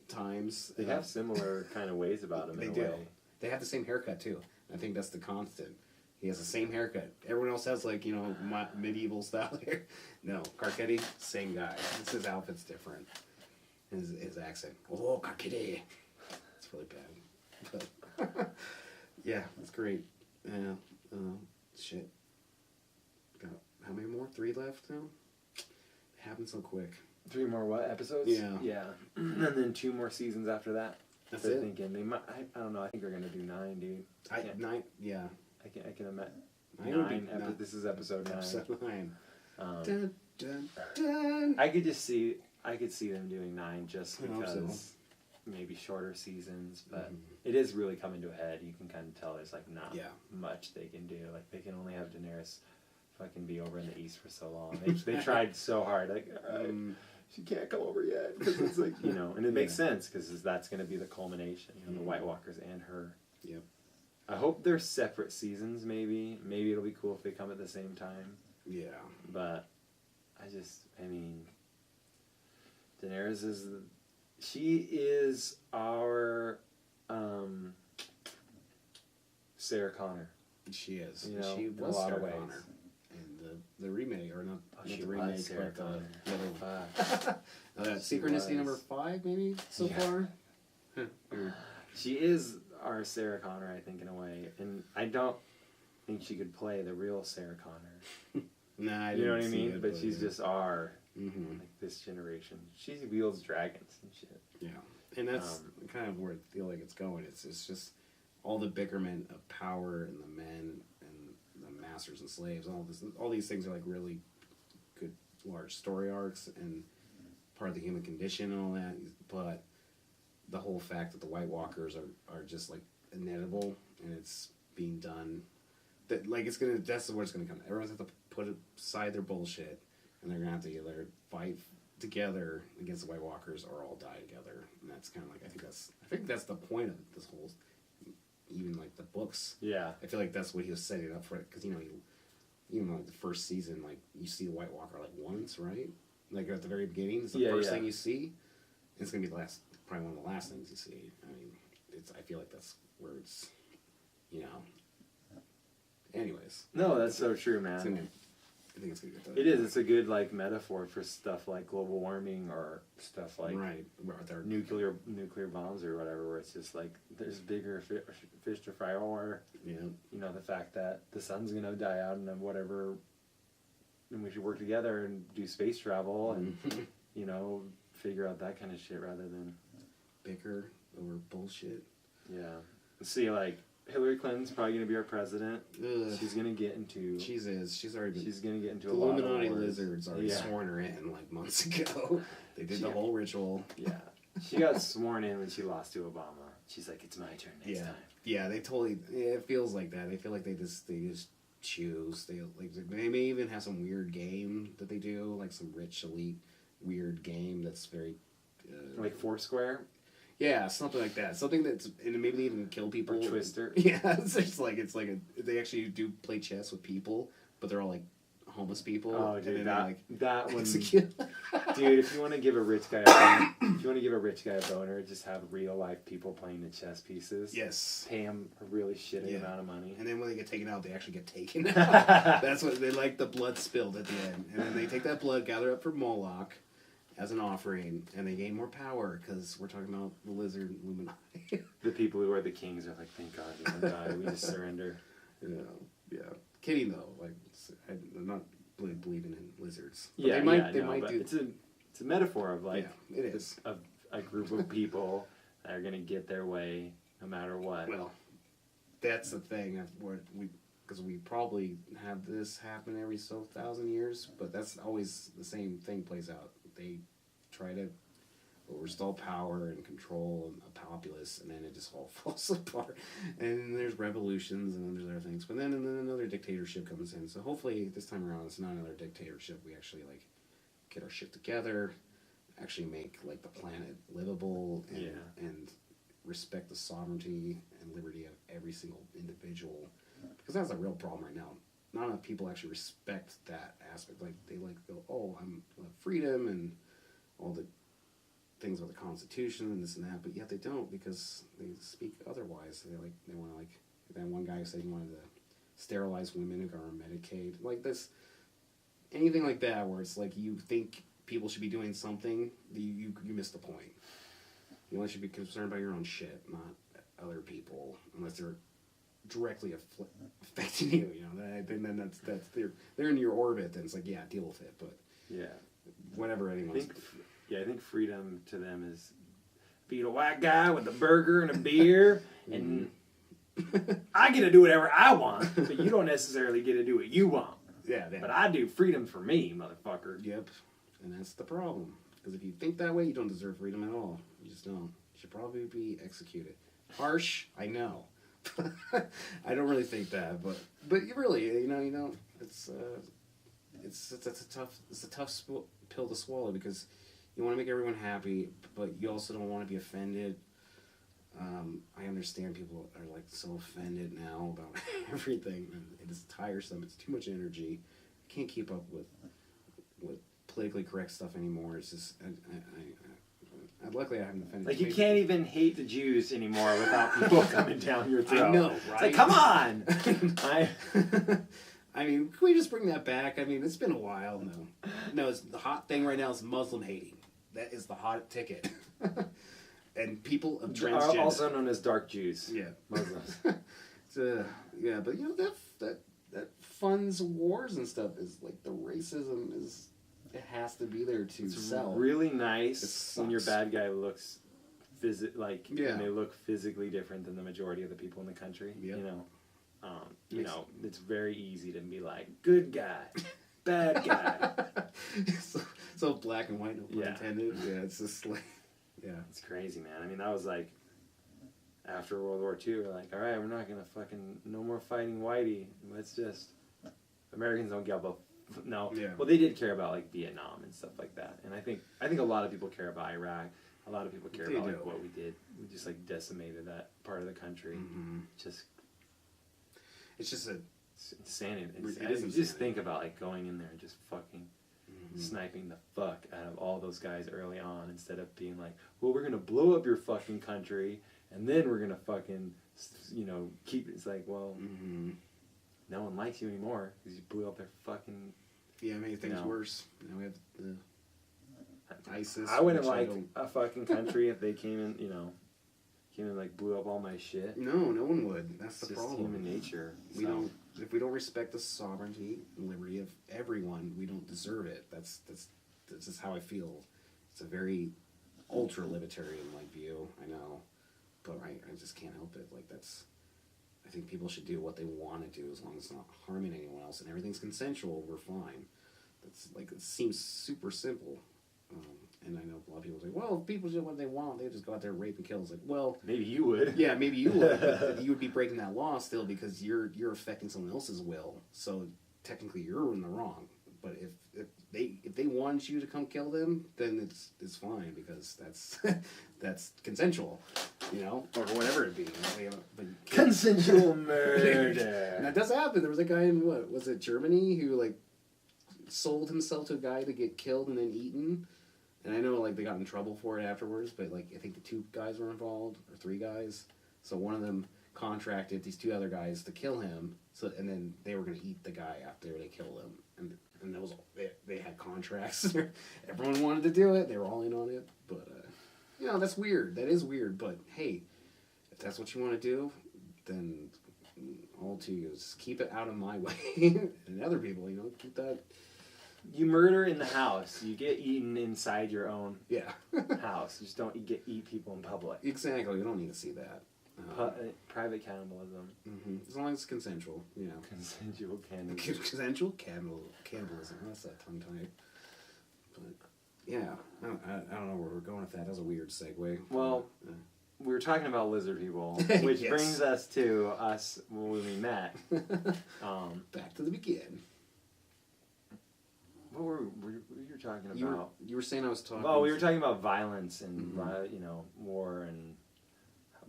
times. They have similar kind of ways about them. They do. They have the same haircut too. I think that's the constant. He has the same haircut. Everyone else has like medieval style hair. No, Carcetti, same guy. It's his outfit's different. His accent. Oh, Carcetti. It's really bad. But yeah, that's great. Yeah. Shit. Got how many more? 3 left now. It happened so quick. 3 more what episodes? Yeah. And then 2 more seasons after that. That's they're it. Thinking they might. I don't know. I think they're gonna do 9, dude. 9. Yeah. I can imagine 9. This is episode 9. Episode 9. Dun, dun, dun. I could see them doing 9 just because so. Maybe shorter seasons, but it is really coming to a head. You can kind of tell there's like not much they can do. Like they can only have Daenerys fucking be over in the east for so long. They tried so hard. Like she can't come over yet because it's like and it makes sense because that's going to be the culmination. The White Walkers and her. Yep. I hope they're separate seasons. Maybe it'll be cool if they come at the same time. Yeah. But Daenerys is our Sarah Connor. She is. She was a lot of ways. Connor. And the remake, or not the remake, but Synchronicity number 5, maybe so far. She is our Sarah Connor, I think, in a way, and I don't think she could play the real Sarah Connor. Nah, you know what I mean? But she's just our like this generation. She wields dragons and shit. Yeah, and that's kind of where I feel like it's going. It's just all the bickerment of power and the men and the masters and slaves. All these things are like really good, large story arcs and part of the human condition and all that. But the whole fact that the White Walkers are just like inedible and it's being done, that like that's where it's gonna come. Everyone's have to put aside their bullshit, and they're gonna have to either fight together against the White Walkers or all die together. And that's kind of like I think that's the point of this whole, even like the books. Yeah, I feel like that's what he was setting up for it because even like the first season, like you see the White Walker like once, right? Like at the very beginning, it's the first thing you see. It's gonna be probably one of the last things you see. I mean, I feel like that's where it's, Anyways. No, that's so true, man. I think it's gonna get done. It is. It's a good like metaphor for stuff like global warming or stuff like nuclear bombs or whatever. Where it's just like there's bigger fish to fry, or the fact that the sun's gonna die out and whatever, and we should work together and do space travel and figure out that kind of shit rather than bicker over bullshit. Yeah. See, like Hillary Clinton's probably going to be our president. Ugh. She's going to get into. She's already been. She's going to get into the a lot of Illuminati lizards already sworn her in like months ago. They did the whole ritual. Yeah. She got sworn in when she lost to Obama. she's like, it's my turn next time. Yeah, they totally. It feels like that. They feel like they just choose. They may even have some weird game that they do, like some rich elite weird game that's very like Foursquare. Yeah, something like that. Something that's, and maybe they even kill people. Or Twister. Yeah, they actually do play chess with people, but they're all like homeless people. Oh, dude, that one. Execute. Dude, if you want to give a rich guy a boner, just have real life people playing the chess pieces. Yes. Pay them a really shitty amount of money. And then when they get taken out, they actually get taken out. That's what they like, the blood spilled at the end. And then they take that blood, gather up for Moloch as an offering, and they gain more power because we're talking about the lizard Illuminati. The people who are the kings are like, thank God we don't die, we just surrender. Yeah. Kidding though, like I'm not really believing in lizards. But Yeah, they might do. It's a metaphor of like it is of a group of people that are gonna get their way no matter what. Well, that's the thing. Because we probably have this happen every 1,000 years, but that's always the same thing plays out. They try to restore power and control and a populace, and then it just all falls apart. And then there's revolutions, and then there's other things. But then another dictatorship comes in. So hopefully this time around it's not another dictatorship. We actually like get our shit together, actually make like the planet livable, and respect the sovereignty and liberty of every single individual. Because that's a real problem right now. Not enough people actually respect that aspect. Like they like go, oh, I'm freedom and all the things about the Constitution and this and that, but yet they don't because they speak otherwise. They want to like that one guy said he wanted to sterilize women who got on Medicaid. Like this, anything like that where it's like you think people should be doing something, you miss the point. You only should be concerned about your own shit, not other people, unless they're directly affecting you. You know, then that's they're in your orbit. Then it's like deal with it. But whatever anyone's. I think freedom to them is being a white guy with a burger and a beer, and I get to do whatever I want, but you don't necessarily get to do what you want. Yeah. But I do freedom for me, motherfucker. Yep. And that's the problem. Because if you think that way, you don't deserve freedom at all. You just don't. You should probably be executed. Harsh, I know. I don't really think that, but you really, you know, it's a tough pill to swallow because you want to make everyone happy, but you also don't want to be offended. I understand people are like so offended now about everything, and it is tiresome. It's too much energy. I can't keep up with politically correct stuff anymore. It's just, luckily I haven't offended. Like you can't even hate the Jews anymore without people coming down your throat. I know, right? It's like, come on! I mean, can we just bring that back? I mean, it's been a while. No, it's the hot thing right now is Muslim hating. That is the hot ticket. And people of transgender, also known as dark Jews. Yeah, Muslims. But you know that funds wars and stuff is like the racism is. It has to be there to sell. It's really nice when your bad guy looks when they look physically different than the majority of the people in the country. Yep. You know, it's very easy to be like, good guy, bad guy. so black and white, no pun intended. Yeah, it's just like, it's crazy, man. I mean, that was like after World War II. We're like, all right, we're not gonna no more fighting whitey. Let's just Americans don't give up. No. Yeah. Well, they did care about like Vietnam and stuff like that, and I think a lot of people care about Iraq. A lot of people care about like what we did. We just like decimated that part of the country. Mm-hmm. It's insanity. Just think about like going in there and just fucking sniping the fuck out of all those guys early on, instead of being like, well, we're gonna blow up your fucking country and then we're gonna fucking keep it. It's like, well. Mm-hmm. No one likes you anymore because you blew up their fucking. Yeah, made things worse. Now we have the ISIS. I wouldn't like a fucking country if they came in like blew up all my shit. No one would. That's the problem. Human nature. If we don't respect the sovereignty and liberty of everyone, we don't deserve it. That's just how I feel. It's a very ultra libertarian like view. I know, but I just can't help it. Like that's. I think people should do what they want to do as long as it's not harming anyone else and everything's consensual. We're fine. That's like it seems super simple, and I know a lot of people people say, well, if people do what they want, they just go out there and rape and kill. It's like, well, maybe you would. Yeah, maybe you would. But you would be breaking that law still because you're affecting someone else's will. So technically, you're in the wrong. But if they want you to come kill them, then it's fine because that's consensual, or whatever it be. But consensual murder. And that does happen. There was a guy in what was it, Germany, who like sold himself to a guy to get killed and then eaten. And I know like they got in trouble for it afterwards, but like I think the 2 guys were involved or 3 guys. So one of them contracted these 2 other guys to kill him. So and then they were going to eat the guy after they killed him. And that was they had contracts. Everyone wanted to do it. They were all in on it. But that's weird. That is weird. But hey, if that's what you want to do, then all to you is keep it out of my way. And other people, keep that. You murder in the house. You get eaten inside your own house. You just don't eat people in public. Exactly. You don't need to see that. Private cannibalism. Mm-hmm. As long as it's consensual, Consensual cannibalism. Consensual cannibalism. That's that tongue tie. But yeah, I don't know where we're going with that. That's a weird segue. Well, we were talking about lizard people, which brings us to us when we met. Back to the beginning. What were you talking about? You were saying I was talking. Oh, we were talking about violence and war and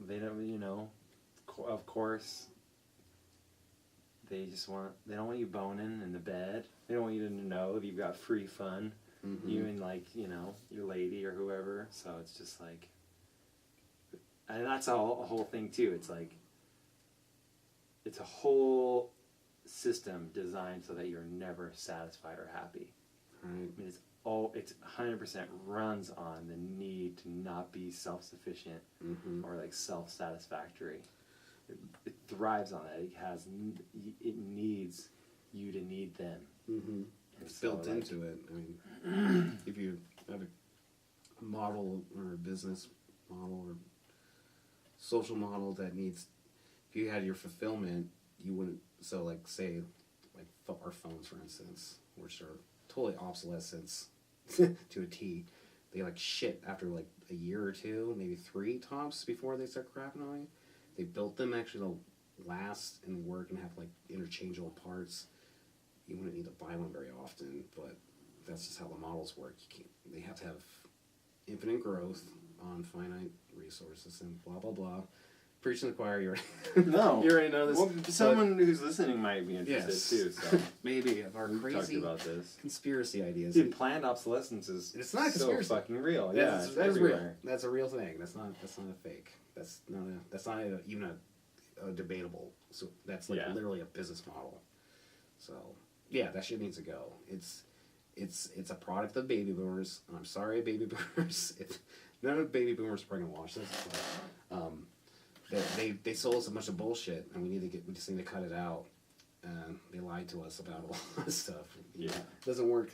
they don't of course they don't want you boning in the bed. They don't want you to know that you've got free fun. Mm-hmm. You and your lady or whoever. So it's just like, and that's a whole thing too. It's like it's a whole system designed so that you're never satisfied or happy. Right. I mean, it's 100% runs on the need to not be self-sufficient or like self-satisfactory. It thrives on that. It needs you to need them. Mm-hmm. It's built into it. I mean, if you have a model or a business model or social model that needs, if you had your fulfillment, you wouldn't. So like say, like our phones for instance, which are totally obsolescence to a T. They like shit after like a year or 2, maybe 3 tops before they start crapping on you. They built them actually to last and work and have like interchangeable parts. You wouldn't need to buy one very often, but that's just how the models work. They have to have infinite growth on finite resources and blah blah blah. Preaching to the choir, you already know this. Well, someone who's listening might be interested too. So maybe of our crazy talked about this conspiracy ideas. Dude, planned obsolescence is it's not a conspiracy. So fucking real. That's real. That's a real thing. That's not a fake. That's not even a debatable. So that's like literally a business model. So yeah, that shit needs to go. It's a product of baby boomers. And I'm sorry, baby boomers. None of baby boomers are probably gonna watch this. But, they sold us a bunch of bullshit, and we just need to cut it out. They lied to us about a lot of stuff. Yeah, it doesn't work.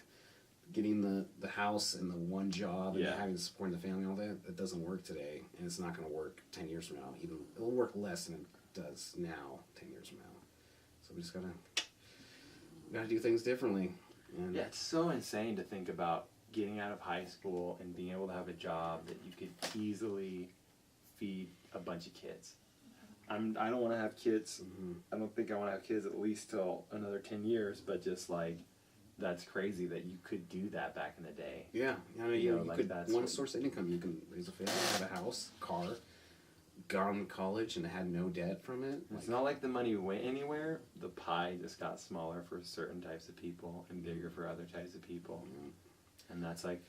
Getting the house and the one job and having to support the family and all that, it doesn't work today, and it's not going to work 10 years from now. Even it'll work less than it does now 10 years from now. So we just gotta do things differently. And it's so insane to think about getting out of high school and being able to have a job that you could easily feed a bunch of kids. I don't want to have kids. Mm-hmm. I don't think I want to have kids at least till another 10 years, but just like, that's crazy that you could do that back in the day. Yeah. I mean, you could, one source of income, you can raise a family, have a house, car, gone to college and had no debt from it. It's not like the money went anywhere. The pie just got smaller for certain types of people and bigger for other types of people. Mm-hmm. And that's like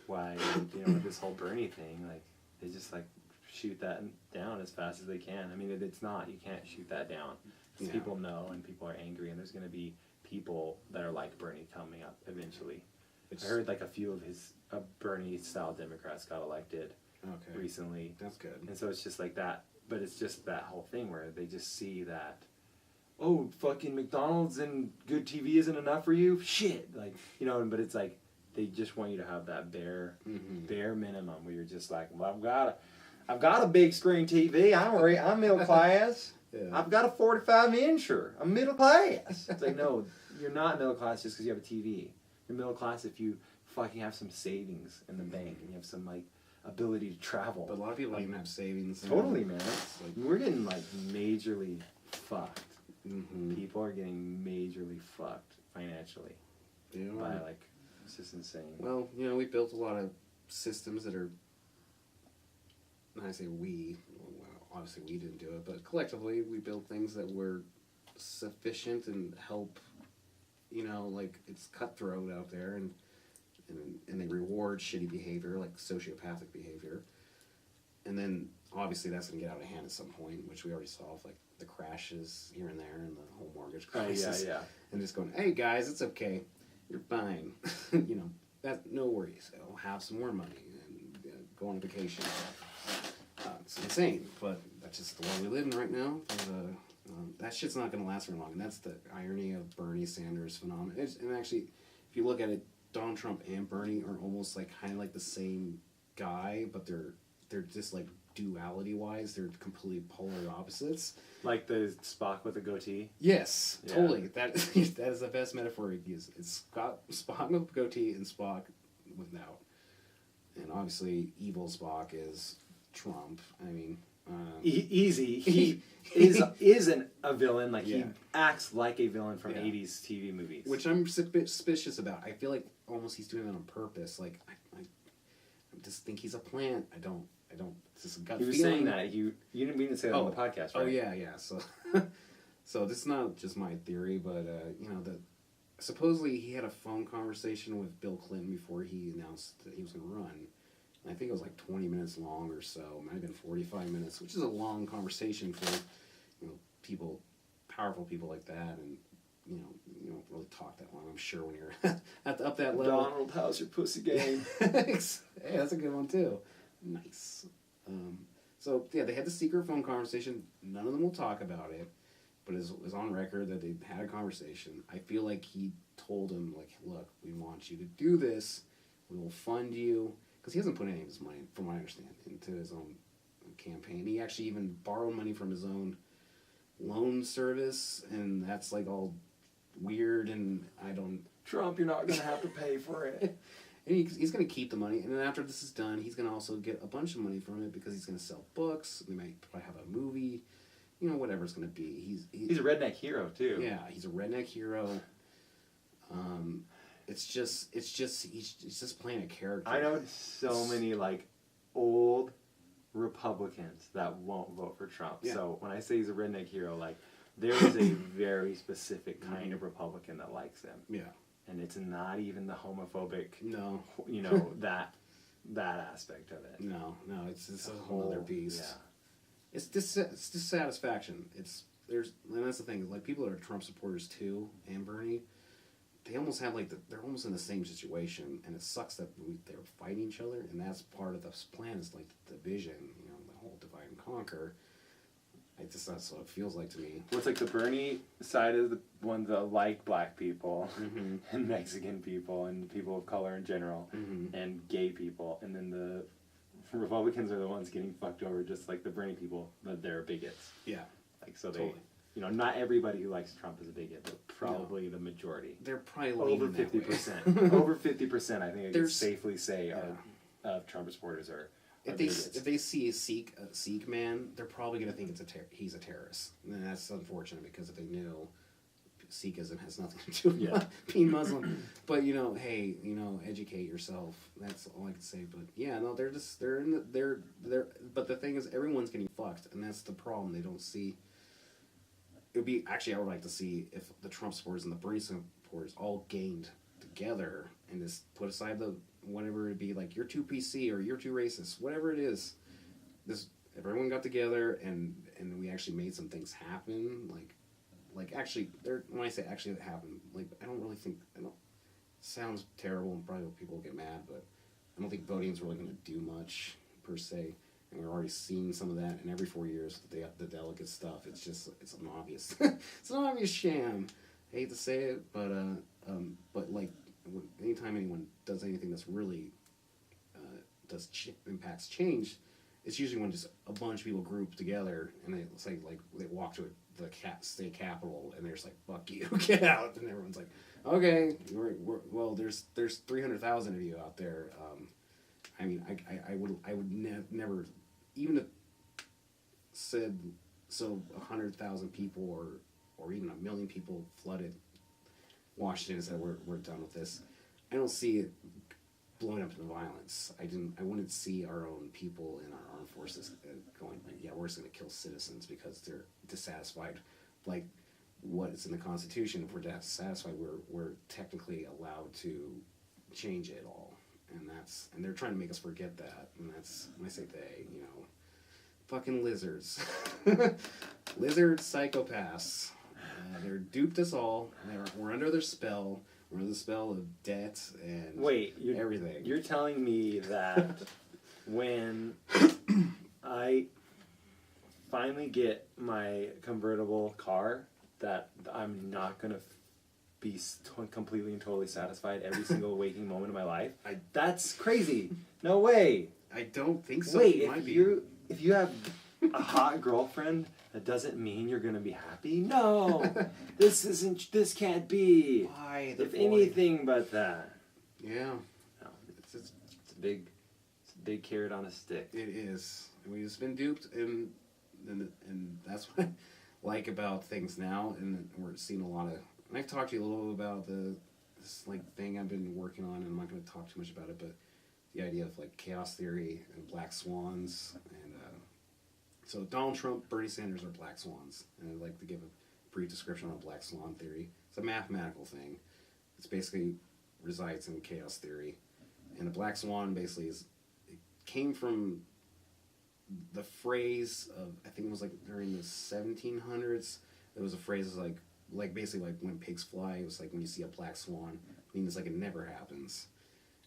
why, this whole Bernie thing, like, they just like, shoot that down as fast as they can. I mean, it's not. You can't shoot that down. Because people know and people are angry, and there's going to be people that are like Bernie coming up eventually. I heard like a few of his Bernie-style Democrats got elected recently. That's good. And so it's just like that. But it's just that whole thing where they just see that, oh, fucking McDonald's and good TV isn't enough for you? Shit. Like, but it's like they just want you to have that bare minimum where you're just like, well, I've got a big screen TV. I'm middle class. I've got a 45-incher. I'm middle class. It's like, no, you're not middle class just because you have a TV. You're middle class if you fucking have some savings in the bank and you have some like ability to travel. But a lot of people don't even have savings. Totally, man. We're getting like majorly fucked. Mm-hmm. People are getting majorly fucked financially. By like, it's just insane. Well, you know, we built a lot of systems that are. When I say we, well, obviously we didn't do it, but collectively we built things that were sufficient and help. You know, like it's cutthroat out there, and they reward shitty behavior, like sociopathic behavior, and then obviously that's going to get out of hand at some point, which we already saw, like the crashes here and there, and the home mortgage crisis, and just going, hey guys, it's okay, you're fine, you know, that no worries, I'll have some more money and go on vacation. It's insane, but that's just the world we live in right now. That shit's not going to last very long, and that's the irony of Bernie Sanders' phenomenon. And actually, if you look at it, Donald Trump and Bernie are almost like kind of like the same guy, but they're just like duality-wise, they're completely polar opposites. Like the Spock with a goatee? Yes, totally. That is the best metaphor you can use. It's Spock with a goatee and Spock without. And obviously, evil Spock is Trump. I mean... easy. He isn't a villain. Like he acts like a villain from 80s TV movies, which I'm suspicious about. I feel like almost he's doing that on purpose. Like I just think he's a plant. I don't. It's just a gut feeling. He was saying that you didn't mean to say that on the podcast, right? Oh yeah. So so this is not just my theory, but you know that supposedly he had a phone conversation with Bill Clinton before he announced that he was going to run. I think it was like 20 minutes long or so. It might have been 45 minutes, which is a long conversation for, you know, people, powerful people like that, and you don't really talk that long. I'm sure when you're up that level. Donald, how's your pussy game? Hey, that's a good one too. Nice. So yeah, they had the secret phone conversation. None of them will talk about it, but it was on record that they had a conversation. I feel like he told him like, look, we want you to do this. We will fund you. Because he hasn't put any of his money, from what I understand, into his own campaign. He actually even borrowed money from his own loan service, and that's like all weird, and I don't... Trump, you're not going to have to pay for it. And he's going to keep the money, and then after this is done, he's going to also get a bunch of money from it because he's going to sell books, they might probably have a movie, you know, whatever it's going to be. He's a redneck hero, too. Yeah, he's a redneck hero. It's just he's just playing a character. I know so many like old Republicans that won't vote for Trump. Yeah. So when I say he's a redneck hero, like there is a very specific kind of Republican that likes him. Yeah. And it's not even the homophobic. No. You know that aspect of it. No, it's a whole other beast. Yeah. It's dissatisfaction. And that's the thing. Like people that are Trump supporters too, and Bernie. They almost have they're almost in the same situation, and it sucks that they're fighting each other, and that's part of the plan is like the division, you know, the whole divide and conquer. That's what it feels like to me. Well, it's like the Bernie side is the ones that like black people and Mexican people and people of color in general and gay people, and then the Republicans are the ones getting fucked over, just like the Bernie people, but they're bigots. Yeah, like so totally. You know, not everybody who likes Trump is a bigot, but probably the majority. They're probably over 50%. Over 50%, I think I can safely say, of Trump supporters are bigots. If they see a Sikh man, they're probably going to think he's a terrorist, and that's unfortunate because if they knew, Sikhism has nothing to do with being Muslim. But you know, hey, you know, educate yourself. That's all I can say. But yeah, no, they're But the thing is, everyone's getting fucked, and that's the problem. They don't see. It would be actually I would like to see if the Trump supporters and the Bernie supporters all gained together and just put aside the whatever it be, like you're too PC or you're too racist, whatever it is. If everyone got together and we actually made some things happen, like actually when I say actually it happened, like I don't sounds terrible and probably people will get mad, but I don't think voting's really going to do much per se. And we're already seeing some of that, and every 4 years, the delegate stuff, it's an obvious, it's an obvious sham. I hate to say it, but like, anytime anyone does anything that's really, impacts change, it's usually when just a bunch of people group together, and it's like they walk to the state capitol, and they're just like, "Fuck you, get out!" And everyone's like, "Okay, well, there's 300,000 of you out there." I mean, I would never even if said so 100,000 people or even 1,000,000 people flooded Washington and said we're done with this. I don't see it blowing up into violence. I wouldn't see our own people in our armed forces going, yeah, we're just going to kill citizens because they're dissatisfied. Like what is in the Constitution, if we're dissatisfied, we're technically allowed to change it all. And they're trying to make us forget that. And that's, when I say they, you know, fucking lizards. Lizard psychopaths. They're duped us all. We're under their spell. We're under the spell of debt and everything. You're telling me that when I finally get my convertible car, that I'm not going to be completely and totally satisfied every single waking moment of my life? That's crazy. No way. I don't think so. Wait, if you have a hot girlfriend, that doesn't mean you're going to be happy? No. This can't be. Why? If anything but that. Yeah. No, it's a big carrot on a stick. It is. We've just been duped, and that's what I like about things now, and we're seeing a lot of, and I've talked to you a little bit about this like thing I've been working on, and I'm not going to talk too much about it, but the idea of like chaos theory and black swans, and so Donald Trump, Bernie Sanders are black swans, and I'd like to give a brief description on black swan theory. It's a mathematical thing. It's basically resides in chaos theory, and a black swan basically it came from the phrase of, I think it was like during the 1700s. There was a phrase like basically like when pigs fly. It was like when you see a black swan, it means like it never happens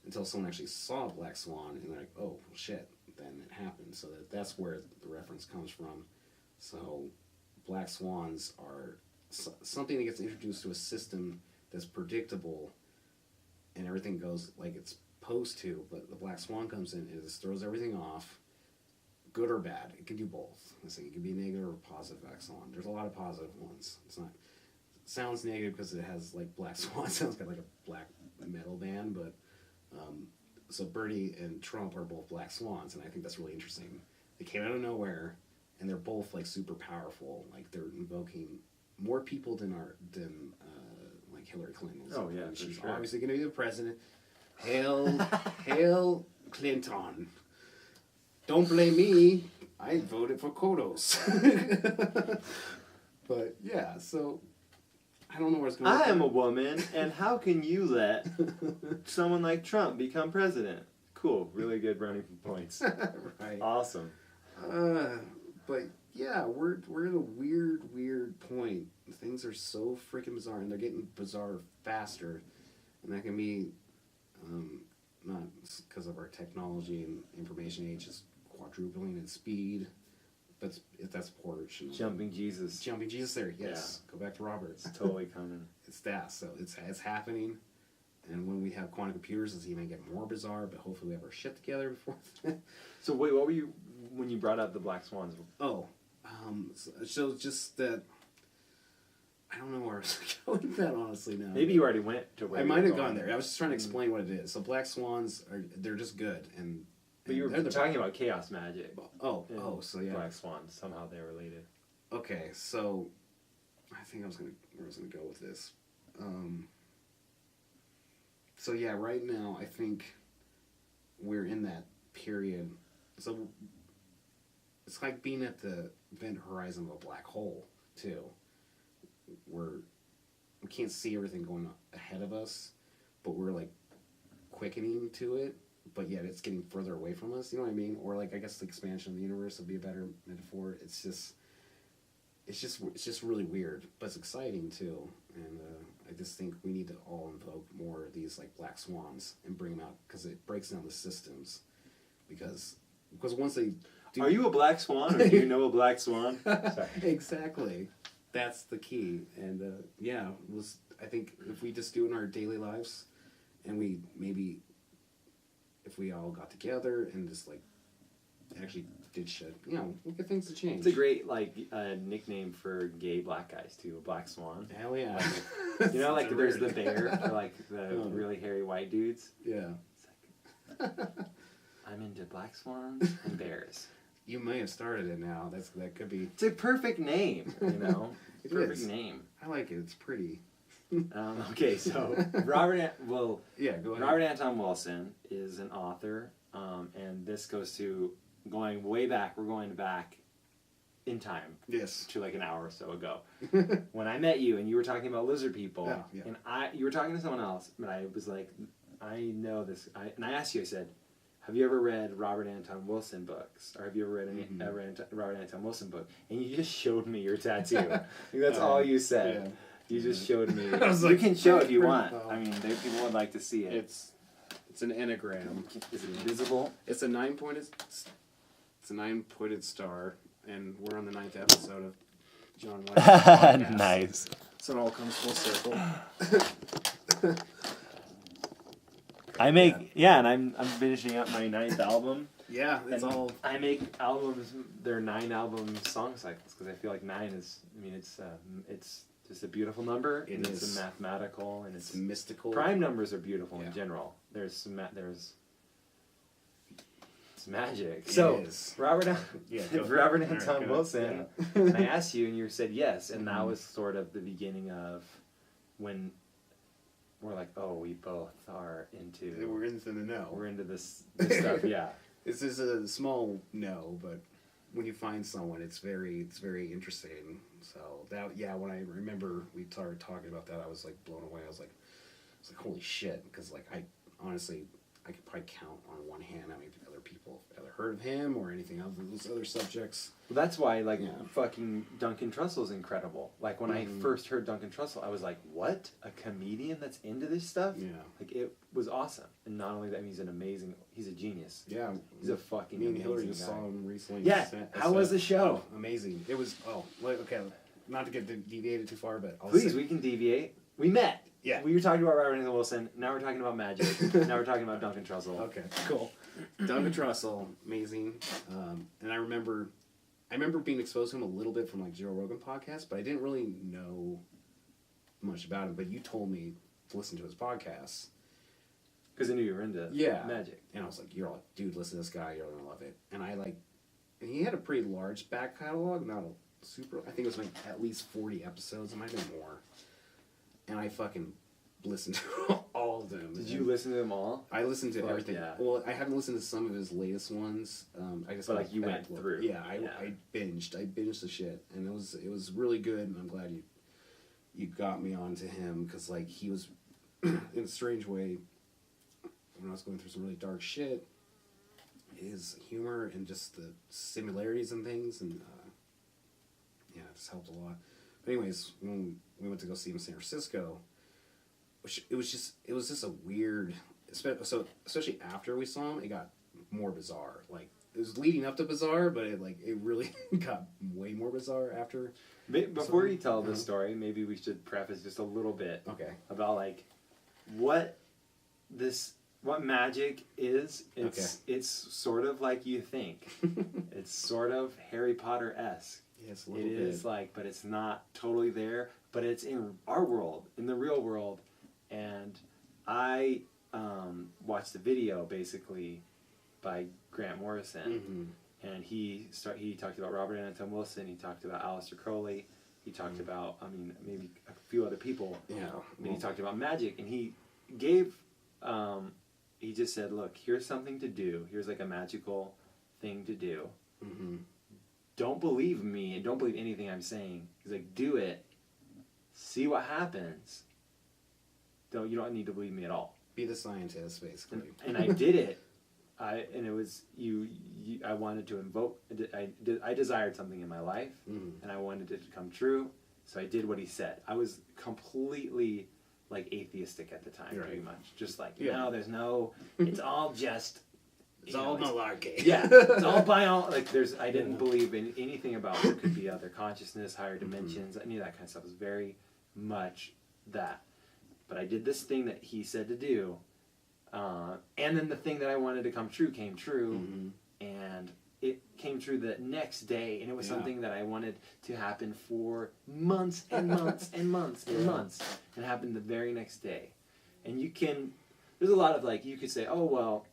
until someone actually saw a black swan, and they're like, oh well, shit, then it happened. So that's where the reference comes from. So black swans are something that gets introduced to a system that's predictable, and everything goes like it's supposed to. But the black swan comes in and it just throws everything off. Good or bad, it can do both. It can be negative or positive black swan. There's a lot of positive ones. It sounds negative because it has like black swan. It sounds like a black metal band, but so Bernie and Trump are both black swans, and I think that's really interesting. They came out of nowhere, and they're both like super powerful. Like they're invoking more people than like Hillary Clinton is. Oh yeah, she's sure. obviously going to be the president. Hail Clinton. Don't blame me. I voted for Kodos. But yeah, so I don't know where it's going. I am a woman, and how can you let someone like Trump become president? Cool, really good brownie points. Right. Awesome. But yeah, we're at a weird point. Things are so freaking bizarre, and they're getting bizarre faster, and that can be not because of our technology and information age is quadrupling in speed, but that's Porsche. Jumping Jesus there, yes. Yeah. Go back to Roberts. It's totally coming. It's that, so it's happening, and when we have quantum computers, it's even get more bizarre, but hopefully we have our shit together before then. So wait, what were you, when you brought up the black swans? Oh, so just that, I don't know where I was going with that, honestly, now. Maybe you already went to where I might have gone there. I was just trying to explain what it is. So black swans, they're just good, but you were talking about chaos magic. So yeah. Black swans, somehow they're related. Okay, so I think I was gonna go with this. So yeah, right now I think we're in that period. So it's like being at the event horizon of a black hole too. We can't see everything going ahead of us, but we're like quickening to it. But yet it's getting further away from us, you know what I mean? Or like, I guess the expansion of the universe would be a better metaphor. It's just really weird, but it's exciting too. And I just think we need to all invoke more of these like black swans and bring them out, because it breaks down the systems. Because once they do... Are you a black swan, or do you know a black swan? Sorry. Exactly. That's the key. And I think if we just do it in our daily lives, and if we all got together and just like actually did shit. You know, look at things to change. It's a great nickname for gay black guys too, a black swan. Hell yeah. You know, like there's the bear for like the really hairy white dudes. Yeah. It's like, I'm into black swans and bears. You may have started it now. That could be. It's a perfect name, you know. It perfect is. name. I like it. It's pretty. Okay, so Robert Anton Wilson is an author, and this goes to going way back. We're going back in time. Yes. To like an hour or so ago, when I met you and you were talking about lizard people, and you were talking to someone else, but I was like, I know this, and I asked you, I said, have you ever read Robert Anton Wilson books? Or have you ever read any Robert Anton Wilson book? And you just showed me your tattoo. I think that's all you said. Yeah. You just showed me. You can show if you want. I mean, people would like to see it. It's an anagram. Is it invisible? It's a 9-pointed. It's a 9-pointed star, and we're on the 9th episode of John White's podcast. Nice. So it all comes full circle. and I'm finishing up my 9th album. Yeah, it's all. I make albums. They're 9 album song cycles because I feel like 9 is. I mean, it's just a beautiful number. It's mathematical and it's mystical. Prime numbers are beautiful in general. There's it's magic. So Robert Anton Wilson. I asked you and you said yes, and that was sort of the beginning of when we're like, oh, we both are into. We're into the know. We're into this stuff. Yeah. This is a small no, but when you find someone, it's very interesting. So when I remember we started talking about that, I was like blown away. I was like holy shit, because like I honestly I could probably count on one hand how many other people have ever heard of him or anything else those other subjects. Well, that's why fucking Duncan Trussell's incredible. Like when I first heard Duncan Trussell, I was like, what? A comedian that's into this stuff? Yeah. Like it was awesome. And not only that, he's a genius. Yeah. He's a fucking amazing guy. Me and Hillary just saw him recently. Yeah. How was the show? Amazing. It was, okay, not to get deviated too far, but we can deviate. We met. Yeah. We were talking about Robert Anton Wilson. Now we're talking about magic. Now we're talking about Duncan Trussell. Okay, cool. Duncan Trussell, amazing. And I remember being exposed to him a little bit from like Joe Rogan podcast, but I didn't really know much about him. But you told me to listen to his podcasts because I knew you were into magic. And I was like, you're like, dude, listen to this guy. You're gonna love it. And and he had a pretty large back catalog. Not a super. I think it was like at least 40 episodes. It might have been more. And I fucking listened to all of them. Did you listen to them all? I listened to everything. Yeah. Well, I haven't listened to some of his latest ones. I just but like you went through. Yeah, I binged. I binged the shit, and it was really good. And I'm glad you got me onto him because like he was in a strange way when I was going through some really dark shit. His humor and just the similarities and things, and it just helped a lot. But anyways, when we went to go see him in San Francisco, it was just a weird, especially after we saw him, it got more bizarre. Like it was leading up to bizarre, but it really got way more bizarre after. Before you tell this story, maybe we should preface just a little bit. Okay. About like what magic is. It's sort of like you think. It's sort of Harry Potter-esque. Yes, it is like, but it's not totally there. But it's in our world, in the real world, and I watched the video basically by Grant Morrison, and he talked about Robert Anton Wilson. He talked about Aleister Crowley. He talked about maybe a few other people. Yeah, and he talked about magic, and he gave. He just said, "Look, here's something to do. Here's like a magical thing to do." Mm-hmm. Don't believe me and don't believe anything I'm saying. He's like, do it. See what happens. You don't need to believe me at all. Be the scientist, basically. And I did it. I wanted to invoke. I desired something in my life, and I wanted it to come true. So I did what he said. I was completely like atheistic at the time, pretty much. Just like no, there's no. It's all just. It's all malarkey. Yeah, it's all I didn't believe in anything about there could be other consciousness, higher dimensions. Any of that kind of stuff was very much that. But I did this thing that he said to do, and then the thing that I wanted to come true came true, and it came came true the next day, and it was something that I wanted to happen for months and months and months and months, and it happened the very next day. And there's a lot of like, you could say, oh well,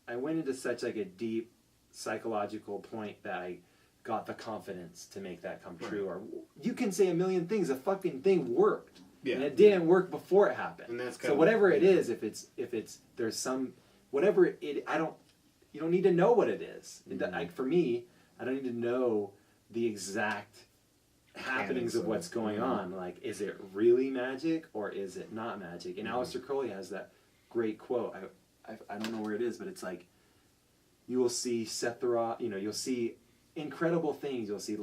I went into such like a deep psychological point that I got the confidence to make that come true. Or you can say a million things. A fucking thing worked, and it didn't work before it happened. And that's so whatever it is, if it's there's some whatever it you don't need to know what it is. Like for me, I don't need to know the exact happenings of what's going on. Like, is it really magic or is it not magic? And Aleister Crowley has that great quote. I don't know where it is, but it's like, you will see you'll see incredible things. You'll see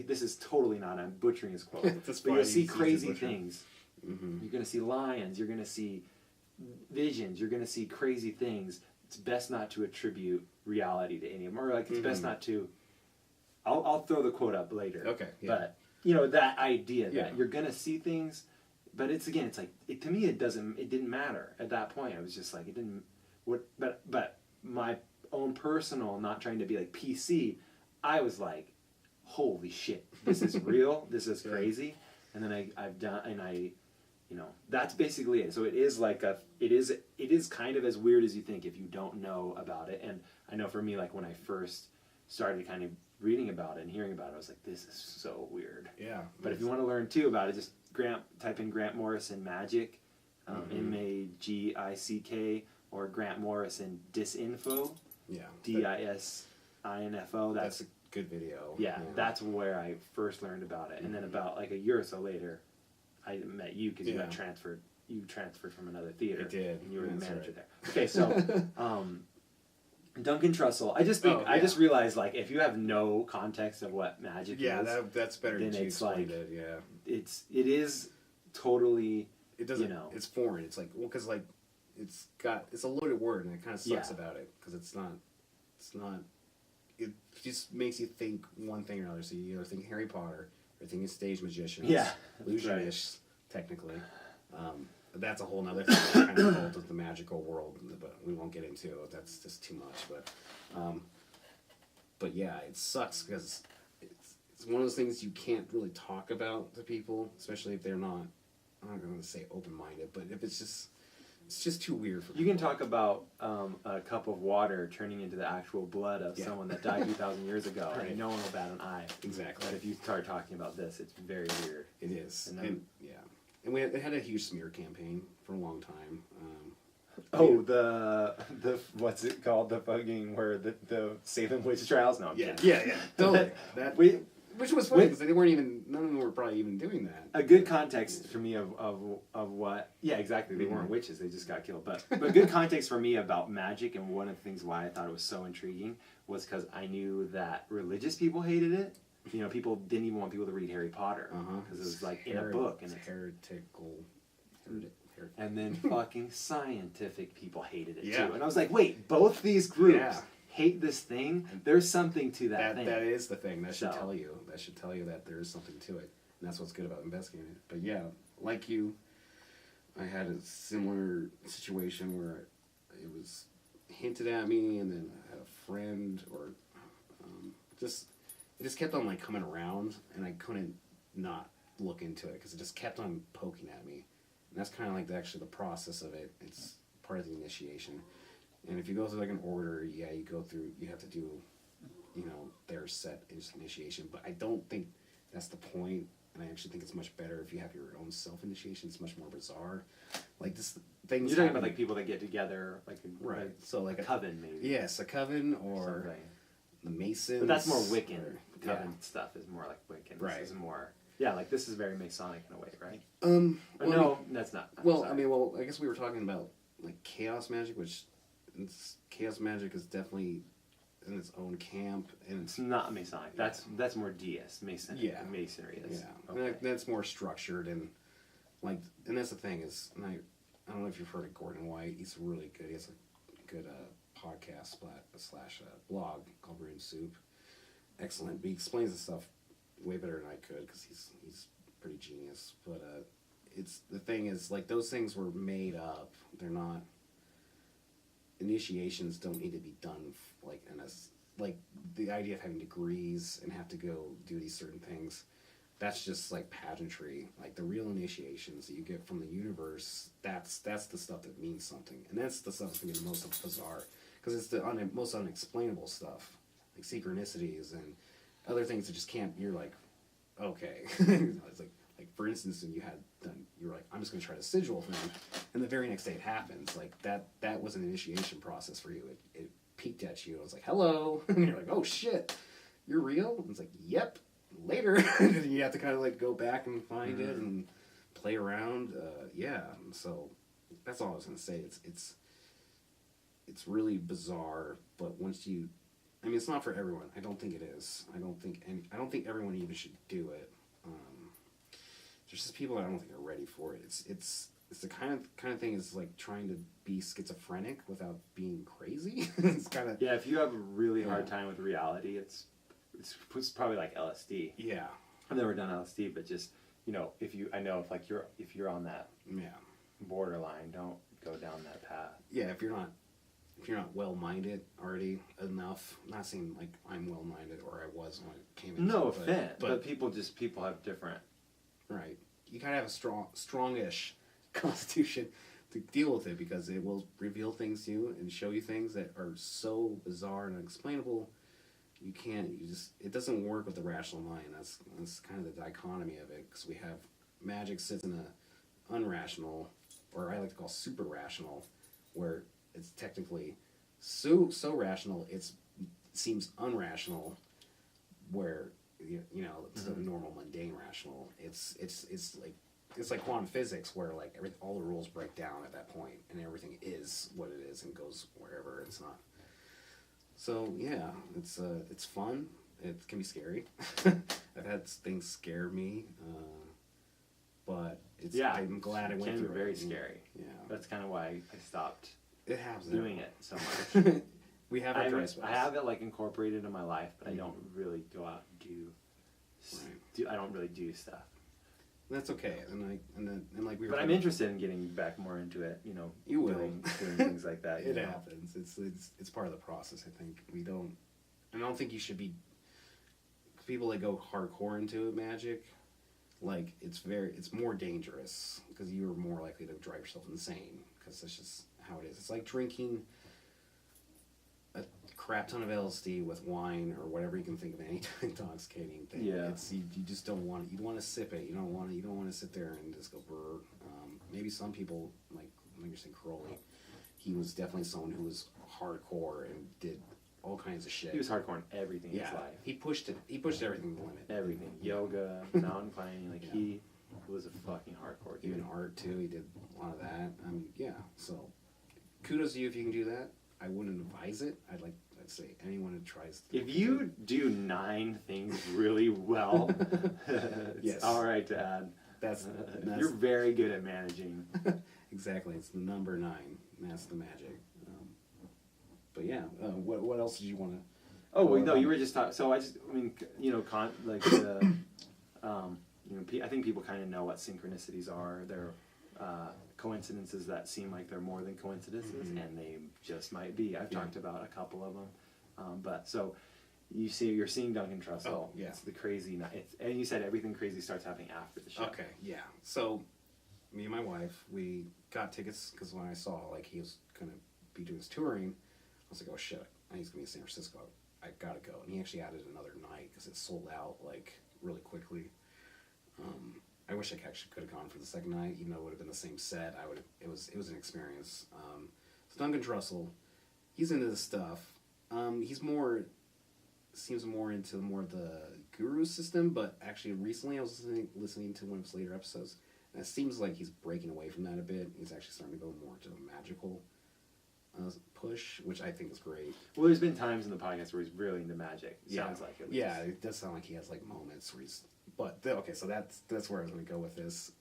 this is totally not, I'm butchering his quote. But you'll see crazy things. Mm-hmm. You're going to see lions. You're going to see visions. You're going to see crazy things. It's best not to attribute reality to any of them. Or like, it's best not to, I'll throw the quote up later. Okay. Yeah. But, that idea that you're going to see things, but it's like, to me, it didn't matter at that point. I was just like, it didn't, but my own personal, not trying to be like PC, I was like, holy shit, this is real, this is crazy. And then I've done, and that's basically it. So it is like it is kind of as weird as you think if you don't know about it. And I know for me, like when I first started kind of reading about it and hearing about it, I was like, this is so weird. Yeah. But if you want to learn too about it, just type in Grant Morrison Magic, Magick, or Grant Morrison Disinfo. Yeah. Disinfo. That's a good video. Yeah, that's where I first learned about it. And then about like a year or so later, I met you because you got transferred. You transferred from another theater. I did. And you were the manager there. Okay, so Duncan Trussell. I just think I just realized, like, if you have no context of what magic is, that's better. Then it's like it is totally. It doesn't. It's foreign. It's like because like it's a loaded word, and it kind of sucks about it because it's not. It just makes you think one thing or another. So you either think Harry Potter or think stage magicians, illusionists, technically. That's a whole other thing that's kind of involved with the magical world, but we won't get into it. That's just too much. But yeah, it sucks because it's one of those things you can't really talk about to people, especially if they're not. I'm not going to say open-minded, but if it's just too weird for you can talk about a cup of water turning into the actual blood of someone that died 2,000 years ago, and no one will bat an eye. Exactly. But if you start talking about this, it's very weird. It is. And we had a huge smear campaign for a long time. The what's it called? The fucking where the Salem witch trials? No, I'm kidding. Yeah. Totally. Which was funny because none of them were probably even doing that. A good context for me of what, exactly. They weren't witches; they just got killed. But good context for me about magic, and one of the things why I thought it was so intriguing was because I knew that religious people hated it. People didn't even want people to read Harry Potter because it was like in a book and it's heretical. And then fucking scientific people hated it too. And I was like, wait, both these groups hate this thing. There's something to that thing. That is the thing. That should tell you. That should tell you that there is something to it. And that's what's good about investigating it. But yeah, like you, I had a similar situation where it was hinted at me, and then I had a friend, or it just kept on like coming around, and I couldn't not look into it because it just kept on poking at me. And that's kind of like actually the process of it. It's part of the initiation. And if you go through like an order, you have to do, their set initiation. But I don't think that's the point. And I actually think it's much better if you have your own self-initiation. It's much more bizarre. Like this things. You're talking about like people that get together, like like a coven, maybe. Yes, a coven or the Masons. But that's more Wiccan. Coven stuff is more like Wiccan. Right. This is more. Yeah, like this is very Masonic in a way, right? No, that's not. I guess we were talking about like chaos magic, which chaos magic is definitely in its own camp, and it's not Masonic. That's more deist. Masonry is. Yeah, okay. That's more structured and that's the thing is, and I don't know if you've heard of Gordon White. He's really good. He has a good podcast / blog called Rune Soup. Excellent. He explains the stuff way better than I could because he's pretty genius. But the thing is, like, those things were made up. They're not. Initiations don't need to be done like in a like the idea of having degrees and have to go do these certain things, that's just like pageantry. Like the real initiations that you get from the universe, that's the stuff that means something, and that's the stuff that's gonna be the most bizarre, because it's the most unexplainable stuff, like synchronicities and other things that just can't. You're like, okay, it's like for instance, when you were like, I'm just gonna try the sigil thing, and the very next day it happens. Like that was an initiation process for you. It peeked at you. And I was like, hello, and you're like, oh shit, you're real. And it's like, yep. Later, and you have to kind of like go back and find it and play around. Yeah, so that's all I was gonna say. It's really bizarre, but once you, I mean, it's not for everyone. I don't think it is. I don't think everyone even should do it. There's just people that I don't think are ready for it. It's the kind of thing is like trying to be schizophrenic without being crazy. It's kind of, yeah. If you have a really hard time with reality, it's probably like LSD. Yeah. I've never done LSD, but just, if you're on that borderline, don't go down that path. Yeah, if you're not well-minded already enough. I'm not saying like I'm well-minded or I was when it came into no it, offense, but people have different. Right. You gotta have a strongish constitution to deal with it, because it will reveal things to you and show you things that are so bizarre and unexplainable. It doesn't work with the rational mind. That's kind of the dichotomy of it, because we have magic sits in a unrational, or I like to call super rational, where it's technically so rational it seems unrational, where it's the normal mundane rational. It's like quantum physics, where like all the rules break down at that point and everything is what it is and goes wherever it's not. So yeah, it's fun. It can be scary. I've had things scare me, but I'm glad I went through it. It can be very scary. Yeah, that's kind of why I stopped. It happens doing it so much. We have our dry spells. I have it like incorporated in my life, but I don't really go out and do. I don't really do stuff. That's okay, and like we were. But I'm interested in getting back more into it. You will doing things like that. It happens. It's part of the process. I think I don't think you should be. People that go hardcore into magic, like it's more dangerous, because you're more likely to drive yourself insane, because that's just how it is. It's like drinking a crap ton of LSD with wine or whatever you can think of, any intoxicating thing. Yeah. You just don't want it. You want to sip it. You don't want to sit there and just go brr. Maybe some people, like you're saying, Crowley, he was definitely someone who was hardcore and did all kinds of shit. He was hardcore in everything in his life. He pushed everything to the limit. Everything. Yoga, mountain climbing, he was a fucking hardcore dude. Even art too, he did a lot of that. So kudos to you if you can do that. I wouldn't advise it. I'd say anyone who tries to. If you do 9 things really well, it's alright to add. That's you're very good at managing. Exactly, it's the number 9. That's the magic. But yeah, what else did you want to? Oh well, no, you were just talking. So I think people kind of know what synchronicities are. They're coincidences that seem like they're more than coincidences, and they just might be. I've talked about a couple of them, but so you're seeing Duncan Trussell. Oh yeah, it's the crazy night. And you said everything crazy starts happening after the show. Okay, yeah. So me and my wife, we got tickets, because when I saw like he was gonna be doing his touring, I was like, oh shit, he's gonna be in San Francisco. I gotta go. And he actually added another night, because it sold out like really quickly. I wish I actually could have gone for the second night, even though it would have been the same set. It was an experience. So Duncan Trussell, he's into this stuff. He's seems more into of the guru system, but actually recently I was listening to one of his later episodes, and it seems like he's breaking away from that a bit. He's actually starting to go more to the magical push, which I think is great. Well, there's been times in the podcast where he's really into magic. Sounds like it. Yeah, it does sound like he has like moments where he's. But okay, so that's where I was going to go with this.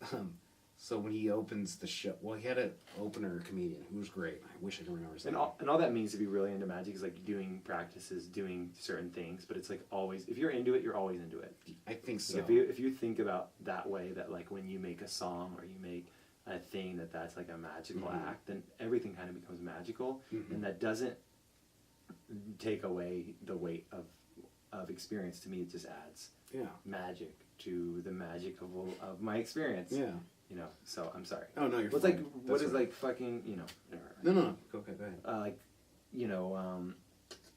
So when he opens the show, well, he had an opener comedian who was great. I wish I could remember his name. And all that means to be really into magic is like doing practices, doing certain things. But it's like always, if you're into it, you're always into it. I think so. Like if you think about that way, that like when you make a song or you make a thing that's like a magical act, then everything kind of becomes magical, and that doesn't take away the weight of experience. To me, it just adds magic to the magic of my experience. Yeah. You know, so I'm sorry. Oh no, you're What's fine. like what is like fucking, you know, No. Go ahead. like, you know,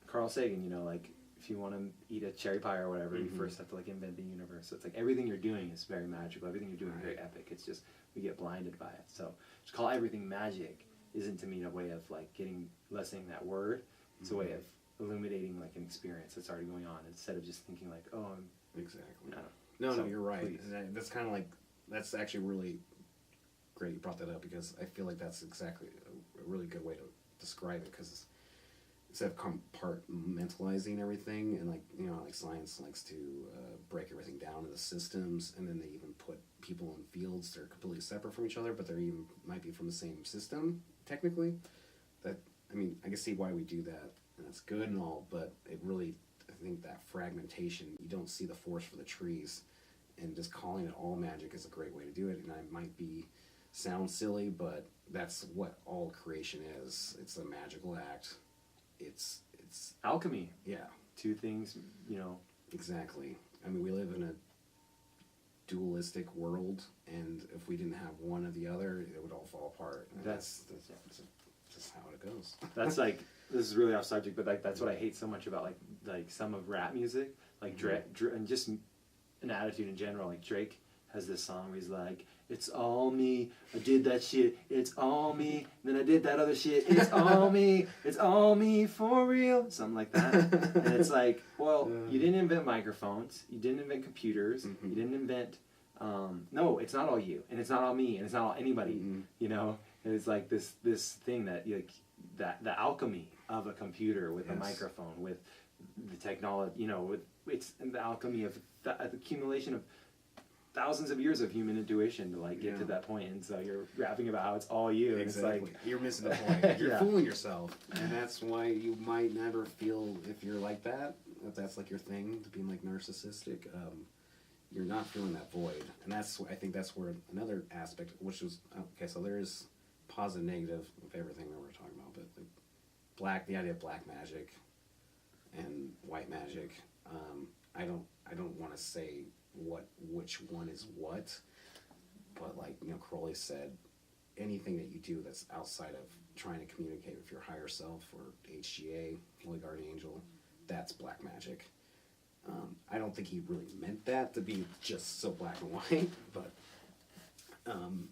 Carl Sagan, you know, like if you want to eat a cherry pie or whatever, you first have to like invent the universe. So it's like everything you're doing is very magical. Everything you're doing is very epic. It's just we get blinded by it. So to call everything magic isn't to me a way of like lessening that word. It's a way of illuminating like an experience that's already going on instead of just thinking like, oh, I'm exactly. No, No, you're right. please. And that's kind of like, that's actually really great you brought that up, because I feel like that's exactly a really good way to describe it, because instead of compartmentalizing everything, and like, you know, like science likes to break everything down into systems, and then they even put people in fields that are completely separate from each other, but they're even might be from the same system technically. That, I mean, I can see why we do that, and that's good and all, but it really, I think that fragmentation, you don't see the forest for the trees, and just calling it all magic is a great way to do it. And I might sound silly, but that's what all creation is. It's a magical act. It's alchemy. Yeah. Two things, you know. Exactly. I mean, we live in a dualistic world, and if we didn't have one or the other, it would all fall apart. And that's just how it goes. That's like, this is really off subject, but like that's what I hate so much about like some of rap music, like and just an attitude in general. Like Drake has this song where he's like, it's all me, I did that shit, it's all me, then I did that other shit, it's all me for real, something like that. And it's like, well, you didn't invent microphones, you didn't invent computers, you didn't invent, no, it's not all you, and it's not all me, and it's not all anybody, you know. And it's like this thing that like that the alchemy of a computer with a microphone, with the technology, you know, it's the alchemy of the accumulation of thousands of years of human intuition to like get to that point. And so you're rapping about how it's all you. Exactly. And it's like, you're missing the point. You're fooling yourself, and that's why you might never feel, if you're like that, if that's like your thing, to being like narcissistic. You're not feeling that void, and I think that's where another aspect, which was okay. So there's positive, negative of everything that we're talking about, but the idea of black magic and white magic. I don't want to say which one is what, but like, you know, Crowley said, anything that you do that's outside of trying to communicate with your higher self, or HGA, Holy Guardian Angel, that's black magic. I don't think he really meant that to be just so black and white, but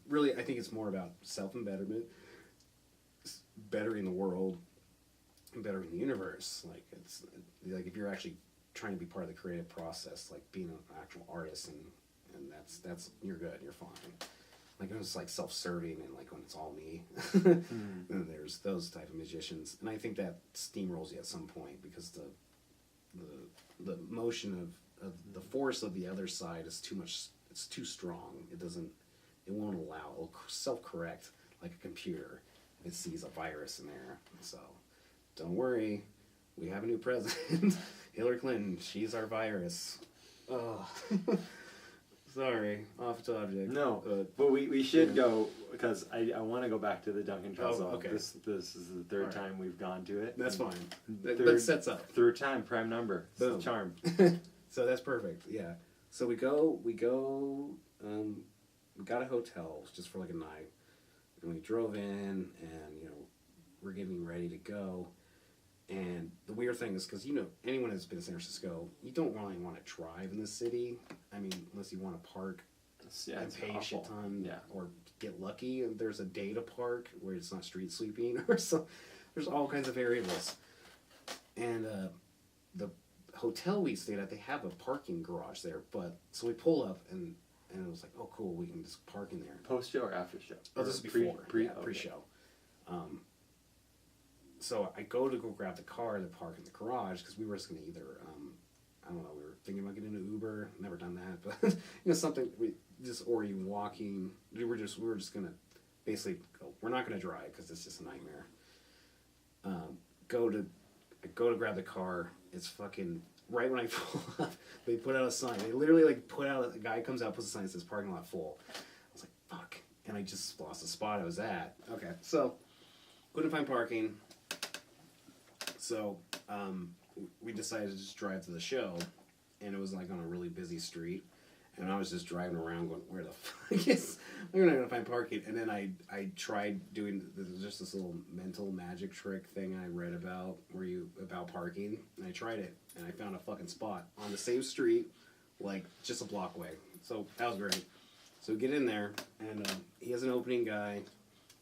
really I think it's more about self-embetterment, bettering the world, bettering the universe. Like, it's like if you're actually trying to be part of the creative process, like being an actual artist, and that's you're good, you're fine. Like, it was like self-serving, and like when it's all me, and there's those type of magicians, and I think that steamrolls you at some point, because the motion of the force of the other side is too much. It's too strong. It won't allow. It'll self-correct like a computer if it sees a virus in there. So don't worry, we have a new president. Hillary Clinton, she's our virus. Oh, sorry, off subject. no, but we should go, because I want to go back to the Duncan Trussell. Okay. This is the third time we've gone to it. That's fine. Third, That sets up. Third time, prime number. It's the Boom. charm. So that's perfect. Yeah. So we go. We got a hotel just for like a night, and we drove in, and you know, we're getting ready to go. And the weird thing is, because, you know, anyone who's been to San Francisco, you don't really want to drive in the city. I mean, unless you want to park and pay a shit ton, or get lucky and there's a day to park where it's not street sweeping or so. There's all kinds of variables. And the hotel we stayed at, they have a parking garage there, but so we pull up, and it was like, oh cool, we can just park in there. Post show or after show? Oh, this is before pre-show. So I go to grab the car to park in the garage, because we were just going to either, I don't know, we were thinking about getting an Uber, never done that, but, you know, something, or even walking, we were just going to basically go, we're not going to drive, because it's just a nightmare. I go to grab the car, it's fucking, right when I pull up, they put out a sign, they literally like put out, a guy comes out, puts a sign that says parking lot full. I was like, fuck, and I just lost the spot I was at. Okay, so, couldn't find parking. So we decided to just drive to the show, and it was like on a really busy street. And I was just driving around going, where the fuck is... I'm not going to find parking. And then I tried doing just this little mental magic trick thing I read about about parking. And I tried it. And I found a fucking spot on the same street, like just a block away. So that was great. So we get in there, and he has an opening guy.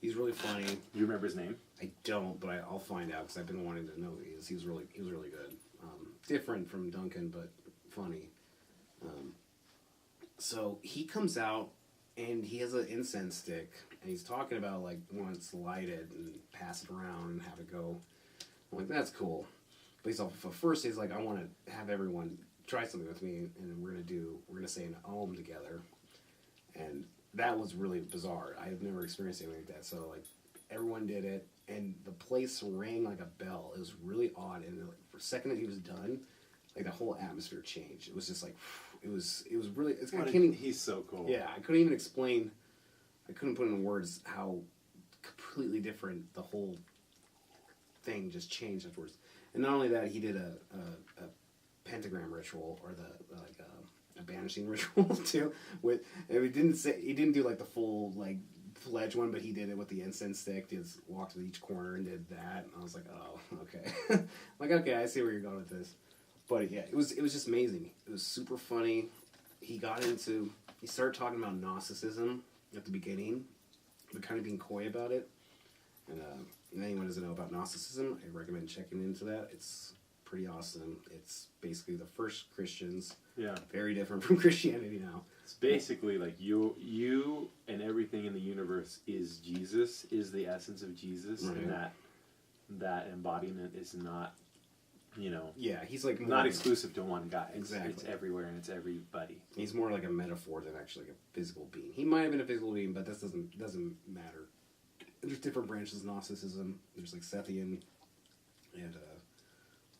He's really funny. Do you remember his name? I don't, but I'll find out because I've been wanting to know who he is. He was really good. Different from Duncan, but funny. So he comes out, and he has an incense stick, and he's talking about, like, once lighted and pass it around and have it go. I'm like, that's cool. But first he's like, I want to have everyone try something with me, and we're going to say an Om together. And that was really bizarre. I have never experienced anything like that. So, like, everyone did it, and the place rang like a bell. It was really odd, and like, for a second that he was done, like, the whole atmosphere changed. It was just like... It was really... He's so cool. Yeah, I couldn't even explain... I couldn't put in words how completely different the whole thing just changed afterwards. And not only that, he did a pentagram ritual, or a banishing ritual, too. He didn't do, like, the full, like, pledge one, but he did it with the incense stick. He just walked to each corner and did that. And I was like, oh, okay. Like, okay, I see where you're going with this. But yeah, it was just amazing. It was super funny. He started talking about Gnosticism at the beginning, but kind of being coy about it. And anyone who doesn't know about Gnosticism, I recommend checking into that. It's pretty awesome. It's basically the first Christians. Yeah. Very different from Christianity now. It's basically like you and everything in the universe is Jesus, is the essence of Jesus, right. And that embodiment is not... Yeah, he's like not exclusive to one guy. Exactly. It's everywhere and it's everybody. He's more like a metaphor than actually like a physical being. He might have been a physical being, but this doesn't matter. There's different branches of Gnosticism. There's like Sethian and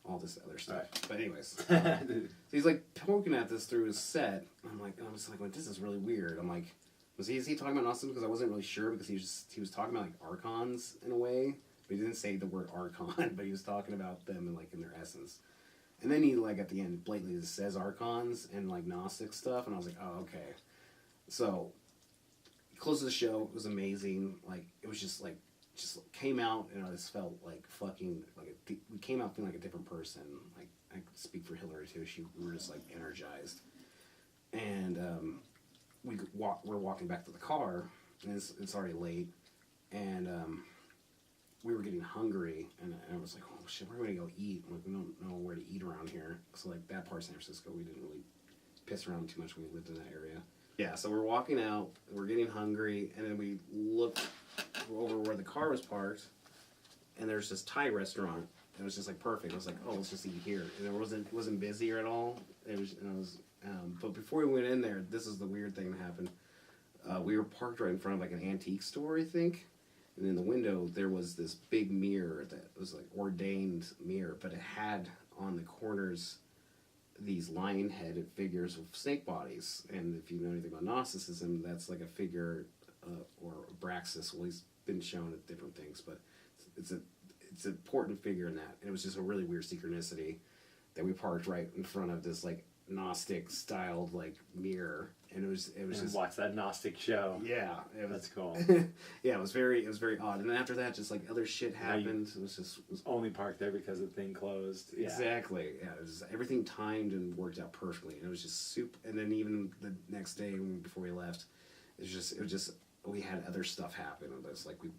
all this other stuff. Right. But anyways, so he's like poking at this through his set. I was like, well, this is really weird. I'm like, is he talking about Gnosticism? Because I wasn't really sure, because he was talking about like archons in a way. He didn't say the word archon, but he was talking about them in their essence. And then he, like, at the end, blatantly just says archons and, like, Gnostic stuff, and I was like, oh, okay. So, close to the show, it was amazing. Like, it was just came out, and I just felt like fucking, like, we came out feeling like a different person. Like, I could speak for Hillary, too. We were just, like, energized. And we're walking back to the car, and it's already late, and we were getting hungry, and I was like, oh shit, where are we going to go eat? Like, we don't know where to eat around here. So, like, that part of San Francisco, we didn't really piss around too much when we lived in that area. Yeah, so we're walking out, we're getting hungry, and then we look over where the car was parked, and there's this Thai restaurant. It was just, like, perfect. I was like, oh, let's just eat here. And it wasn't busy at all. But before we went in there, this is the weird thing that happened. We were parked right in front of, like, an antique store, I think. And in the window, there was this big mirror that was like ordained mirror, but it had on the corners these lion-headed figures with snake bodies. And if you know anything about Gnosticism, that's like a figure, or Abraxas. Well, he's been shown at different things, but it's an important figure in that. And it was just a really weird synchronicity that we parked right in front of this like Gnostic styled like mirror. And it was just watch that Gnostic show. Yeah, that's cool. Yeah, it was very odd. And then after that, just like other shit happened. It was only parked there because the thing closed. Yeah. Exactly. Yeah, it was everything timed and worked out perfectly. And it was just super. And then even the next day before we left, it was just we had other stuff happen. It was like we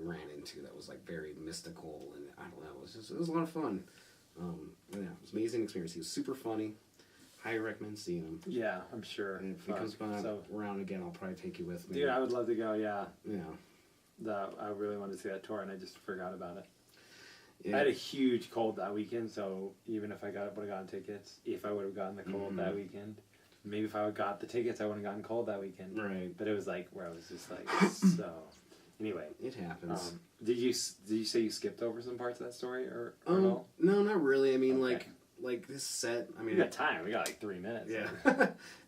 ran into that was like very mystical, and I don't know. It was a lot of fun. Yeah, it was an amazing experience. He was super funny. Highly recommend seeing him. Yeah, I'm sure. And if he comes around again, I'll probably take you with me. Dude, I would love to go, yeah. Yeah. I really wanted to see that tour, and I just forgot about it. Yeah. I had a huge cold that weekend, so even if I would have gotten tickets, if I would have gotten the cold that weekend, maybe if I would have got the tickets, I wouldn't have gotten cold that weekend. Right. But it was like, where I was just like, so... Anyway. It happens. Did you say you skipped over some parts of that story, or no? No, not really. I mean, okay. Like this set. I mean, we got time. We got like 3 minutes. Yeah.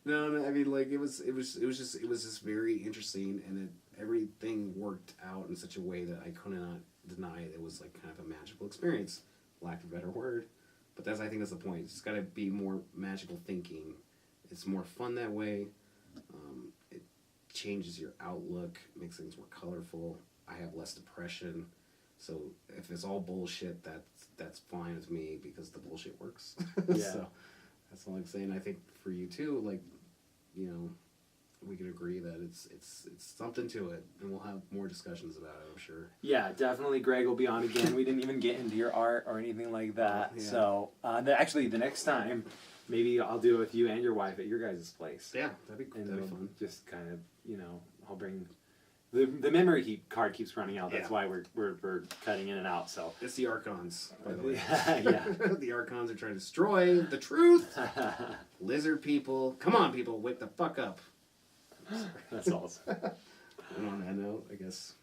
No. I mean, like it was just very interesting, and everything worked out in such a way that I could not deny it was like kind of a magical experience. lack of a better word. But I think that's the point. It's got to be more magical thinking. It's more fun that way. It changes your outlook, makes things more colorful. I have less depression. So if it's all bullshit, that's fine with me because the bullshit works. Yeah. So that's all I'm saying. I think for you too, like, you know, we can agree that it's something to it, and we'll have more discussions about it, I'm sure. Yeah, definitely. Greg will be on again. We didn't even get into your art or anything like that. Yeah. So actually, the next time, maybe I'll do it with you and your wife at your guys' place. Yeah, that'd be fun. Just kind of, you know, I'll bring. The memory card keeps running out. That's why we're cutting in and out. So it's the Archons, by the way. Yeah. The Archons are trying to destroy the truth. Lizard people, come on, people, wake the fuck up. That's awesome. And on that note, I guess.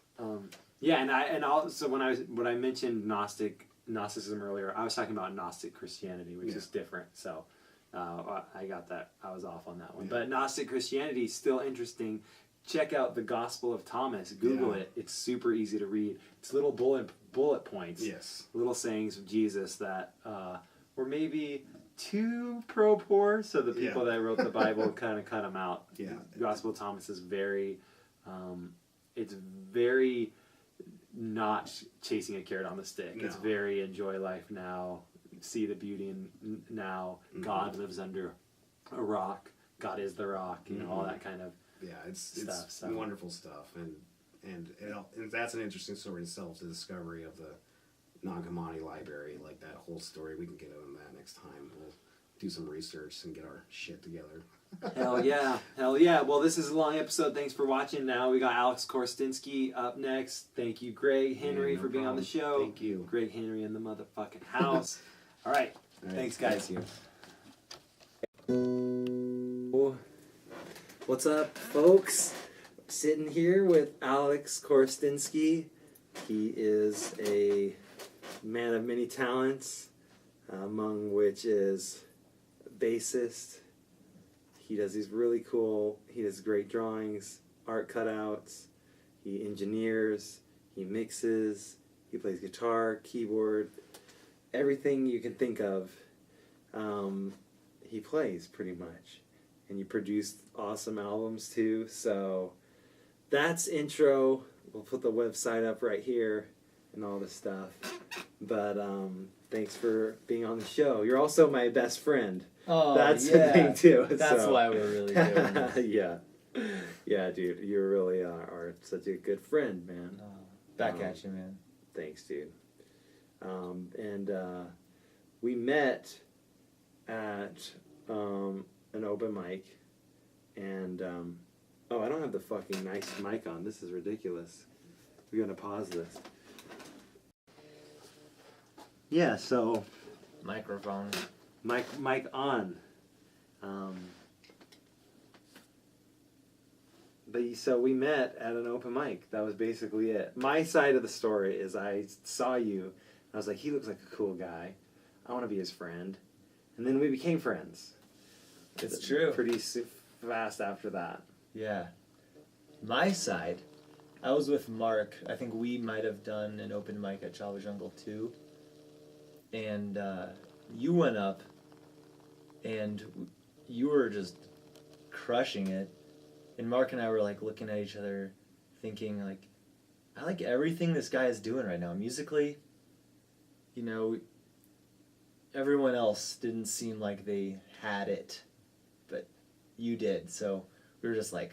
Yeah, and also when I mentioned Gnosticism earlier, I was talking about Gnostic Christianity, which is different. So I got that. I was off on that one. Yeah. But Gnostic Christianity is still interesting. Check out the Gospel of Thomas. Google it. It's super easy to read. It's little bullet points. Yes. Little sayings of Jesus that were maybe too pro-poor, so the people that wrote the Bible kind of cut them out. Yeah. The Gospel of Thomas is very, it's very not chasing a carrot on the stick. No. It's very enjoy life now, see the beauty in now. Mm-hmm. God lives under a rock. God is the rock. You know, all that kind of. Yeah, it's wonderful stuff, and that's an interesting story in itself. The discovery of the non-commodity library, like that whole story. We can get on that next time. We'll do some research and get our shit together. Hell yeah! Well, this is a long episode. Thanks for watching. Now we got Alex Korostinsky up next. Thank you, Greg Henry, for being on the show. Thank you, Greg Henry in the motherfucking house. All right, thanks, guys. What's up, folks? I'm sitting here with Alex Korostinsky. He is a man of many talents, among which is a bassist. He does these really cool, he does great drawings, art cutouts, he engineers, he mixes, he plays guitar, keyboard, everything you can think of, he plays pretty much. And you produced awesome albums too, so that's intro. We'll put the website up right here and all this stuff. But thanks for being on the show. You're also my best friend. Oh, that's the thing too. That's why we're really doing this. Yeah, dude. You really are such a good friend, man. Back at you, man. Thanks, dude. We met at an open mic, and I don't have the fucking nice mic on. This is ridiculous. We're gonna pause this. Yeah, so microphone. Mic on. So we met at an open mic. That was basically it. My side of the story is I saw you. I was like, he looks like a cool guy. I want to be his friend. And then we became friends. It's true. Pretty fast after that. Yeah. My side, I was with Mark. I think we might have done an open mic at Java Jungle too. And you went up, and you were just crushing it. And Mark and I were like looking at each other, thinking like, I like everything this guy is doing right now. Musically, you know, everyone else didn't seem like they had it, but you did. So we were just like,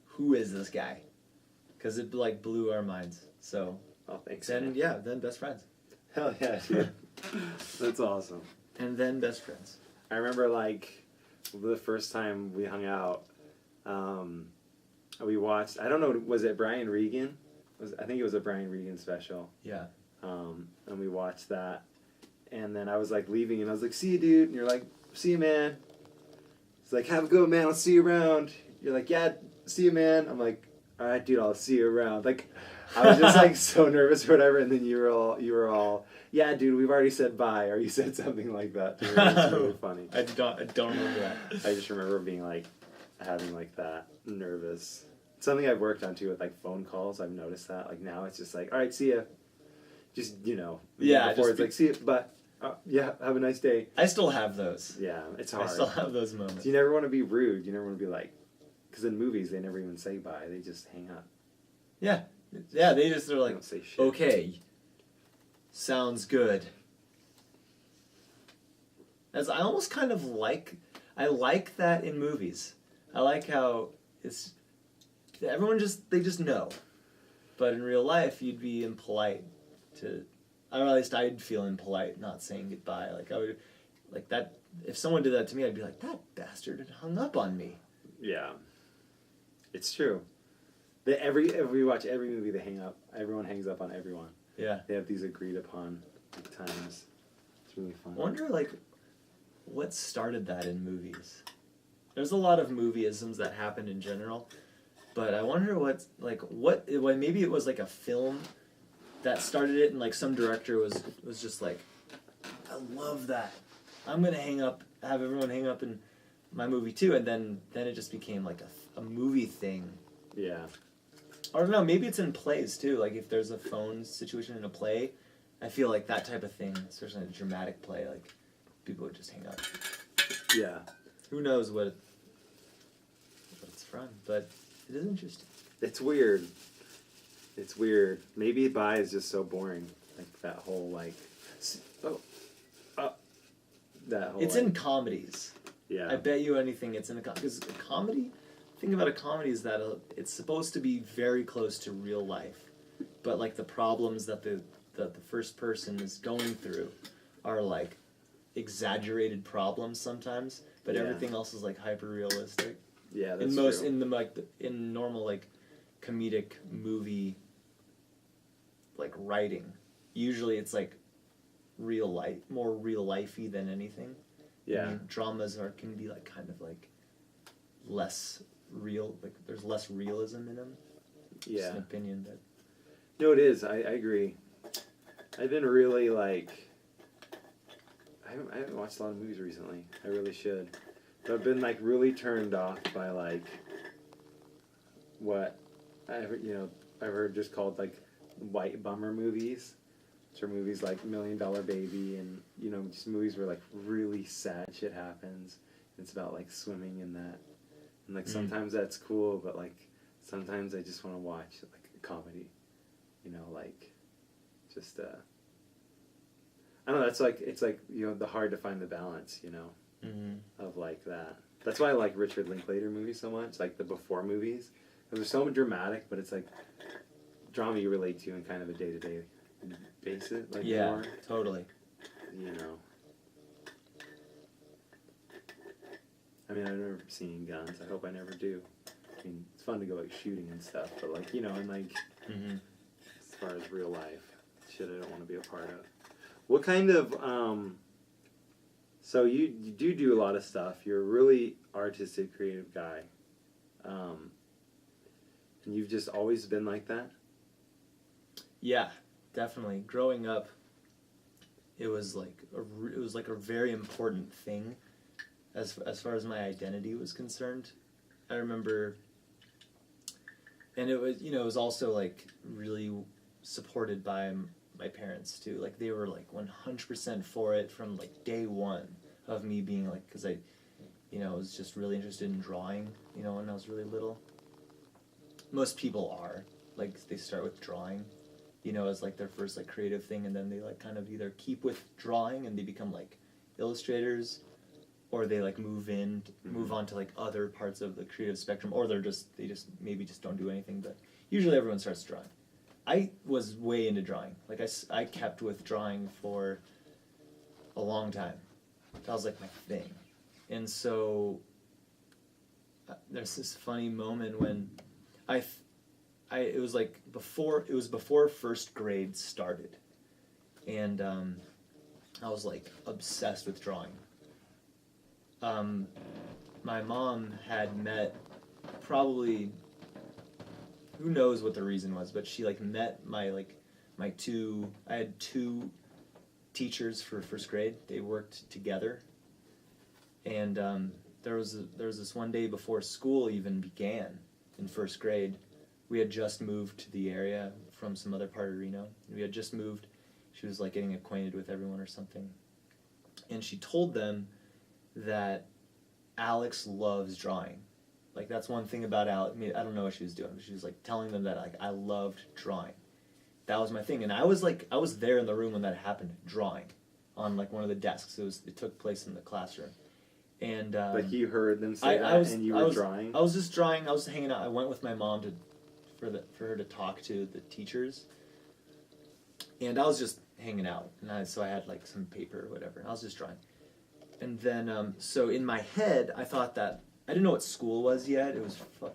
who is this guy? Because it like blew our minds. So thanks. Then then best friends. Hell yeah, dude. That's awesome. And then best friends. I remember like the first time we hung out, we watched, I don't know, was it Brian Regan? I think it was a Brian Regan special. Yeah. And we watched that. And then I was like leaving, and I was like, see you, dude. And you're like, see you, man. It's like, have a good one, man. I'll see you around. You're like, yeah, see you, man. I'm like, all right, dude, I'll see you around. Like, I was just like so nervous or whatever. And then you were all, yeah, dude, we've already said bye. Or you said something like that. It was really funny. I don't remember that. I just remember being like, having like that nervous. Something I've worked on too with like phone calls. I've noticed that. Like now it's just like, all right, see ya. just Yeah, before just it's like see it, but yeah, have a nice day. I still have those. Yeah, it's hard. I still have those moments. You never want to be rude. You never want to be like, because in movies they never even say bye. They just hang up. Yeah, yeah. They just are They like, don't say shit. okay, sounds good. As I almost kind of like, I like that in movies. I like how it's everyone they just know, but in real life you'd be impolite to. Or at least I'd feel impolite not saying goodbye. Like I would, like that. If someone did that to me, I'd be like, that bastard had hung up on me. Yeah, it's true. Every watch every movie, they hang up. Everyone hangs up on everyone. Yeah. They have these agreed upon times. It's really fun. I wonder, like, what started that in movies? There's a lot of movieisms that happen in general, but I wonder maybe it was like a film that started it, and like some director was just like, I love that. I'm gonna have everyone hang up in my movie too, and then it just became like a movie thing. Yeah. I don't know, maybe it's in plays too. Like if there's a phone situation in a play, I feel like that type of thing, especially in a dramatic play, like people would just hang up. Yeah. Who knows what it's from, but it is interesting. It's weird. It's weird. Maybe bye is just so boring. Like that whole that whole. It's in comedies. Yeah. I bet you anything it's in a comedy. Because a comedy, the thing about a comedy is that it's supposed to be very close to real life, but like the problems that the first person is going through are like exaggerated problems sometimes, but everything else is like hyper realistic. Yeah, that's true. In normal like comedic movie like writing, usually it's like real life, more real lifey than anything. Yeah. I mean, dramas can be like kind of like less real, like there's less realism in them. Yeah. Just an opinion, but no, it is. I agree. I've been really like. I haven't watched a lot of movies recently. I really should. But I've been like really turned off by like what I've heard just called like white bummer movies. Which are movies like $1 Million Baby and just movies where like really sad shit happens. It's about like swimming in that. And like sometimes that's cool, but like sometimes I just want to watch like a comedy. Like just I don't know, it's like the hard to find the balance, of like that. That's why I like Richard Linklater movies so much, like the before movies. Because they're so dramatic, but it's like drama you relate to in kind of a day-to-day basis. Like more, totally. I mean, I've never seen guns. I hope I never do. I mean, it's fun to go like shooting and stuff, but like, and like, as far as real life, shit I don't want to be a part of. What kind of, so you do a lot of stuff. You're a really artistic, creative guy. And you've just always been like that? Yeah, definitely. Growing up, it was like a very important thing as far as my identity was concerned. I remember, and it was also like really supported by my parents too. Like they were like 100% for it from like day one of me being like, because I was just really interested in drawing, when I was really little. Most people are, like they start with drawing, as like their first like creative thing, and then they like kind of either keep with drawing and they become like illustrators, or they like move on to like other parts of the creative spectrum, or they just maybe just don't do anything. But usually everyone starts drawing. I was way into drawing. Like I kept with drawing for a long time. That was like my thing. And so there's this funny moment when it was like before first grade started, and I was like obsessed with drawing. My mom had met, probably, who knows what the reason was, but she like met I had two teachers for first grade. They worked together, and there was this one day before school even began in first grade. We had just moved to the area from some other part of Reno. We had just moved, She was like getting acquainted with everyone or something. And she told them that Alex loves drawing. Like, that's one thing about Alex. I mean, I don't know what she was doing, but she was like telling them that like I loved drawing. That was my thing. And I was there in the room when that happened, drawing on like one of the desks. It took place in the classroom. And but he heard them say that, and you were drawing. I was just drawing. I was hanging out. I went with my mom for her to talk to the teachers, and I was just hanging out. And so I had like some paper or whatever. And I was just drawing. And then so in my head, I thought that I didn't know what school was yet. It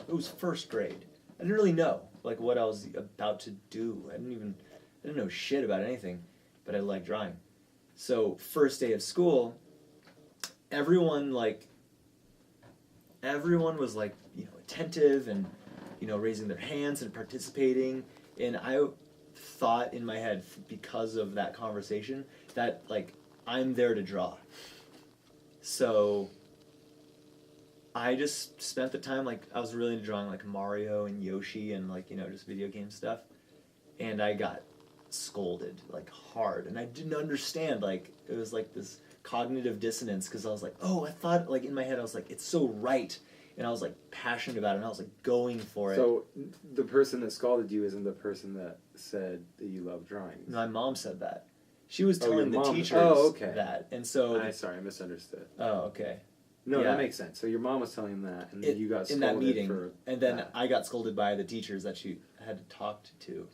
was first grade. I didn't really know like what I was about to do. I didn't know shit about anything, but I liked drawing. So first day of school, everyone was like, you know, attentive and, you know, raising their hands and participating. And I thought in my head, because of that conversation, that like I'm there to draw. So I just spent the time, like, I was really into drawing like Mario and Yoshi and like, you know, just video game stuff. And I got scolded like hard, and I didn't understand. Like, it was like this cognitive dissonance, because I was like, oh, I thought, like, in my head I was like, it's so right, and I was like passionate about it, and I was like going for it. So the person that scalded you isn't the person that said that you love drawing. My mom said that. She was telling the teachers that, and so sorry, I misunderstood. Oh, okay. No, Yeah. That makes sense. So your mom was telling that, and then you got scolded in that meeting, for and then that. I got scolded by the teachers that she had talked to,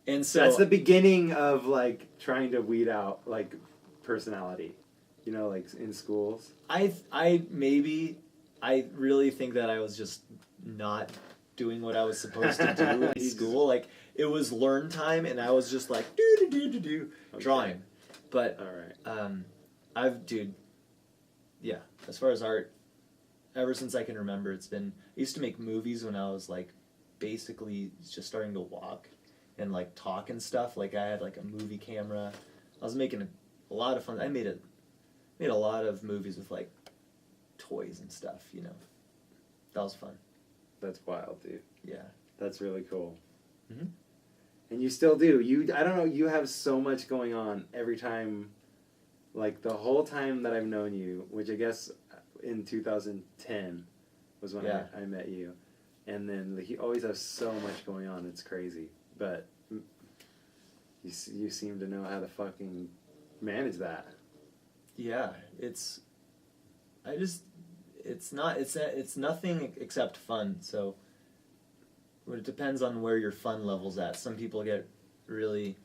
and so that's the beginning of like trying to weed out like personality, you know, like in schools. I really think that I was just not doing what I was supposed to do in school. Like, it was learn time, and I was just like drawing. But all right. Yeah, as far as art, ever since I can remember, it's been, I used to make movies when I was like basically just starting to walk and like talk and stuff. Like, I had like a movie camera. I was making a lot of fun. I made a lot of movies with like toys and stuff, you know. That was fun. That's wild, dude. Yeah. That's really cool. Mm-hmm. And you still do. I don't know, you have so much going on every time. Like, the whole time that I've known you, which I guess in 2010 was when I met you. And then like, you always have so much going on. It's crazy. But you seem to know how to fucking manage that. Yeah, it's nothing except fun. So it depends on where your fun level's at. Some people get really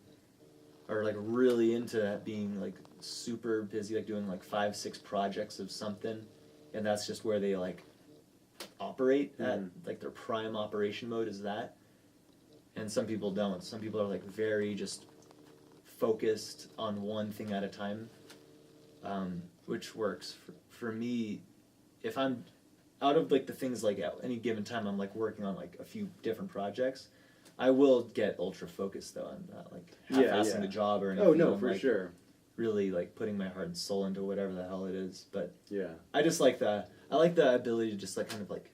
into being like super busy, like doing like 5-6 projects of something, and that's just where they like operate at, like their prime operation mode is that. And some people don't. Some people are like very just focused on one thing at a time, which works. For me, if I'm out of like the things, like at any given time I'm like working on like a few different projects, I will get ultra focused though. I'm not like half-assing the job or anything. Oh no, I'm, for like, sure. Really like putting my heart and soul into whatever the hell it is. But yeah, I just like I like the ability to just like kind of like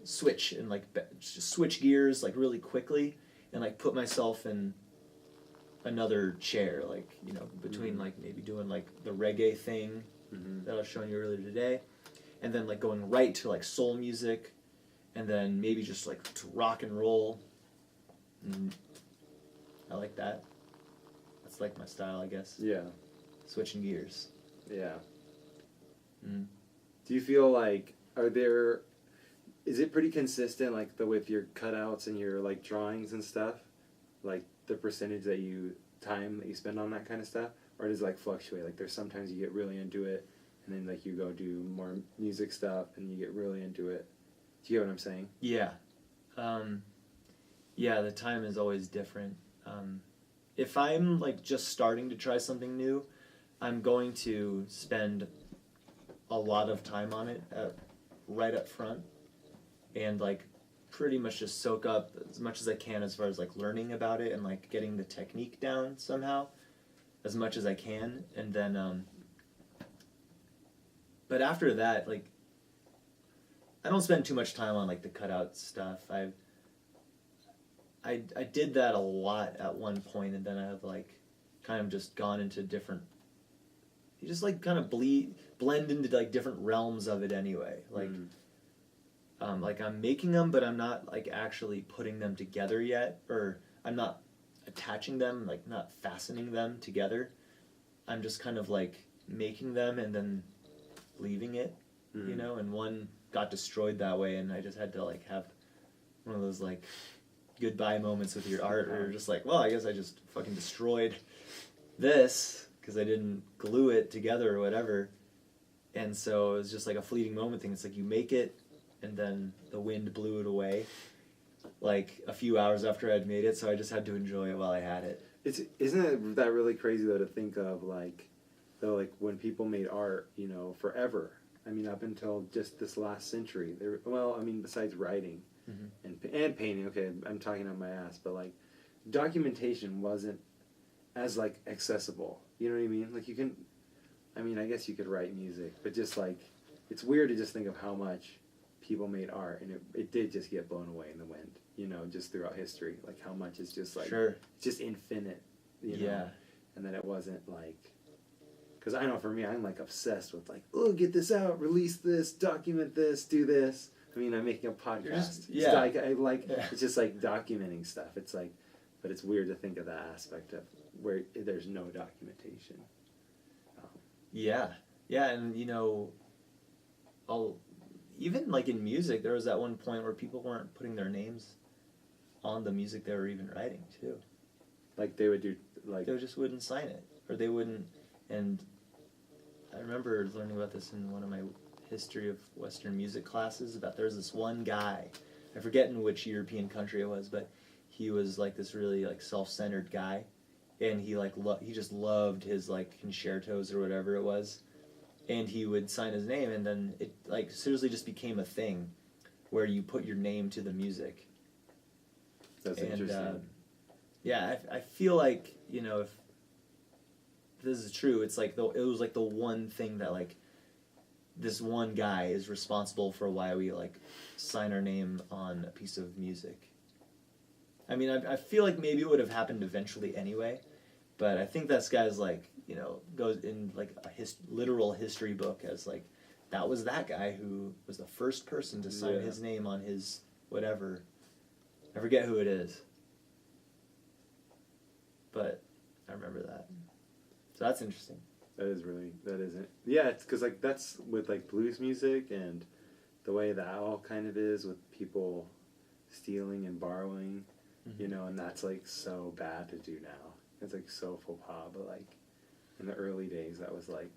switch and like just switch gears like really quickly and like put myself in another chair, like, you know, between like maybe doing like the reggae thing that I was showing you earlier today, and then like going right to like soul music, and then maybe just like to rock and roll. I like that. That's like my style, I guess. Yeah. Switching gears. Yeah. Mm. Do you feel like, is it pretty consistent, like, with your cutouts and your, like, drawings and stuff? Like, the percentage that you spend on that kind of stuff? Or does it, like, fluctuate? Like, there's sometimes you get really into it, and then, like, you go do more music stuff, and you get really into it. Do you get what I'm saying? Yeah. Yeah, the time is always different. If I'm, like, just starting to try something new, I'm going to spend a lot of time on it right up front, and, like, pretty much just soak up as much as I can as far as, like, learning about it and, like, getting the technique down somehow as much as I can. And then, but after that, like, I don't spend too much time on, like, the cutout stuff. I did that a lot at one point, and then I have, like, kind of just gone into different. You just like kind of blend into like different realms of it anyway. Like, like I'm making them, but I'm not like actually putting them together yet, or I'm not attaching them, like not fastening them together. I'm just kind of like making them and then leaving it, you know. And one got destroyed that way, and I just had to like have one of those like goodbye moments with your art, where you're just like, well, I guess I just fucking destroyed this because I didn't glue it together or whatever. And so it was just like a fleeting moment thing. It's like you make it, and then the wind blew it away, like a few hours after I'd made it. So I just had to enjoy it while I had it. Isn't that really crazy though to think of, like, though, like when people made art, you know, forever. I mean, up until just this last century. Besides writing and painting. Okay, I'm talking on my ass, but like, documentation wasn't as like accessible. You know what I mean? Like you can, I mean, I guess you could write music, but just like, it's weird to just think of how much people made art, and it did just get blown away in the wind. You know, just throughout history, like how much is just like, just infinite. You know? Yeah. And then it wasn't like. Because I know for me, I'm like obsessed with like, oh, get this out, release this, document this, do this. I mean, I'm making a podcast. It's just like documenting stuff. It's like, but it's weird to think of that aspect of where there's no documentation. Yeah, and you know, even like in music, there was that one point where people weren't putting their names on the music they were even writing too. Like they would do, like they just wouldn't sign it, or they wouldn't. And I remember learning about this in one of my history of Western music classes. About there's this one guy, I forget in which European country it was, but he was like this really like self-centered guy, and he like he just loved his like concertos or whatever it was, and he would sign his name, and then it like seriously just became a thing, where you put your name to the music. That's interesting. Yeah, I feel like, you know, if this is true, it's like it was like the one thing that like this one guy is responsible for why we like sign our name on a piece of music. I mean, I feel like maybe it would have happened eventually anyway, but I think this guy's like, you know, goes in like a literal history book as like, that was that guy who was the first person to sign his name on his whatever. I forget who it is, but I remember that. So that's interesting. That isn't. Yeah, it's because like that's with like blues music and the way that all kind of is with people stealing and borrowing, you know, and that's like so bad to do now. It's like so faux pas, but like in the early days, that was like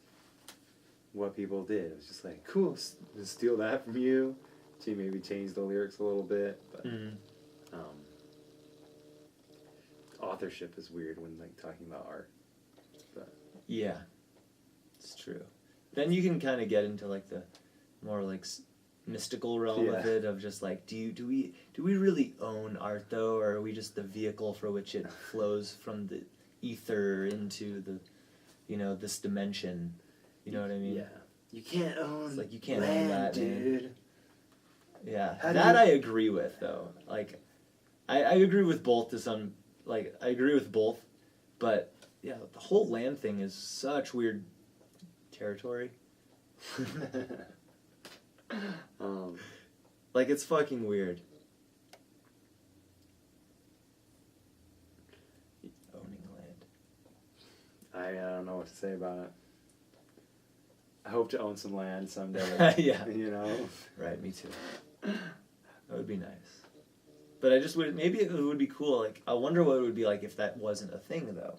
what people did. It was just like, cool, just steal that from you. To maybe change the lyrics a little bit, but authorship is weird when like talking about art. But yeah, it's true. Then you can kind of get into like the more like mystical realm of it, of just like, do we really own art though, or are we just the vehicle for which it flows from the ether into the, you know, this dimension? You know what I mean? Yeah. You can't own. It's like you can't land, own that, dude. Man. Yeah, that I agree with though. Like, I agree with both to some. Like, I agree with both, but yeah, the whole land thing is such weird territory. Like, it's fucking weird. Owning land. I don't know what to say about it. I hope to own some land someday. Yeah. You know? Right, me too. That would be nice. But I just would, maybe it would be cool, like, I wonder what it would be like if that wasn't a thing, though.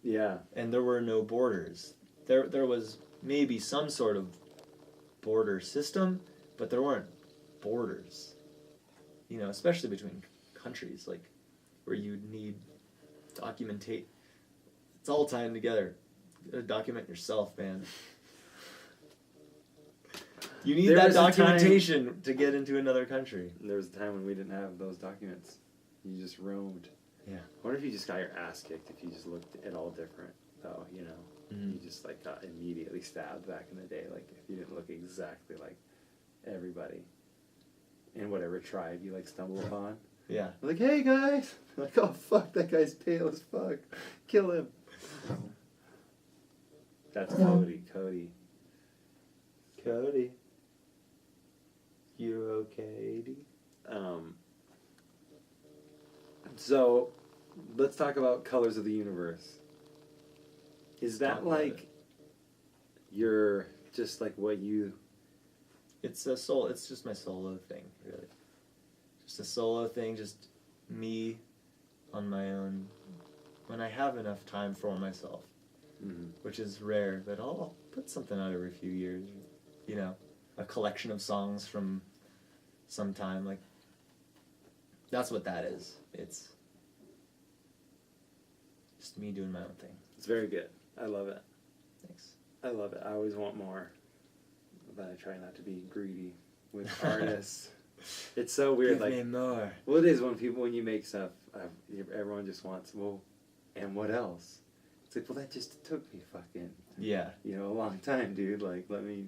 Yeah. And there were no borders. There was maybe some sort of border system, but there weren't borders. You know, especially between countries, like, where you'd need documentate. It's all tying together. You gotta document yourself, man. You need that documentation to get into another country. There was a time when we didn't have those documents. You just roamed. Yeah. I wonder if you just got your ass kicked if you just looked at all different, though, you know? Mm-hmm. You just, like, got immediately stabbed back in the day, like, if you didn't look exactly like everybody in whatever tribe you, like, stumble upon. Yeah. Like, hey, guys! Like, oh, fuck, that guy's pale as fuck. Kill him. That's Cody. Cody. Cody. You okay, So, let's talk about Colors of the Universe. Is that like your just like what you? It's a soul. It's just my solo thing, really. Just a solo thing. Just me on my own. When I have enough time for myself, which is rare, but I'll put something out every few years. You know, a collection of songs from some time. Like that's what that is. It's just me doing my own thing. It's very good. I love it. Thanks. I love it. I always want more, but I try not to be greedy with artists. It's so weird. Give me more. Well, it is when you make stuff. Everyone just wants and what else? It's like, well, that just took me fucking a long time, dude. Like, let me,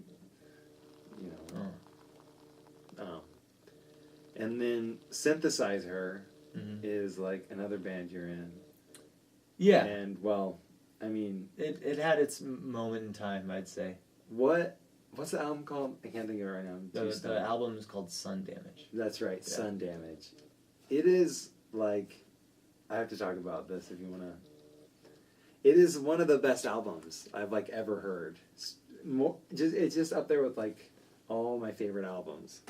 and then Synthesizer is like another band you're in. Yeah. And well, I mean, it had its moment in time, I'd say. What's the album called? I can't think of it right now. The album is called Sun Damage. That's right, Yeah. Sun Damage. It is like, I have to talk about this if you want to. It is one of the best albums I've like ever heard. It's just up there with like all my favorite albums.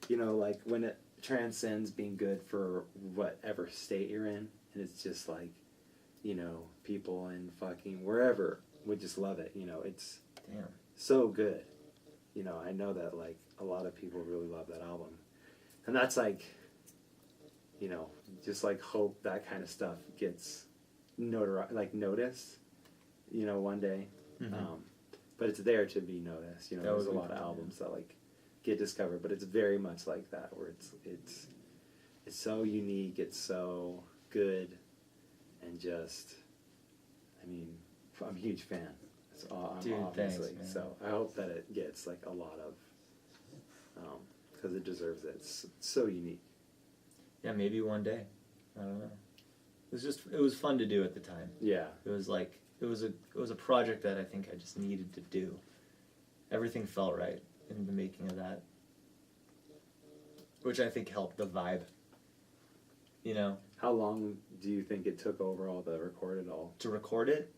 You know, like when it transcends being good for whatever state you're in, and it's just like, people in fucking wherever would just love it. It's so good. I know that like a lot of people really love that album, and that's like, just like hope that kind of stuff gets noticed, one day. But it's there to be noticed. There's a lot of albums that like get discovered, but it's very much like that, where it's so unique, it's so good, and just, I mean, I'm a huge fan. Dude, obviously, thanks, man. so I hope that it gets like a lot of, because it deserves it. It's so unique. Yeah, maybe one day. I don't know. It was fun to do at the time. Yeah. It was like it was a project that I think I just needed to do. Everything felt right in the making of that, which I think helped the vibe. How long do you think it took overall to record it all? To record it?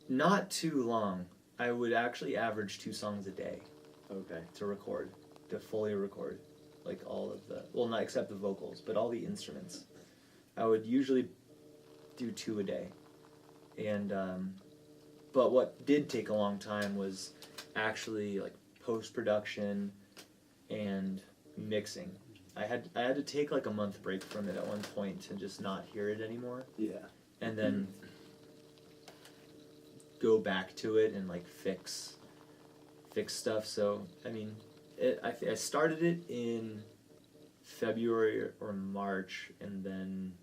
Not too long. I would actually average 2 songs a day. Okay. To fully record, like all of not except the vocals, but all the instruments. I would usually do 2 a day, and but what did take a long time was actually like post-production and mixing. I had to take like a month break from it at one point to just not hear it anymore. Yeah. And then go back to it and like fix stuff. So I mean, I started it in February or March, and then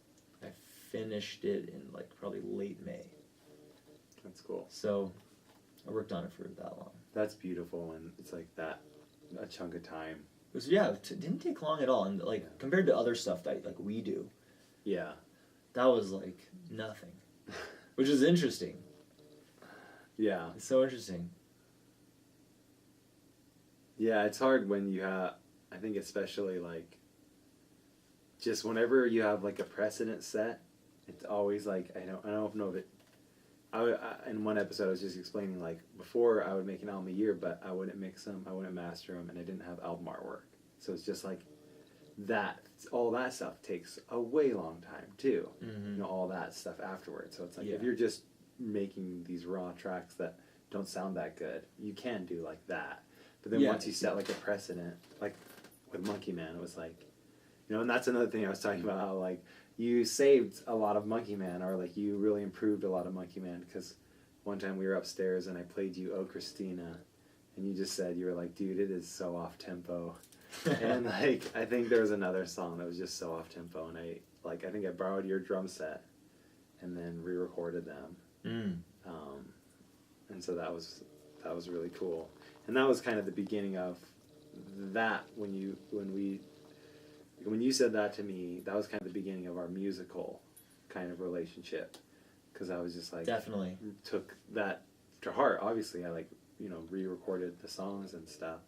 I finished it in like probably late May. That's cool. So I worked on it for that long. That's beautiful, and it's like that a chunk of time. It was it didn't take long at all, and like compared to other stuff that like we do, Yeah. that was like nothing, which is interesting. Yeah. It's so interesting. Yeah, it's hard when you have, I think especially like, just whenever you have like a precedent set, it's always like, I don't know if it, in one episode I was just explaining like, before I would make an album a year, but I wouldn't mix them, I wouldn't master them, and I didn't have album artwork. So it's just like, all that stuff takes a way long time too. Mm-hmm. All that stuff afterwards. So it's like, Yeah. if you're just making these raw tracks that don't sound that good, you can do like that. But then once you set like a precedent, like with Monkey Man, it was like, and that's another thing I was talking about, how like you saved a lot of Monkey Man, or like you really improved a lot of Monkey Man, because one time we were upstairs and I played you Oh Christina, and you just said, you were like, dude, it is so off tempo. And like, I think there was another song that was just so off tempo, and I think I borrowed your drum set and then re-recorded them. And so that was really cool. And that was kind of the beginning of that, when you said that to me, that was kind of the beginning of our musical kind of relationship. because I was just like Definitely took that to heart. Obviously, I like re-recorded the songs and stuff,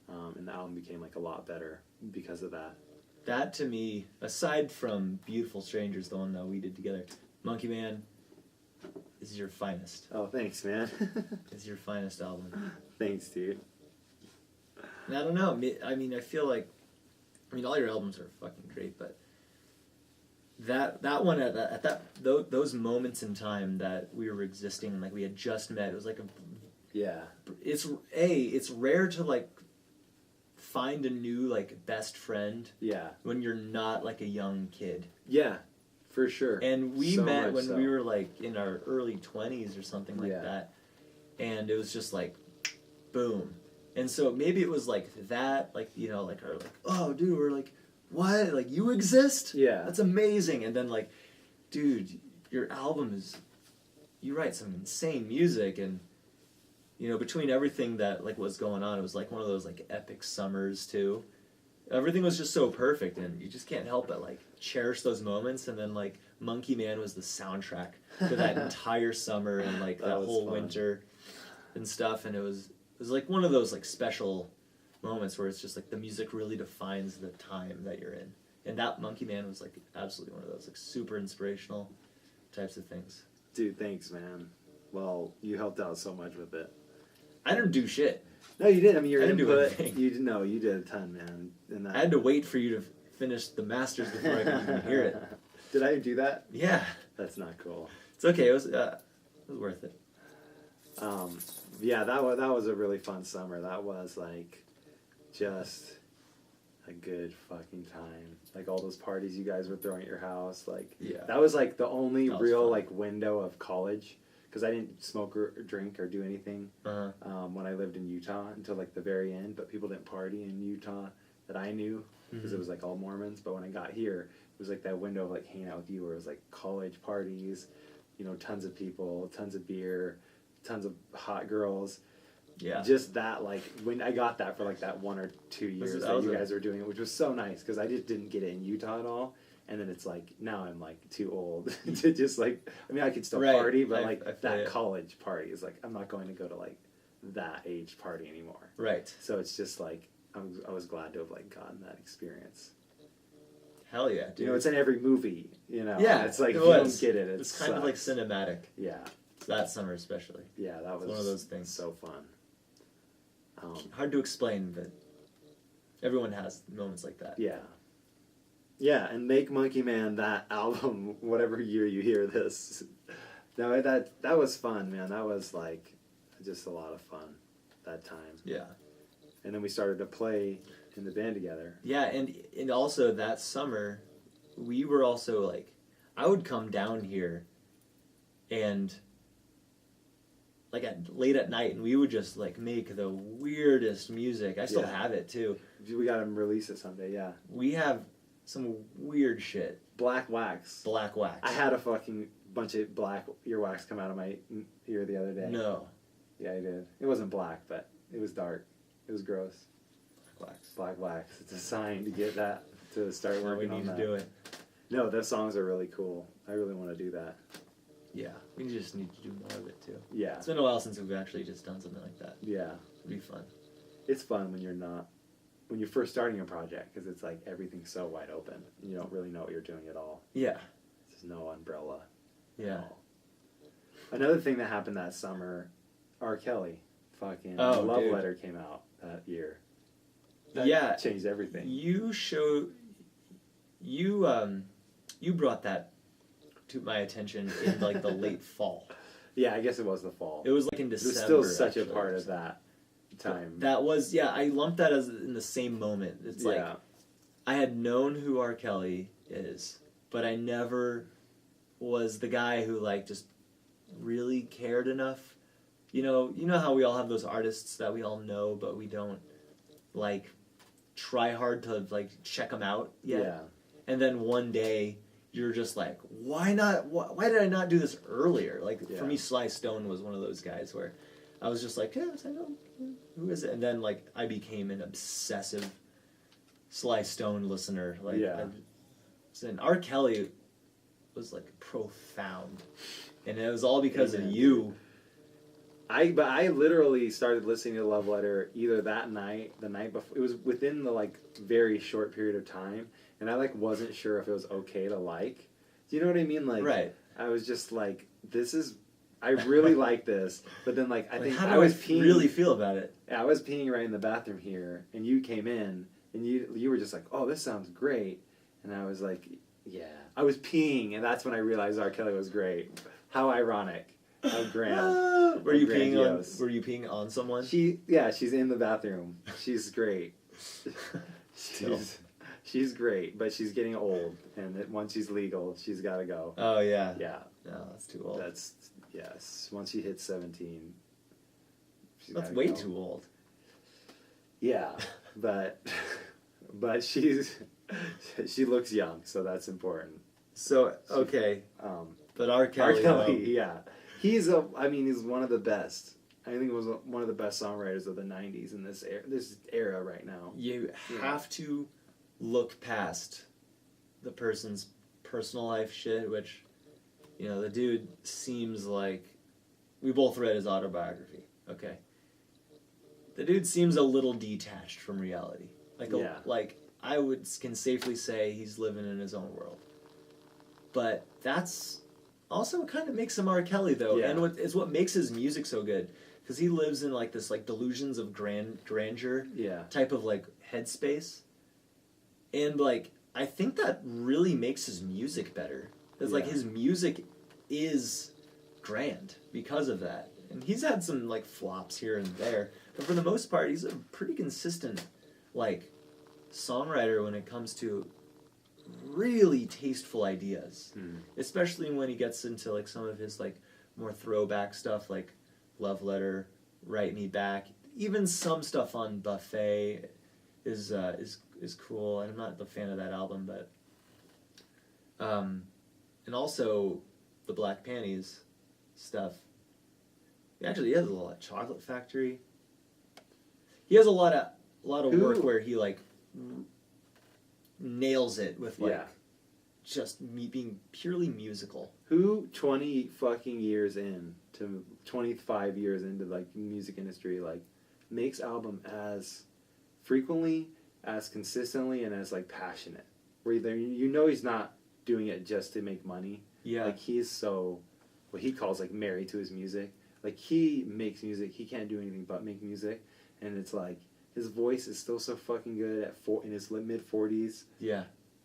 and the album became like a lot better because of that. That to me, aside from Beautiful Strangers, the one that we did together, Monkey Man is your finest. Oh, thanks, man. It's your finest album. Thanks, dude. And I don't know. I mean, I feel like, all your albums are fucking great, but that one those moments in time that we were existing, like we had just met, it was like it's rare to like find a new like best friend when you're not like a young kid. Yeah, for sure. And we met when we were like in our early 20s or something like that, and it was just like boom. And so maybe it was like that, like like our like, oh dude, we're like, what, like you exist? Yeah, that's amazing. And then like, dude, your album is, you write some insane music, and between everything that like was going on, it was like one of those like epic summers too. Everything was just so perfect, and you just can't help but like cherish those moments. And then like Monkey Man was the soundtrack for that entire summer and like that whole winter and stuff. And it was like one of those like special moments where it's just like the music really defines the time that you're in. And that Monkey Man was like absolutely one of those like super inspirational types of things. Dude, thanks, man. Well, you helped out so much with it. I didn't do shit. No, you did. I mean, your input. You did a ton, man. And I had to wait for you to finish the masters before I could even hear it. Did I do that? Yeah. That's not cool. It's okay. It was worth it. Yeah, that was a really fun summer. That was like just a good fucking time. Like all those parties you guys were throwing at your house. Like that was like the only real like window of college. Because I didn't smoke or drink or do anything when I lived in Utah until like the very end. But people didn't party in Utah that I knew because it was like all Mormons. But when I got here, it was like that window of like hanging out with you, where it was like college parties, tons of people, tons of beer, tons of hot girls. Yeah. Just that, like, when I got that for like that 1 or 2 years that you guys were doing it, which was so nice because I just didn't get it in Utah at all. And then it's like, now I'm like too old to just like, I mean, I could still party, but like that college party is like, I'm not going to go to like that age party anymore. Right. So it's just like, I was glad to have like gotten that experience. Hell yeah, dude. It's in every movie, Yeah. It's like, you don't get it. It's kind of like cinematic. Yeah. That summer especially. Yeah, that was one of those things. So fun. Hard to explain, but everyone has moments like that. Yeah. Yeah, and make Monkey Man that album, whatever year you hear this. No, that was fun, man. That was like just a lot of fun that time. Yeah. And then we started to play in the band together. Yeah, and also that summer, we were also like, I would come down here, and like late at night, and we would just like make the weirdest music. I still have it too. We got to release it someday. Yeah. We have some weird shit. Black wax. Black wax. I had a fucking bunch of black earwax come out of my ear the other day. No. Yeah, I did. It wasn't black, but it was dark. It was gross. Black wax. Black wax. It's a sign to get that, to start working on that. We need to do it. No, those songs are really cool. I really want to do that. Yeah, we just need to do more of it too. Yeah. It's been a while since we've actually just done something like that. Yeah. It'd be fun. It's fun when you're first starting a project, because it's like everything's so wide open and you don't really know what you're doing at all. Yeah. There's no umbrella. Yeah. Another thing that happened that summer, R. Kelly, fucking Love Letter came out that year. That changed everything. You brought that to my attention in like the late fall. Yeah, I guess it was the fall. It was like in December. It was still such a part of that time. That was, I lumped that as in the same moment. It's like, I had known who R. Kelly is, but I never was the guy who like just really cared enough. You know how we all have those artists that we all know, but we don't like try hard to like check them out yet. Yeah. And then one day you're just like, why not? Why did I not do this earlier? Like for me, Sly Stone was one of those guys where I was just like, yes, I know. Who is it? And then like I became an obsessive Sly Stone listener. Like, and R. Kelly was like profound, and it was all because of you. But I literally started listening to Love Letter either that night, the night before. It was within the like very short period of time, and I like wasn't sure if it was okay to like. Do you know what I mean? Like, right. I was just like, this is. I really like this, but then like I think how do I was peeing. Really feel about it? I was peeing right in the bathroom here, and you came in, and you were just like, "Oh, this sounds great," and I was like, "Yeah." I was peeing, and that's when I realized R. Kelly was great. How ironic! How grand! Were you peeing on someone? She's in the bathroom. She's great. She's great, but she's getting old, and once she's legal, she's got to go. Oh yeah. Yeah. No, that's too old. Yes. Once she hits 17. That's way too old. Yeah, but she looks young, so that's important. So okay, but R. Kelly, yeah, he's one of the best. I think he was one of the best songwriters of the '90s in this era right now. You have to look past the person's personal life shit, which, you know, the dude seems like, we both read his autobiography. Okay. The dude seems a little detached from reality. Like I can safely say he's living in his own world. But that's also kind of makes him R. Kelly, though, and what makes his music so good, because he lives in like this like delusions of grandeur type of like headspace, and like I think that really makes his music better. It's like his music is grand because of that, and he's had some like flops here and there, but for the most part, he's a pretty consistent like songwriter when it comes to really tasteful ideas, especially when he gets into like some of his like more throwback stuff, like Love Letter, Write Me Back. Even some stuff on Buffet is cool. I'm not a fan of that album, but and also the Black Panties stuff. Actually, he has a lot of Chocolate Factory. He has a lot of work where he like nails it with like just me being purely musical. Who 20 fucking years in to 25 years into like music industry like makes album as frequently, as consistently, and as like passionate, where you know he's not doing it just to make money. Like he's so what he calls like married to his music. Like he makes music, he can't do anything but make music, and it's like his voice is still so fucking good in his mid 40s.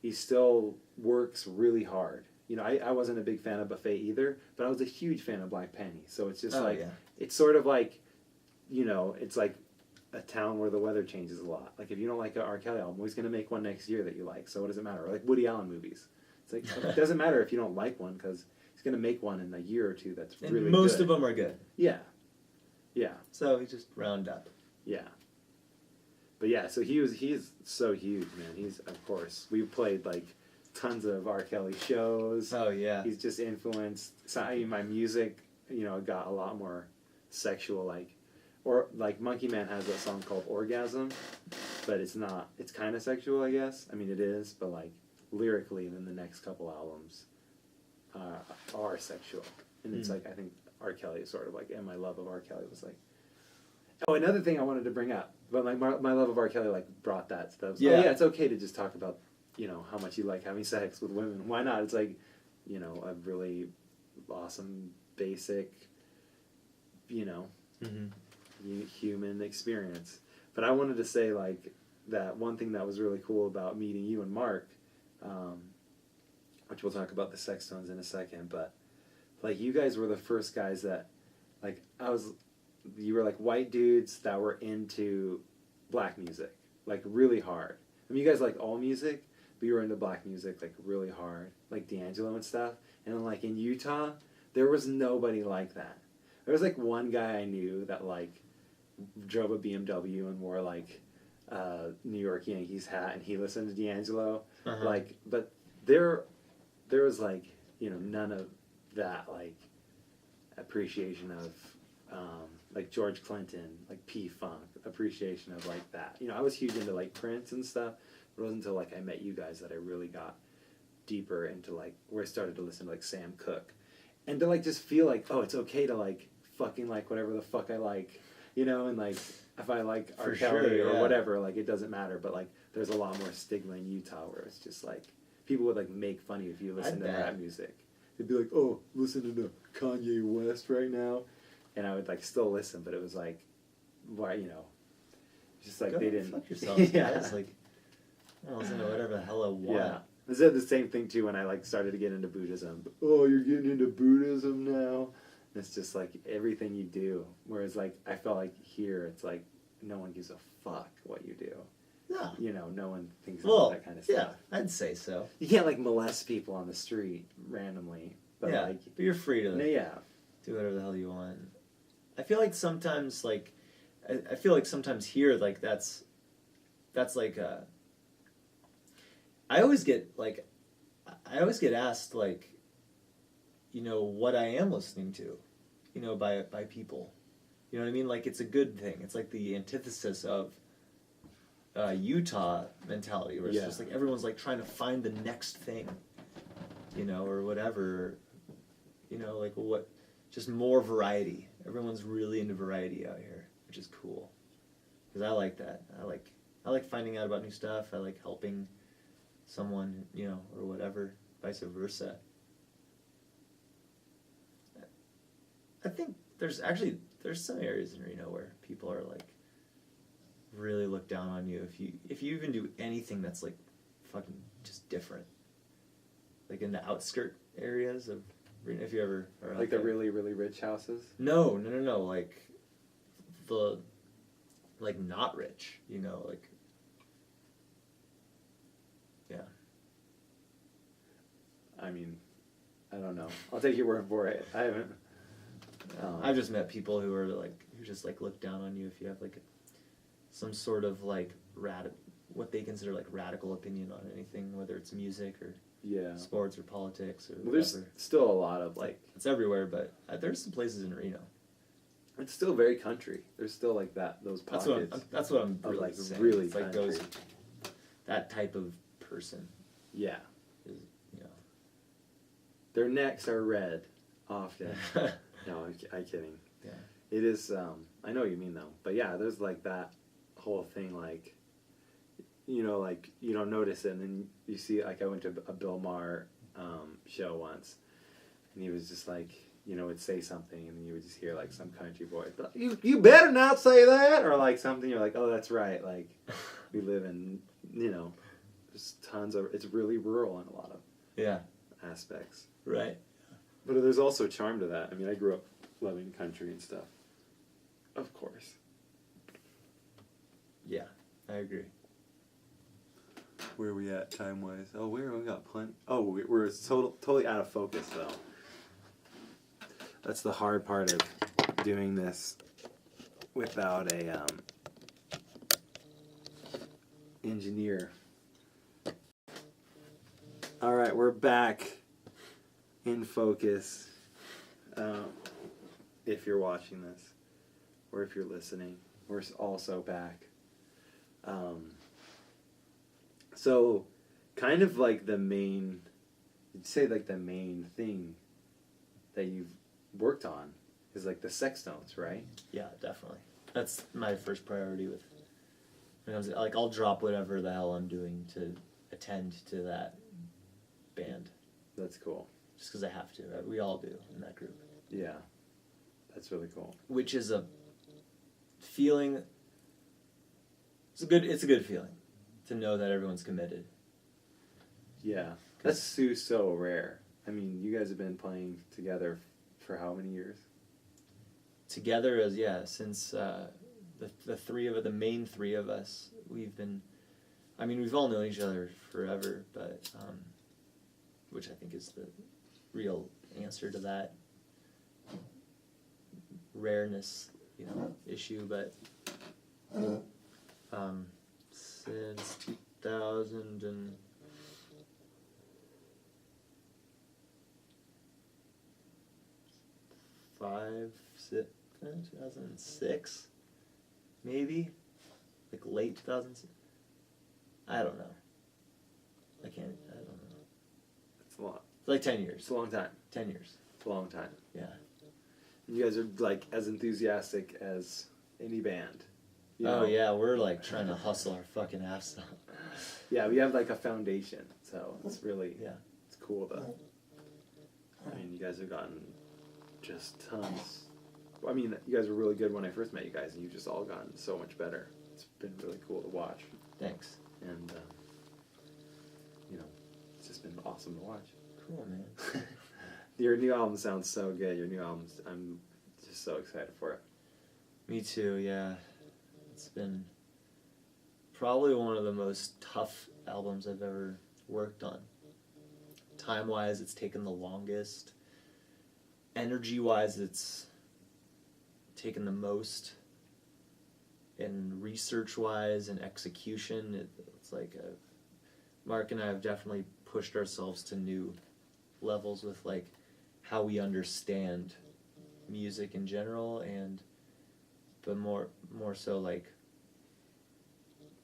He still works really hard. You know, I wasn't a big fan of Buffet either, but I was a huge fan of Black Penny. So it's just it's sort of like, you know, it's like a town where the weather changes a lot. Like if you don't like an R. Kelly album, he's going to make one next year that you like. So what does it matter? Or like Woody Allen movies. It's like, it doesn't matter if you don't like one, because he's going to make one in a year or two that's really good. Most of them are good. Yeah. So he just round up. But yeah, so he's so huge, man. He's, of course, we've played like tons of R. Kelly shows. Oh yeah. He's just influenced. So, I mean, my music, you know, got a lot more sexual, like Monkey Man has a song called Orgasm, but it's not. It's kind of sexual, I guess. I mean, it is, but like lyrically, then the next couple albums are sexual, and it's like I think R. Kelly is sort of like, and my love of R. Kelly was like. Oh, another thing I wanted to bring up, but like my love of R. Kelly like brought that stuff. So, it's okay to just talk about, you know, how much you like having sex with women. Why not? It's like, you know, a really awesome, basic, you know, human experience. But I wanted to say like that one thing that was really cool about meeting you and Mark, which we'll talk about the sex tones in a second, but like you guys were the first guys that, like you were like white dudes that were into black music, like really hard. I mean, you guys like all music, but you were into black music like really hard, like D'Angelo and stuff. And then like in Utah, there was nobody like that. There was like one guy I knew that like drove a BMW and wore like New York Yankees hat, and he listened to D'Angelo. Like, but there was like, you know, none of that like appreciation of like George Clinton, like P-Funk, appreciation of like that. You know, I was huge into like Prince and stuff, but it wasn't until like I met you guys that I really got deeper into like where I started to listen to like Sam Cooke, and to like just feel like, oh, it's okay to like fucking like whatever the fuck I like, you know, and like if I like R. Kelly or whatever, like it doesn't matter. But like there's a lot more stigma in Utah where it's just like people would like make fun of you if you listen to rap music. They'd be like, oh, listening to Kanye West right now, and I would like still listen, but it was like, why, you know, just like Go they didn't. fuck yourself. Yeah. Guys. Like, I listen to whatever the hell I want. Yeah. I said the same thing too when I like started to get into Buddhism. Oh, you're getting into Buddhism now? And it's just like everything you do. Whereas like I felt like here it's like no one gives a fuck what you do. No. You know, no one thinks about that kind of stuff. Yeah, I'd say so. You can't like molest people on the street randomly. But yeah, like, but you're free to yeah. do whatever the hell you want. I feel like sometimes like I feel like sometimes here like that's like I always get asked like, you know, what I am listening to, you know, by people. You know what I mean? Like it's a good thing. It's like the antithesis of Utah mentality, where it's just like everyone's like trying to find the next thing, you know, or whatever, you know, like what, just more variety. Everyone's really into variety out here, which is cool, because I like that. I like finding out about new stuff. I like helping someone, you know, or whatever, vice versa. I think there's some areas in Reno where people are like really look down on you if you even do anything that's like fucking just different. Like in the outskirt areas of Reno, if you ever are like the really, really rich houses? No, like the like not rich, you know, like yeah. I mean, I don't know. I'll take your word for it. I haven't. I've just met people who just like look down on you if you have like some sort of like what they consider like radical opinion on anything, whether it's music or sports or politics or whatever. There's still a lot of like it's everywhere, but there's some places in Reno. It's still very country. There's still like those pockets. That's what I'm really like saying. really it's like country. That type of person. Yeah. Is, you know. Their necks are red often. No, I'm kidding. Yeah. It is, I know what you mean though. But yeah, there's like that whole thing like, you know, like you don't notice it and then you see, like I went to a Bill Maher show once and he was just like, you know, would say something and then you would just hear like some country boy, you better not say that, or like something, you're like, oh, that's right. Like we live in, you know, there's tons of, it's really rural in a lot of aspects. Right. But there's also charm to that. I mean, I grew up loving country and stuff. Of course. Yeah, I agree. Where are we at time-wise? Oh, we got plenty. Oh, we're totally out of focus, though. That's the hard part of doing this without a engineer. All right, we're back. In focus, if you're watching this, or if you're listening, we're also back. So, kind of like the main, you'd say like the main thing that you've worked on is like the Sextones, right? Yeah, definitely. That's my first priority with, when I was, like, I'll drop whatever the hell I'm doing to attend to that band. That's cool. Just because I have to. We all do in that group. Yeah. That's really cool. Which is a feeling. It's a good feeling to know that everyone's committed. Yeah. That's so rare. I mean, you guys have been playing together for how many years? Together since the main three of us, we've been, I mean, we've all known each other forever, but, which I think is the real answer to that rareness, you know, issue, but since 2006, maybe, like late 2006. I don't know. a lot. Like 10 years. It's a long time. 10 years. It's a long time. Yeah. You guys are like as enthusiastic as any band. You Oh know? yeah, we're like trying to hustle our fucking ass off. Yeah, we have like a foundation, so it's really Yeah. it's cool though. I mean, you guys have gotten just tons. I mean, you guys were really good when I first met you guys, and you've just all gotten so much better. It's been really cool to watch, Thanks. and you know, it's just been awesome to watch. Cool, man. Your new album sounds so good. Your new album's, I'm just so excited for it. Me too, yeah. It's been probably one of the most tough albums I've ever worked on. Time-wise, it's taken the longest. Energy-wise, it's taken the most. And research-wise and execution, it's like Mark and I have definitely pushed ourselves to new levels with like how we understand music in general, and but more so like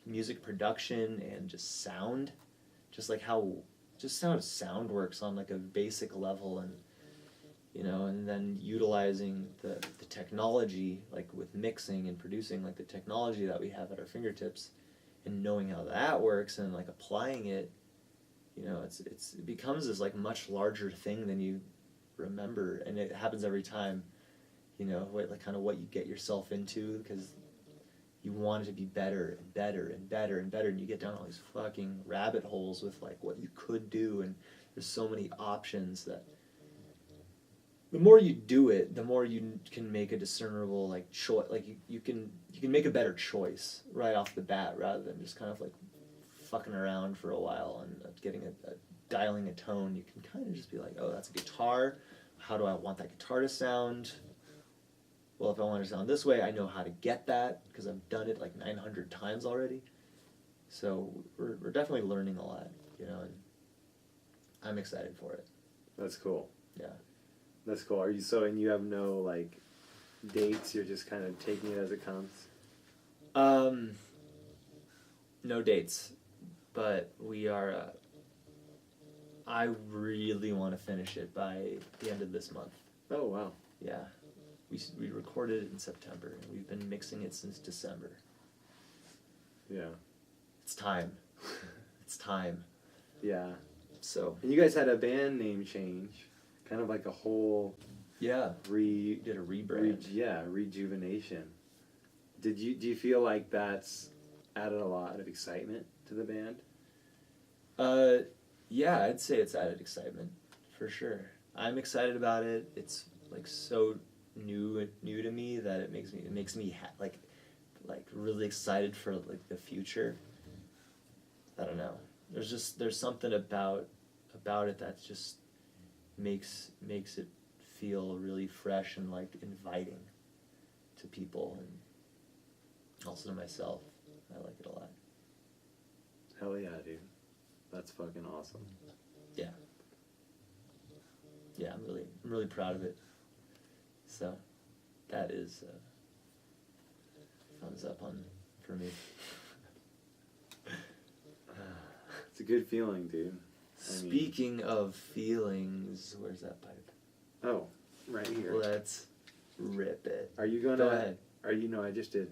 music production and just sound, just like how sound works on like a basic level, and you know, and then utilizing the technology, like with mixing and producing, like the technology that we have at our fingertips, and knowing how that works and like applying it, you know, it becomes this like much larger thing than you remember, and it happens every time, you know, like kind of what you get yourself into, because you want it to be better and better and better and better, and you get down all these fucking rabbit holes with like what you could do, and there's so many options that the more you do it, the more you can make a discernible like choice. Like you can make a better choice right off the bat, rather than just kind of like fucking around for a while and getting dialing a tone. You can kind of just be like, oh, that's a guitar. How do I want that guitar to sound? Well, if I want it to sound this way, I know how to get that because I've done it like 900 times already. So we're definitely learning a lot, you know, and I'm excited for it. That's cool. Yeah. That's cool. Are you and you have no like dates? You're just kind of taking it as it comes. No dates, but we are. I really want to finish it by the end of this month. Oh wow. Yeah, we recorded it in September, and we've been mixing it since December. Yeah. It's time. It's time. Yeah. So. And you guys had a band name change, kind of like a whole. Yeah. Did a rebrand. Rejuvenation. Do you feel like that's added a lot of excitement to the band? Yeah, I'd say it's added excitement, for sure. I'm excited about it. It's like so new to me that it makes me like really excited for like the future. I don't know. There's something about it that just makes it feel really fresh and like inviting to people, and also to myself. I like it a lot. Hell yeah, dude. That's fucking awesome. Yeah. Yeah, I'm really proud of it. So, that is thumbs up for me. It's a good feeling, dude. Speaking of feelings, where's that pipe? Oh, right here. Let's rip it. Are you gonna? Go ahead. No, I just did.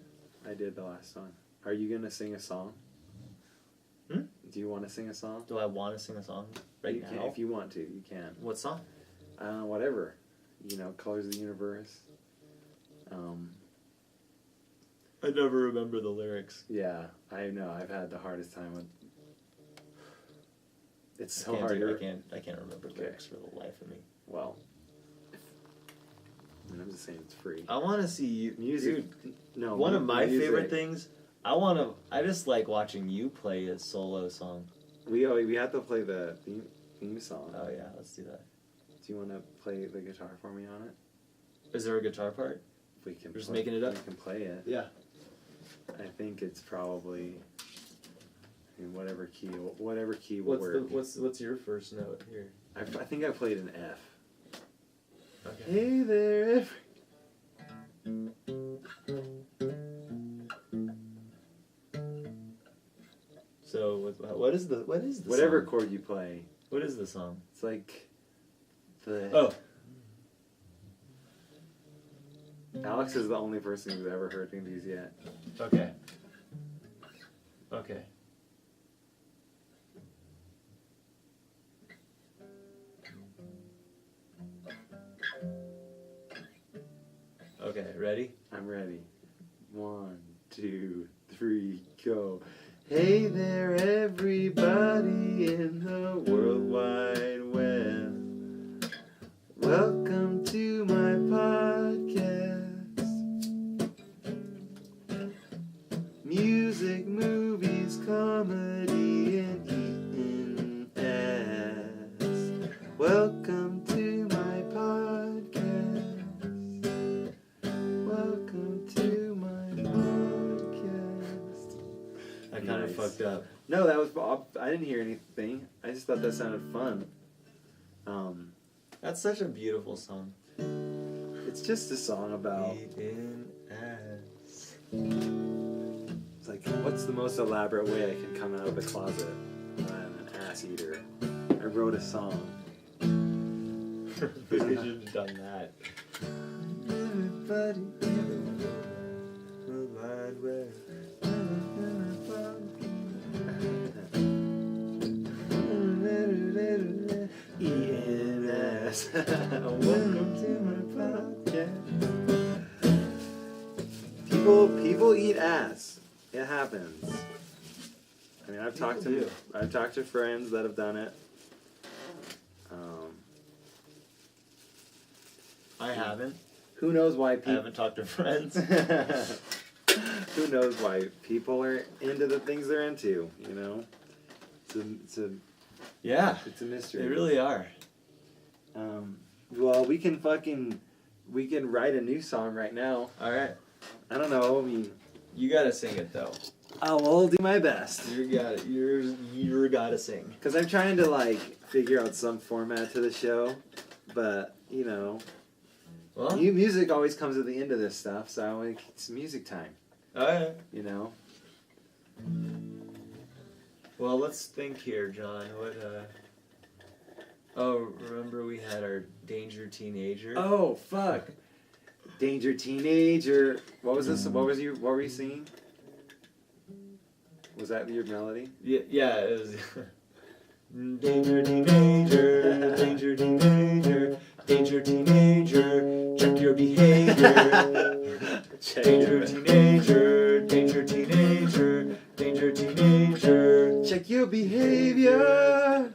I did the last song. Are you gonna sing a song? Do you want to sing a song? Do I want to sing a song right now? Can, if you want to, you can. What song? Whatever. You know, Colors of the Universe. I never remember the lyrics. Yeah, I know. I've had the hardest time with. It's so hard. I can't remember lyrics for the life of me. Well, I'm just saying it's free. I want to see you. Music. Dude, No. One of my music. favorite things. I just like watching you play a solo song. We have to play the theme song. Oh yeah, let's do that. Do you want to play the guitar for me on it? Is there a guitar part? We can. We're just making it up? We can play it. Yeah. I think it's probably in whatever key will work. What's your first note here? I think I played an F. Okay. Hey there, F. So what is the Whatever song? chord you play. What is the song? It's like the. Oh. Alex is the only person who's ever heard these yet. Okay. Okay. Okay, ready? I'm ready. 1, 2, 3, go. Hey there, everybody in the World Wide Web. Welcome to my podcast. Music, movies, comedy, and eating ass. Welcome to my podcast. Welcome to my podcast. I kind of Nice. fucked up. No, that was I didn't hear anything. I just thought that sounded fun. That's such a beautiful song. It's just a song about. Eating ass. It's like, what's the most elaborate way I can come out of the closet when I'm an ass eater? I wrote a song. We should have done that. Everybody in the World Wide Web. Eating ass. Welcome to my podcast. People eat ass. It happens. I mean, I've talked to friends that have done it. I haven't. Who knows why I people? haven't talked to friends. Who knows why people are into the things they're into? You know, Yeah, it's a mystery. they really are. Well, we can write a new song right now. All right, I don't know. I mean, you gotta sing it though. I'll do my best. You're gotta sing. Because I'm trying to like figure out some format to the show, but you know, Well, new music always comes at the end of this stuff, so like, it's music time. all right. You know. Well, let's think here, John. What? Oh, remember we had our Danger Teenager. Oh fuck! Danger Teenager. What was this? What were you singing? Was that your melody? Yeah, it was. Danger Teenager, Danger Teenager, Danger Teenager, check your behavior. Danger Teenager, Danger Teenager, Danger Teenager, Check your behavior.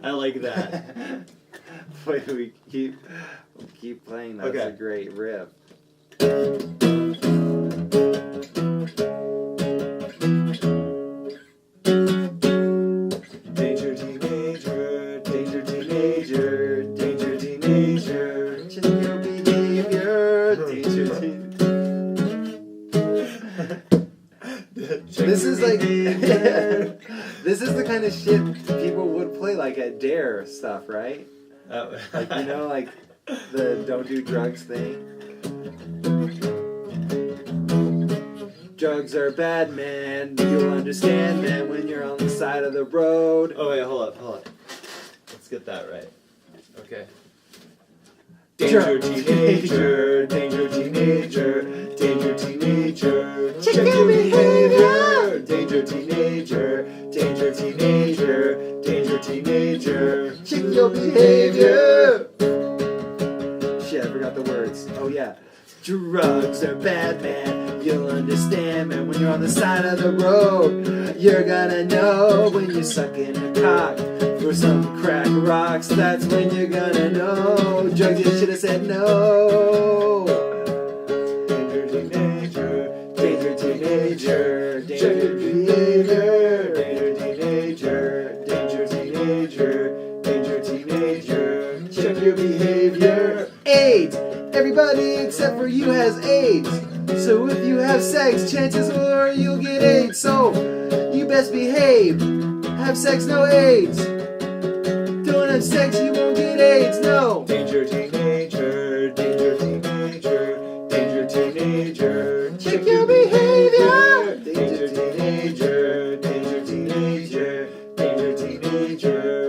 I like that. Wait, we keep playing. That's Okay. a great riff. Danger Teenager, Danger Teenager, Danger Teenager, Check your behavior. Danger This is like this is the kind of shit people would play like at Dare stuff, right? Like you know, like the don't do drugs thing. Drugs are bad, man. You'll understand, man, when you're on the side of the road. Oh wait, hold up. Let's get that right. Okay. Danger Teenager, Danger Teenager, Danger Teenager, check your behavior. Danger Teenager, Danger Teenager, Danger Teenager, Check your behavior. Shit, I forgot the words. Oh yeah. Drugs are bad, man. You'll understand, man, when you're on the side of the road. You're gonna know when you're sucking a cock for some crack rocks. That's when you're gonna know. Drugs, you should have said no. Danger Teenager, Danger teenager, check your danger behavior. behavior. Danger Teenager, Danger Teenager, Check your behavior. AIDS! Everybody except for you has AIDS. So if you have sex, chances are you'll get AIDS. So you best behave. Have sex, no AIDS. Don't have sex, you won't get AIDS, no. Danger Teenager, Danger Teenager, Danger Teenager, Check your behavior. Danger Teenager, Danger Teenager, Danger Teenager,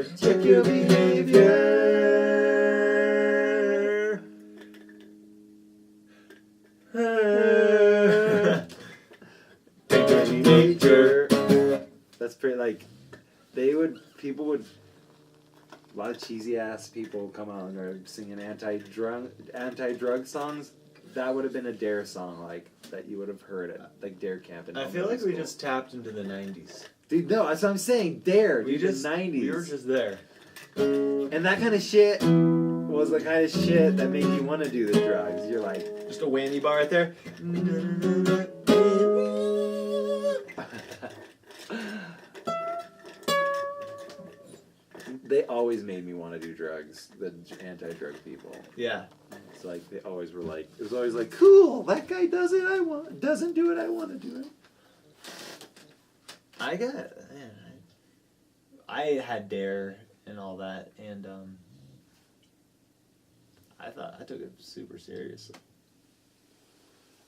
like, people would, a lot of cheesy ass people come out and are singing anti-drug songs. That would have been a Dare song, like, that you would have heard at, like, Dare camp. I feel like we just tapped into the 90s. Dude, no, that's what I'm saying. Dare, dude, the 90s. We were just there. And that kind of shit was the kind of shit that made you want to do the drugs. You're like... Just a whammy bar right there. They always made me want to do drugs, the anti-drug people. Yeah. It's like, they always were like... It was always like, cool, that guy does it, doesn't do it, I want to do it. I had Dare and all that, and I took it super seriously.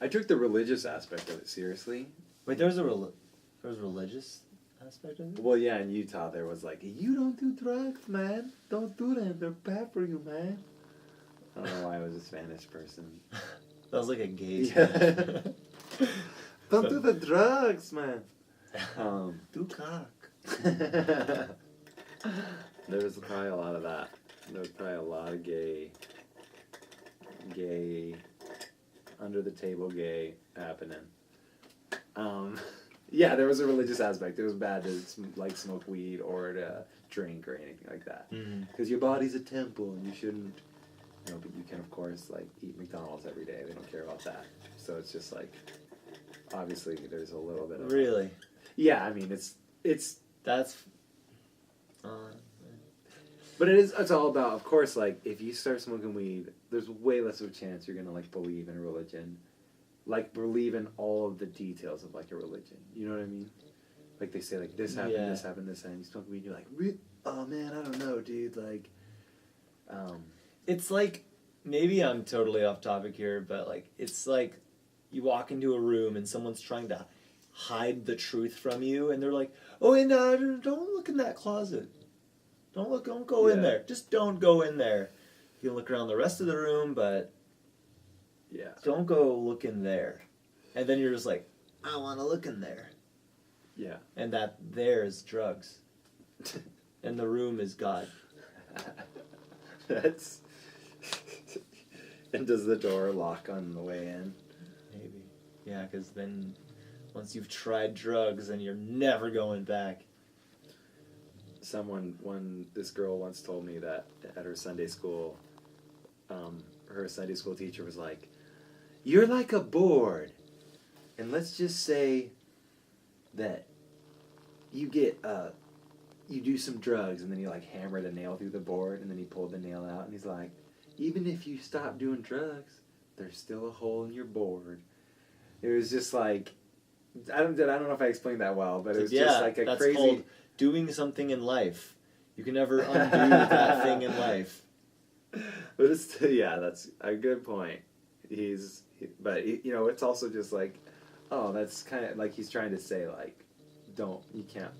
I took the religious aspect of it seriously. Wait, there was religious aspect of it? Well, yeah, in Utah there was like, you don't do drugs, man. Don't do them. They're bad for you, man. I don't know why I was a Spanish person. That was like a gay Yeah. Don't do the drugs, man. Do cock. There was probably a lot of that. There was probably a lot of gay, under the table gay happening. Yeah, there was a religious aspect. It was bad to smoke weed or to drink or anything like that. Because your body's a temple and you shouldn't, but you can of course eat McDonald's every day. They don't care about that. So it's just obviously there's a little bit of... Really? Yeah, I mean, That's... But it's all about, of course, if you start smoking weed, there's way less of a chance you're going to, believe in a religion. Believe in all of the details of, a religion. You know what I mean? They say, this happened, Yeah. this happened, this happened. You smoke weed, you're like, oh, man, I don't know, dude. It's maybe I'm totally off topic here, but, it's like you walk into a room and someone's trying to hide the truth from you, and they're like, oh, and don't look in that closet. Don't go in there. Just don't go in there. You can look around the rest of the room, but yeah, don't go look in there. And then you're just like, I want to look in there. Yeah. And that there is drugs. And the room is God. That's... And does the door lock on the way in? Maybe. Yeah, because then once you've tried drugs, then you're never going back. This girl once told me that at her Sunday school, her Sunday school teacher was like, you're like a board, and let's just say that you do some drugs, and then you hammer the nail through the board, and then he pulled the nail out, and he's like, even if you stop doing drugs, there's still a hole in your board. It was just I don't know if I explained that well, but it was just a that's crazy... called doing something in life. You can never undo that thing in life. But it's that's a good point. But it's also just that's kind of he's trying to say you can't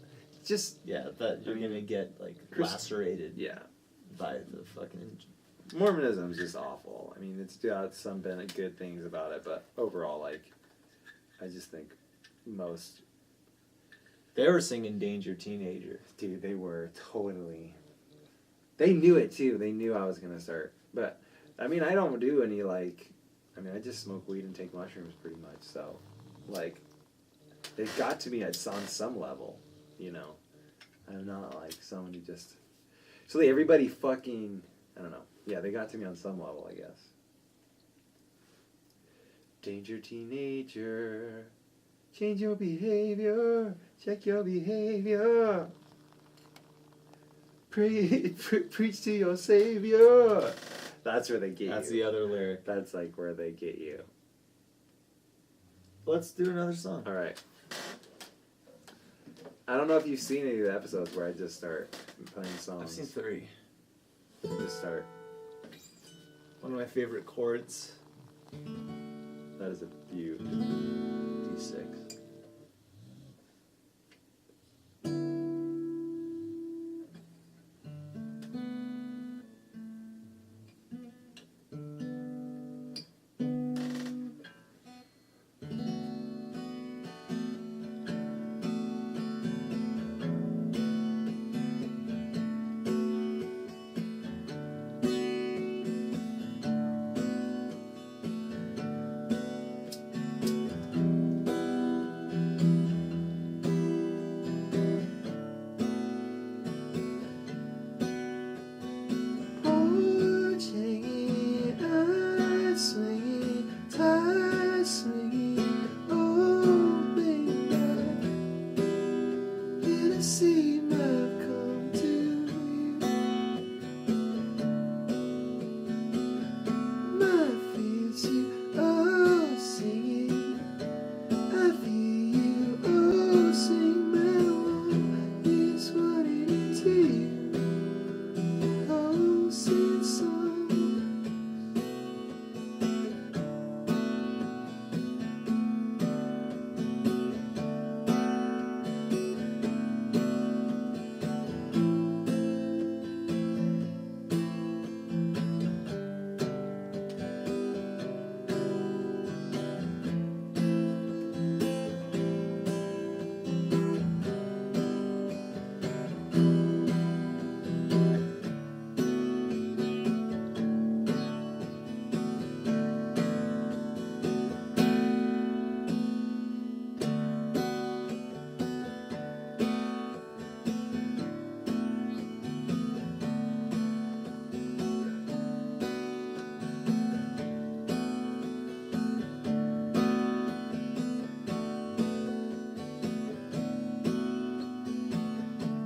just that you're gonna get lacerated. Yeah. By the fucking... Mormonism is just awful. I mean, it's got some good things about it, but overall, I just think most... They were singing Danger Teenager. Dude, they were totally... They knew it, too. They knew I was going to start. But, I mean, I don't do any, I just smoke weed and take mushrooms pretty much, so, they've got to me on some level, I'm not, someone who just... So, everybody fucking... I don't know. Yeah, they got to me on some level, I guess. Danger Teenager... Change your behavior. Check your behavior. Preach to your savior. That's where they get you. That's the other lyric. That's where they get you. Let's do another song. All right. I don't know if you've seen any of the episodes where I just start playing songs. I've seen 3. Just start. One of my favorite chords. That is a beaut. D6.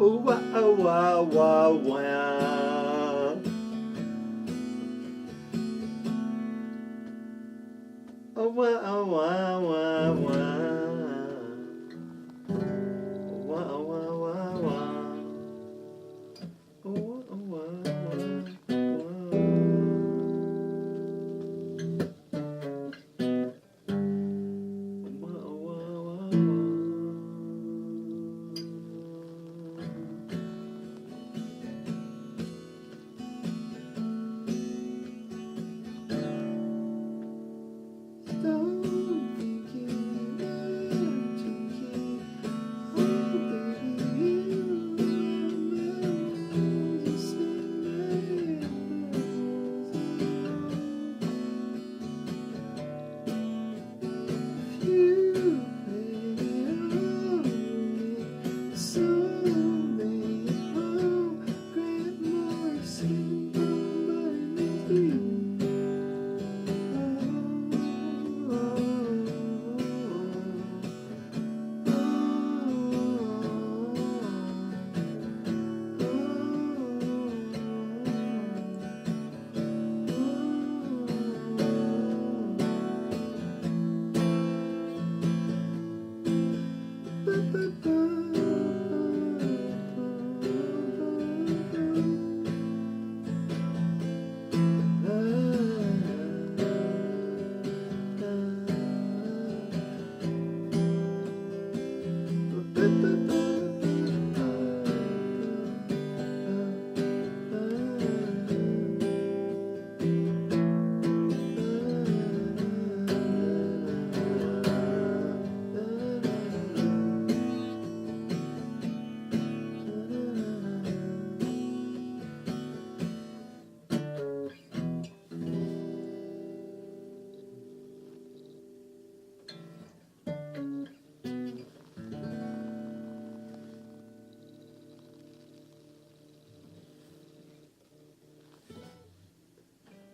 Oh, wow, wow, wow, wow. Oh, wow, wow, wow, wow. Wow, wow, wow, wow. Oh, wow, wow, wow, wow. Wow, wow,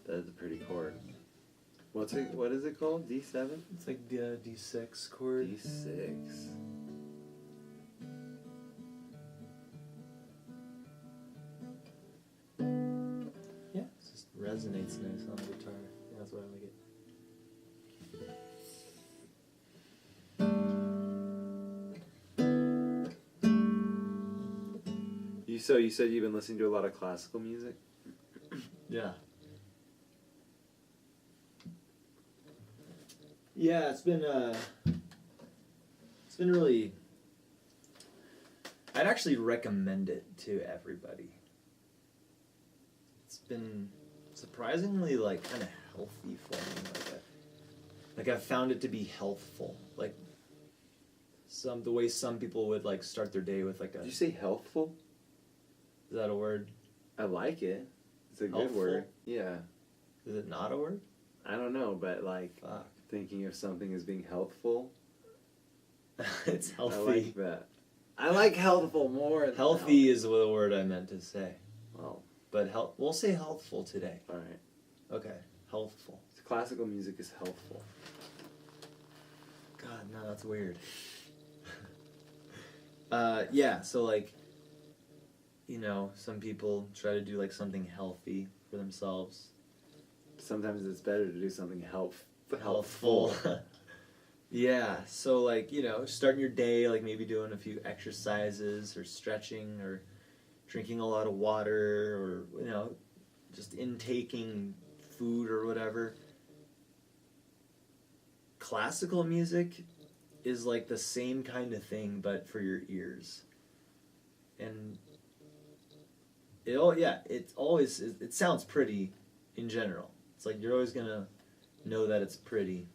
That's a pretty chord. What is it called? D7? It's like the D6 chord. D6. Yeah, it just resonates nice on the guitar. Yeah, that's why I like it. You said you've been listening to a lot of classical music? Yeah. Yeah, it's been really. I'd actually recommend it to everybody. It's been surprisingly kind of healthy for me. Like I've found it to be healthful. Like the way some people would start their day with a. Did you say healthful? Is that a word? I like it. It's a good Healthful? word. Yeah. Is it not a word? I don't know, but Fuck. thinking of something as being healthful. It's healthy. I like that. I like healthful more. Than Healthy is the word I meant to say. Well, But we'll say healthful today. all right. Okay, healthful. Classical music is healthful. God, no, that's weird. Yeah, so some people try to do something healthy for themselves. Sometimes it's better to do something Healthful. Yeah, so starting your day, maybe doing a few exercises or stretching or drinking a lot of water or, just intaking food or whatever. Classical music is the same kind of thing, but for your ears. And it sounds pretty in general. It's you're always gonna know that it's pretty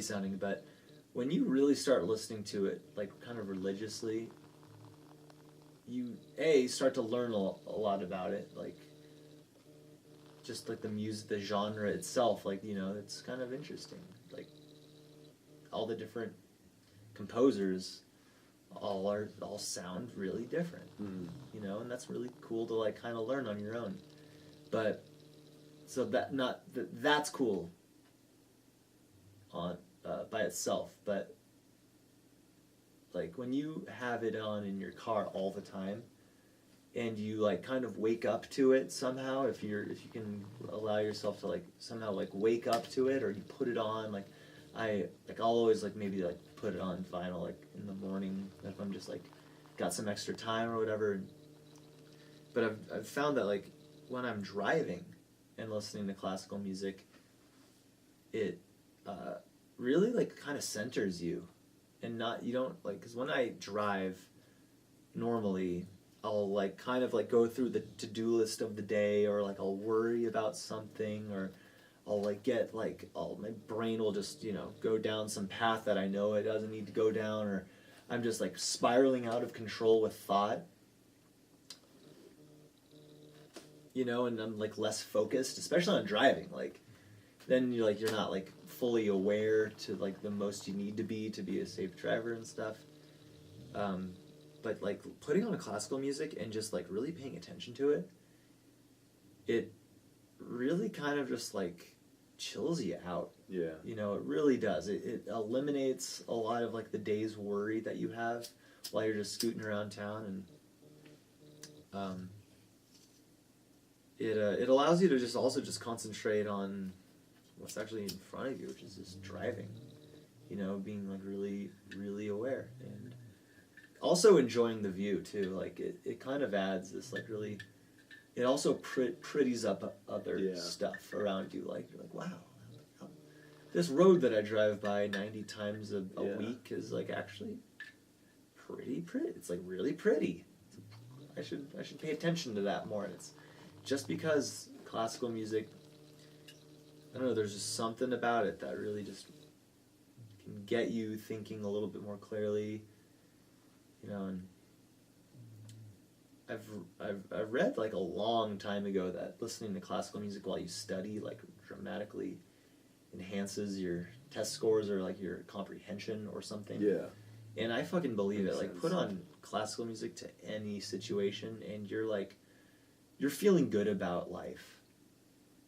sounding, but when you really start listening to it kind of religiously, you start to learn a lot about it, just the music, the genre itself, it's kind of interesting, all the different composers all sound really different. And that's really cool to kind of learn on your own. But so that's cool on by itself, but like when you have it on in your car all the time, and you like kind of wake up to it somehow, if you can allow yourself to like somehow like wake up to it, or you put it on, like I'll always like maybe like put it on vinyl like in the morning if I'm just like got some extra time or whatever. But I've found that like when I'm driving and listening to classical music, it really like kind of centers you, and you don't like, because when I drive normally, I'll like kind of like go through the to-do list of the day, or like I'll worry about something, or I'll like get like my brain will just, you know, go down some path that I know it doesn't need to go down, or I'm just like spiraling out of control with thought, you know, and I'm like less focused, especially on driving. Like then you're not like fully aware to like the most you need to be a safe driver and stuff. But like putting on classical music and just like really paying attention to it, it really kind of just like chills you out. Yeah. You know, it really does. It eliminates a lot of like the day's worry that you have while you're just scooting around town, and it allows you to just also just concentrate on what's actually in front of you, which is just driving. You know, being like really, really aware, and also enjoying the view too. Like it kind of adds this like really, it also pretties up other stuff around you. Like you're like, wow, this road that I drive by 90 times a week is like actually pretty. It's like really pretty. I should pay attention to that more. And it's just because classical music, I don't know, there's just something about it that really just can get you thinking a little bit more clearly, you know. And I've read like a long time ago that listening to classical music while you study like dramatically enhances your test scores or like your comprehension or something. Yeah. And I fucking believe Makes it. Like sense. put on classical music to any situation and you're feeling good about life.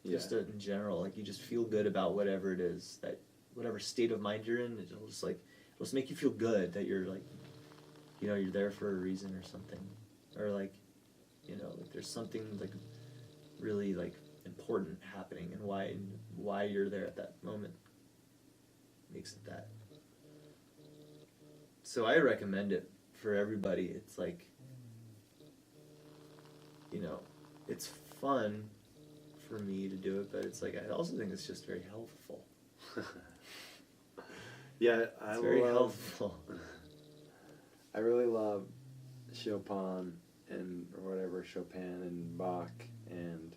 Just in general, like you just feel good about whatever it is, that whatever state of mind you're in, it'll just make you feel good that you're like, you know, you're there for a reason or something, or like, you know, like there's something like really like important happening, and why you're there at that moment makes it that. So I recommend it for everybody. It's like, you know, it's fun for me to do it, but it's like I also think it's just very helpful. Yeah, It's very helpful. I really love Chopin and Bach, and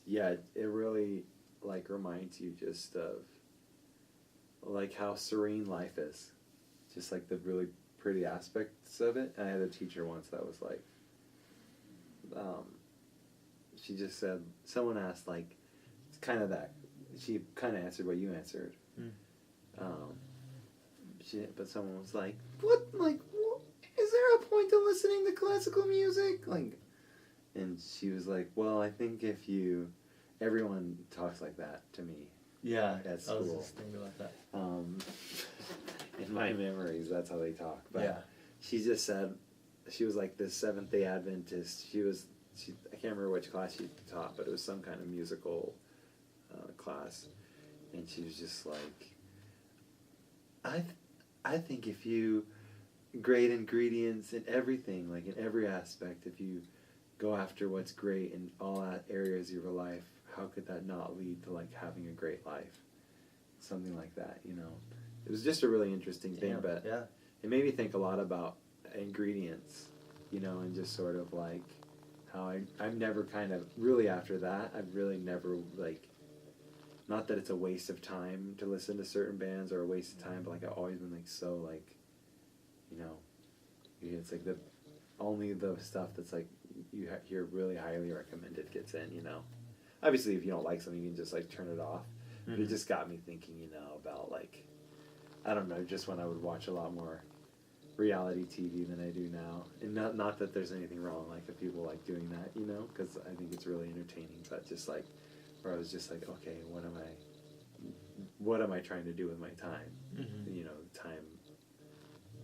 yeah, it really like reminds you just of like how serene life is, just like the really pretty aspects of it. And I had a teacher once that was like, she just said, someone asked like, it's kind of that, she kind of answered what you answered. But someone was like, what, is there a point to listening to classical music? Like, and she was like, well, I think everyone talks like that to me. Yeah, at I was school. just thinking about that. In my memories, that's how they talk. But Yeah. she just said, she was like this Seventh-day Adventist. I can't remember which class she taught, but it was some kind of musical class. And she was just like, I think if you great ingredients in everything, like in every aspect, if you go after what's great in all areas of your life, how could that not lead to like having a great life? Something like that, you know. It was just a really interesting thing, but it made me think a lot about ingredients, you know, and just sort of like how I've never kind of really after that, I've really never like, not that it's a waste of time to listen to certain bands or a waste of time, but like I've always been like so like, you know, it's like only the stuff that's like you hear really highly recommended gets in, you know. Obviously, if you don't like something, you can just like turn it off. But it just got me thinking, you know, about like, I don't know, just when I would watch a lot more reality TV than I do now. And not that there's anything wrong, like, if people like doing that, you know, because I think it's really entertaining. But just like, where I was just like, okay, what am I trying to do with my time? Mm-hmm. You know, time